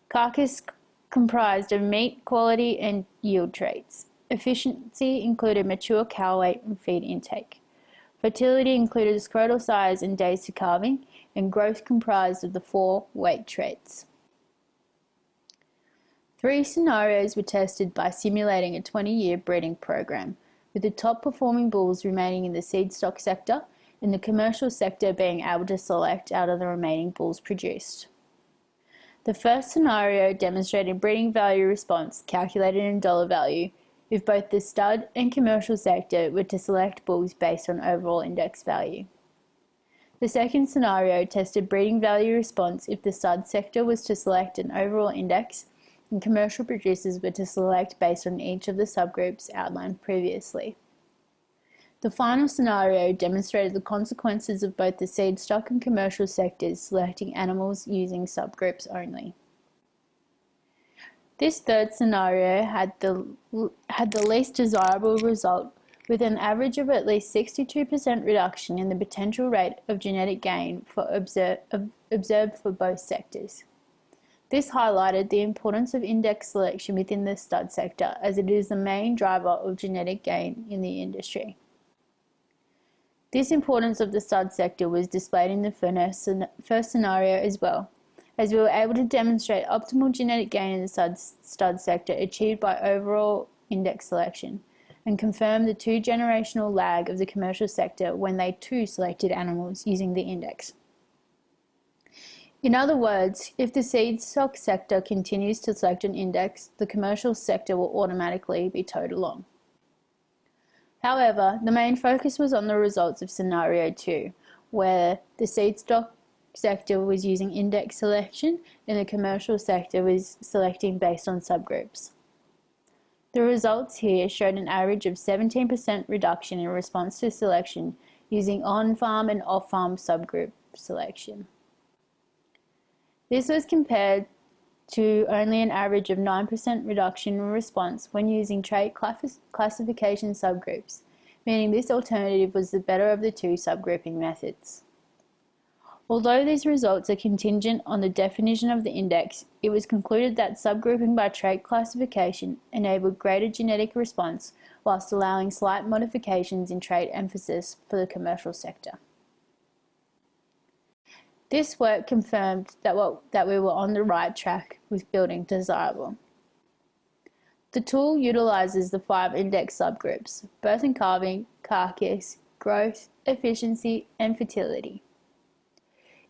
Speaker 6: Carcass comprised of meat quality and yield traits. Efficiency included mature cow weight and feed intake. Fertility included scrotal size and days to calving, and growth comprised of the 4 weight traits. 3 scenarios were tested by simulating a 20-year breeding program, with the top performing bulls remaining in the seedstock sector and the commercial sector being able to select out of the remaining bulls produced. The first scenario demonstrated breeding value response calculated in dollar value, if both the stud and commercial sector were to select bulls based on overall index value. The second scenario tested breeding value response if the stud sector was to select an overall index and commercial producers were to select based on each of the subgroups outlined previously. The final scenario demonstrated the consequences of both the seedstock and commercial sectors selecting animals using subgroups only. This third scenario had the least desirable result, with an average of at least 62% reduction in the potential rate of genetic gain observed for both sectors. This highlighted the importance of index selection within the stud sector, as it is the main driver of genetic gain in the industry. This importance of the stud sector was displayed in the first scenario as well, as we were able to demonstrate optimal genetic gain in the stud sector achieved by overall index selection, and confirm the 2-generational lag of the commercial sector when they too selected animals using the index. In other words, if the Seedstock sector continues to select an index, the commercial sector will automatically be towed along. However, the main focus was on the results of scenario 2, where the Seedstock sector was using index selection and the commercial sector was selecting based on subgroups. The results here showed an average of 17% reduction in response to selection using on-farm and off-farm subgroup selection. This was compared to only an average of 9% reduction in response when using trait classification subgroups, meaning this alternative was the better of the two subgrouping methods. Although these results are contingent on the definition of the index, it was concluded that subgrouping by trait classification enabled greater genetic response whilst allowing slight modifications in trait emphasis for the commercial sector. This work confirmed that we were on the right track with building DeSireBull. The tool utilises the 5 index subgroups: birth and calving, carcass, growth, efficiency, and fertility.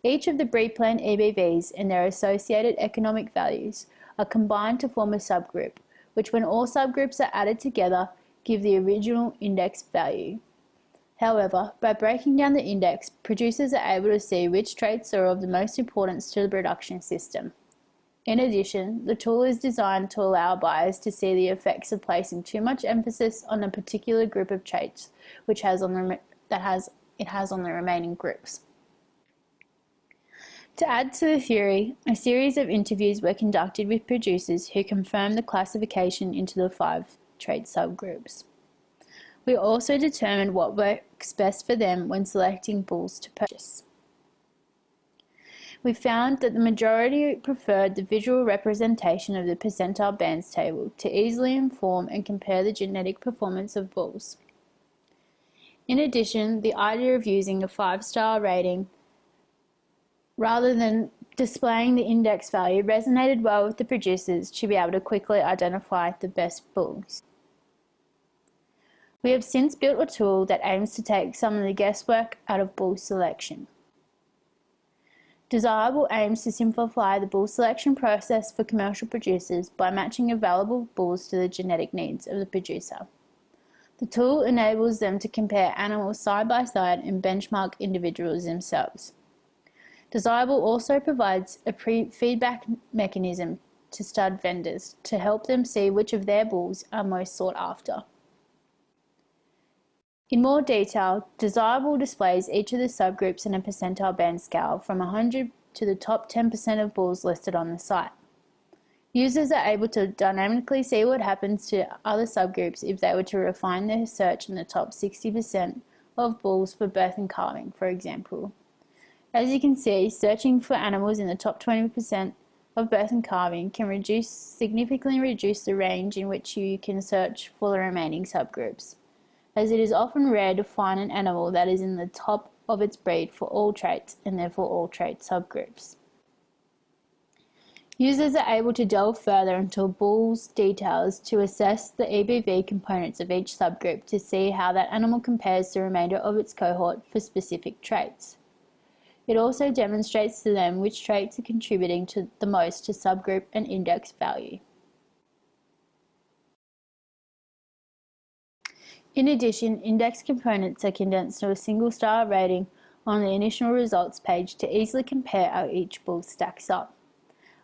Speaker 6: Each of the BreedPlan EBVs and their associated economic values are combined to form a subgroup, which when all subgroups are added together give the original index value. However, by breaking down the index, producers are able to see which traits are of the most importance to the production system. In addition, the tool is designed to allow buyers to see the effects of placing too much emphasis on a particular group of traits, which it has on the remaining groups. To add to the theory, a series of interviews were conducted with producers who confirmed the classification into the 5 trait subgroups. We also determined what works best for them when selecting bulls to purchase. We found that the majority preferred the visual representation of the percentile bands table to easily inform and compare the genetic performance of bulls. In addition, the idea of using a 5-star rating rather than displaying the index value resonated well with the producers to be able to quickly identify the best bulls. We have since built a tool that aims to take some of the guesswork out of bull selection. DeSireBull aims to simplify the bull selection process for commercial producers by matching available bulls to the genetic needs of the producer. The tool enables them to compare animals side by side and benchmark individuals themselves. DeSireBull also provides a feedback mechanism to stud vendors to help them see which of their bulls are most sought after. In more detail, DeSireBull displays each of the subgroups in a percentile band scale from 100 to the top 10% of bulls listed on the site. Users are able to dynamically see what happens to other subgroups if they were to refine their search in the top 60% of bulls for birth and calving, for example. As you can see, searching for animals in the top 20% of birth and calving can significantly reduce the range in which you can search for the remaining subgroups, as it is often rare to find an animal that is in the top of its breed for all traits and therefore all trait subgroups. Users are able to delve further into a bull's details to assess the EBV components of each subgroup to see how that animal compares to the remainder of its cohort for specific traits. It also demonstrates to them which traits are contributing to the most to subgroup and index value. In addition, index components are condensed to a single star rating on the initial results page to easily compare how each bull stacks up.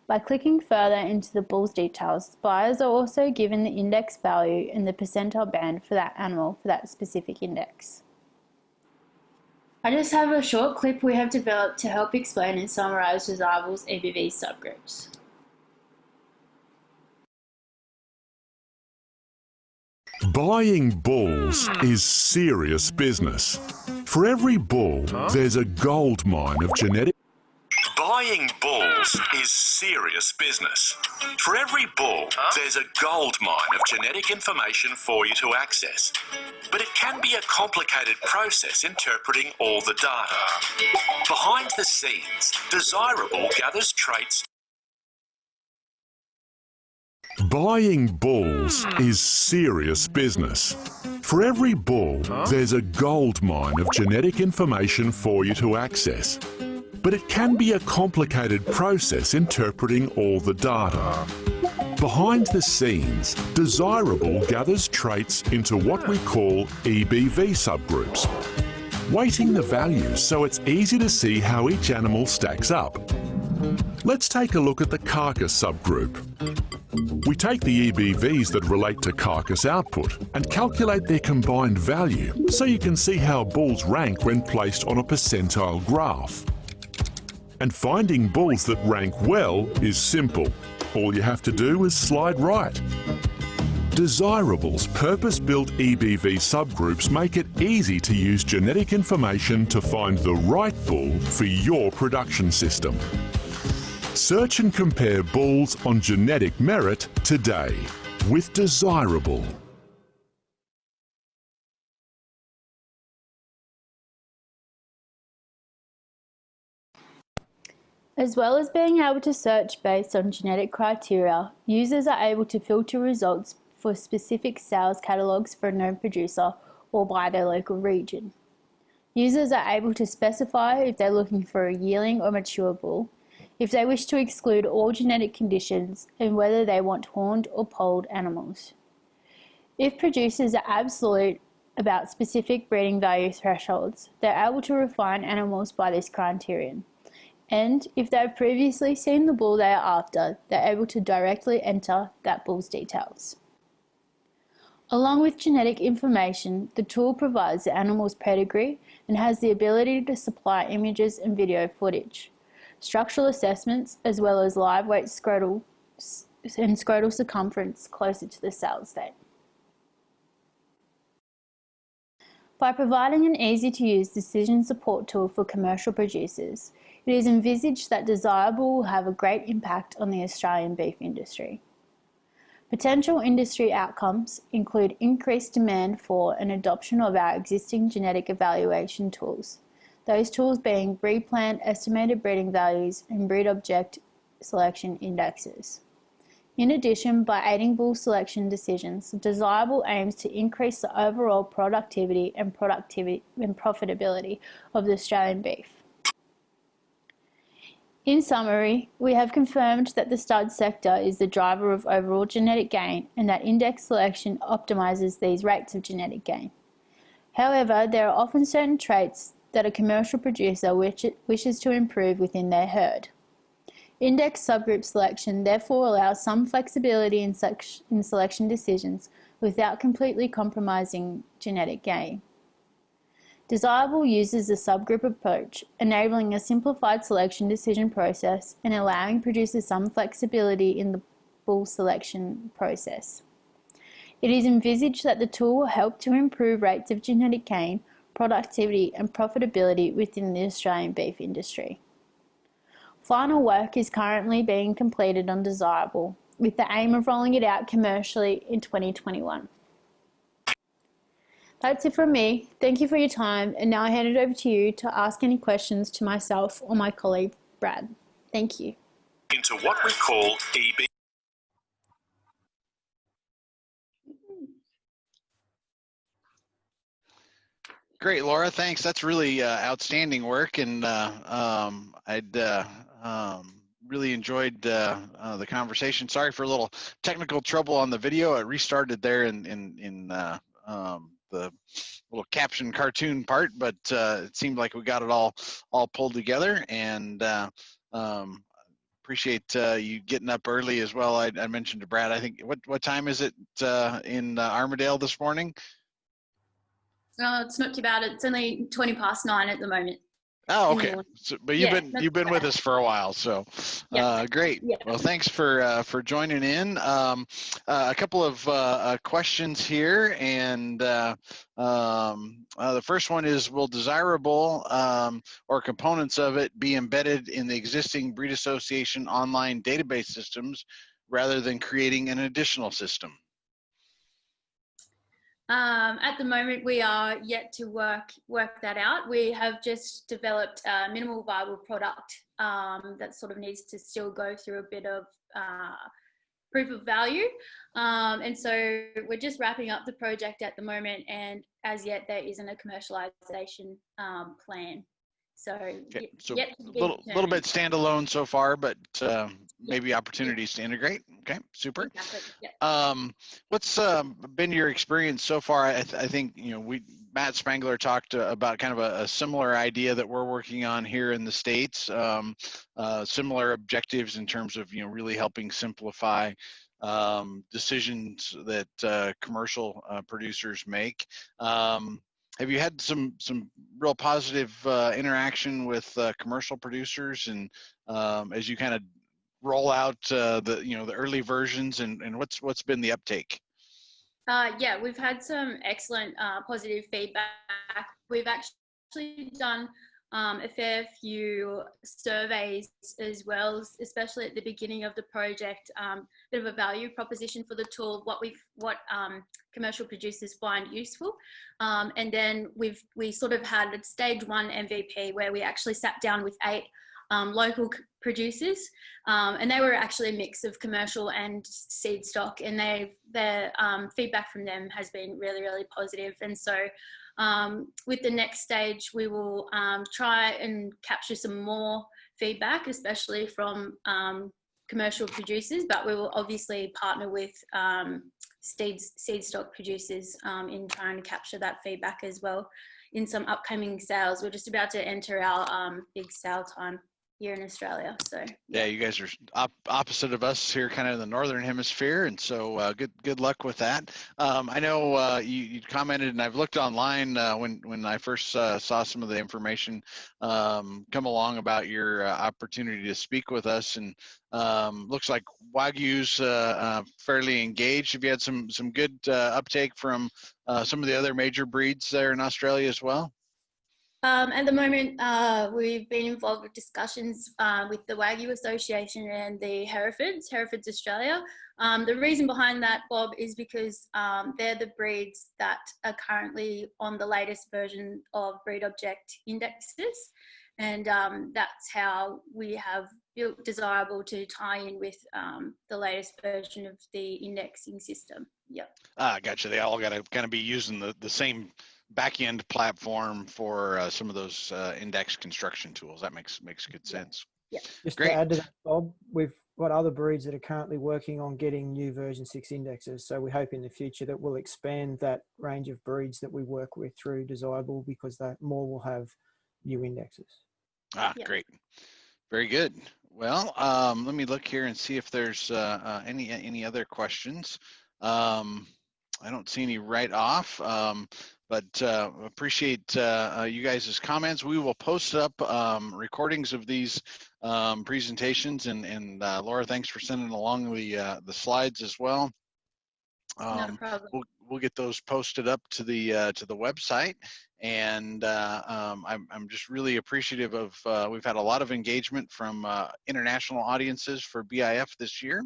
Speaker 6: By clicking further into the bull's details, buyers are also given the index value and the percentile band for that animal for that specific index. I just have a short clip we have developed to help explain and summarise DeSireBull's EBV subgroups.
Speaker 7: Buying bulls is serious business. For every bull, there's a gold mine of genetic. Buying bulls is serious business. For every bull, there's a gold mine of genetic information for you to access. But it can be a complicated process interpreting all the data. Behind the scenes, DeSireBull gathers traits. Buying bulls is serious business. For every bull, there's a gold mine of genetic information for you to access. but it can be a complicated process interpreting all the data. Behind the scenes, DeSireBull gathers traits into what we call EBV subgroups, weighting the values so it's easy to see how each animal stacks up. Let's take a look at the Carcass subgroup. We take the EBVs that relate to carcass output and calculate their combined value so you can see how bulls rank when placed on a percentile graph. And finding bulls that rank well is simple. All you have to do is slide right. DeSireBull's purpose-built EBV subgroups make it easy to use genetic information to find the right bull for your production system. Search and compare bulls on genetic merit today with DeSireBull.
Speaker 6: As well as being able to search based on genetic criteria, users are able to filter results for specific sales catalogues for a known producer or by their local region. Users are able to specify if they're looking for a yearling or mature bull, if they wish to exclude all genetic conditions, and whether they want horned or polled animals. If producers are absolute about specific breeding value thresholds, they're able to refine animals by this criterion. And if they've previously seen the bull they are after, they're able to directly enter that bull's details. Along with genetic information, the tool provides the animal's pedigree and has the ability to supply images and video footage, structural assessments, as well as live weight scrotal and scrotal circumference closer to the cell state. By providing an easy-to-use decision support tool for commercial producers, it is envisaged that DeSireBull will have a great impact on the Australian beef industry. Potential industry outcomes include increased demand for and adoption of our existing genetic evaluation tools, those tools being BreedPLAN estimated breeding values and BreedObject selection indexes. In addition, by aiding bull selection decisions, DeSireBull aims to increase the overall productivity and profitability of the Australian beef. In summary, we have confirmed that the stud sector is the driver of overall genetic gain and that index selection optimises these rates of genetic gain. However, there are often certain traits that a commercial producer wishes to improve within their herd. Index subgroup selection therefore allows some flexibility in selection decisions without completely compromising genetic gain. DeSireBull uses a subgroup approach, enabling a simplified selection decision process and allowing producers some flexibility in the bull selection process. It is envisaged that the tool will help to improve rates of genetic gain, productivity and profitability within the Australian beef industry. Final work is currently being completed on DeSireBull with the aim of rolling it out commercially in 2021. That's it from me. Thank you for your time, and now I hand it over to you to ask any questions to myself or my colleague Brad. Thank you.
Speaker 7: Into what we call EB.
Speaker 1: Great, Laura. Thanks. That's really outstanding work, and I'd really enjoyed the conversation. Sorry for a little technical trouble on the video. It restarted there in the little caption cartoon part, but it seemed like we got it all pulled together, and appreciate you getting up early as well. I mentioned to Brad, I think, what time is it in Armidale this morning?
Speaker 8: It's not too bad. It's only 20 past 9 at the moment.
Speaker 1: Oh, okay. So, but you've been with us for a while, so great. Yeah. Well, thanks for joining in. A couple of questions here, and the first one is: will DeSireBull or components of it be embedded in the existing breed association online database systems rather than creating an additional system?
Speaker 8: At the moment, we are yet to work that out. We have just developed a minimal viable product that sort of needs to still go through a bit of proof of value. And so we're just wrapping up the project at the moment, and as yet there isn't a commercialization plan So,
Speaker 1: Okay. So
Speaker 8: yet
Speaker 1: a
Speaker 8: to be
Speaker 1: little bit standalone so far, but maybe
Speaker 8: Yeah.
Speaker 1: opportunities to integrate. Okay, super.
Speaker 8: Exactly. Yeah.
Speaker 1: What's been your experience so far? I think Matt Spangler talked about kind of a similar idea that we're working on here in the States. Similar objectives in terms of really helping simplify decisions that commercial producers make. Have you had some real positive interaction with commercial producers, and as you kind of roll out the early versions, and what's been the uptake?
Speaker 8: Yeah, we've had some excellent positive feedback. We've actually done a fair few surveys as well, especially at the beginning of the project. Bit of a value proposition for the tool, what commercial producers find useful, and then we sort of had a stage 1 MVP where we actually sat down with 8 local producers, and they were actually a mix of commercial and seed stock, and their feedback from them has been really, really positive. And so with the next stage, we will try and capture some more feedback, especially from commercial producers, but we will obviously partner with seed stock producers in trying to capture that feedback as well in some upcoming sales. We're just about to enter our big sale time here in Australia. So
Speaker 1: yeah, you guys are opposite of us here, kind of in the northern hemisphere, and so good luck with that. I know you commented, and I've looked online when I first saw some of the information come along about your opportunity to speak with us, and looks like Wagyu's fairly engaged. Have you had some good uptake from some of the other major breeds there in Australia as well?
Speaker 8: At the moment, we've been involved with discussions with the Wagyu Association and the Herefords Australia. The reason behind that, Bob, is because they're the breeds that are currently on the latest version of BreedObject indexes. And that's how we have built DeSireBull to tie in with the latest version of the indexing system. Yep.
Speaker 1: Gotcha. They all got to kind of be using the same back-end platform for some of those index construction tools. That makes good sense.
Speaker 8: Yeah.
Speaker 5: Just
Speaker 1: Great.
Speaker 5: to add to that, Bob, we've got other breeds that are currently working on getting new version 6 indexes. So we hope in the future that we'll expand that range of breeds that we work with through DeSireBull, because that more will have new indexes.
Speaker 1: Yeah. Great. Very good. Well, let me look here and see if there's any other questions. I don't see any right off, but appreciate you guys' comments. We will post up recordings of these presentations, and Laura, thanks for sending along the slides as well.
Speaker 8: No problem.
Speaker 1: We'll get those posted up to the website, and I'm just really appreciative of we've had a lot of engagement from international audiences for BIF this year,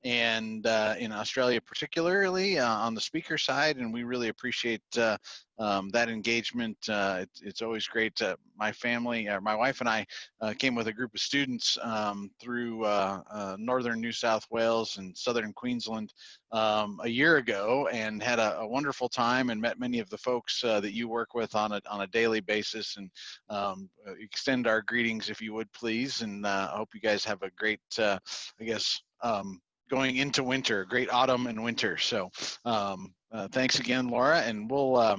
Speaker 1: and in Australia particularly on the speaker side, and we really appreciate that engagement. It's always great. My family, my wife and I came with a group of students through northern New South Wales and southern Queensland a year ago, and had a wonderful time, and met many of the folks that you work with on a daily basis, and extend our greetings, if you would please, and I hope you guys have a great going into winter, great autumn and winter. So thanks again, Laura, and we'll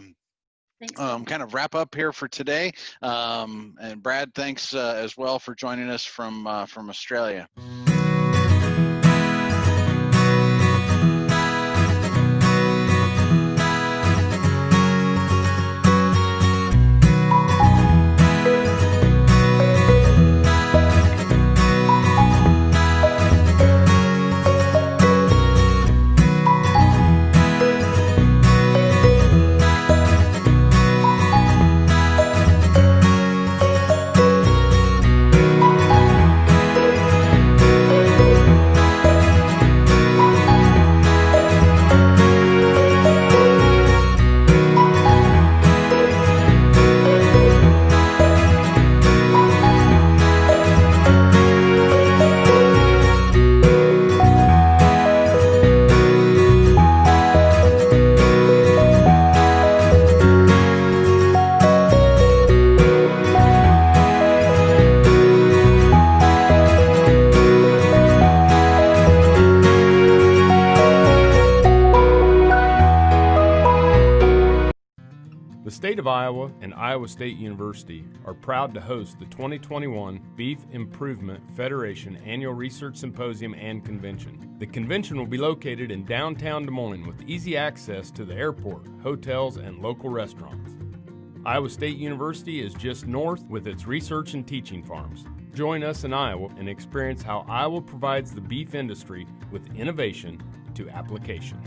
Speaker 1: kind of wrap up here for today. And Brad, thanks as well for joining us from Australia.
Speaker 9: The state of Iowa and Iowa State University are proud to host the 2021 Beef Improvement Federation Annual Research Symposium and Convention. The convention will be located in downtown Des Moines with easy access to the airport, hotels, and local restaurants. Iowa State University is just north with its research and teaching farms. Join us in Iowa and experience how Iowa provides the beef industry with innovation to application.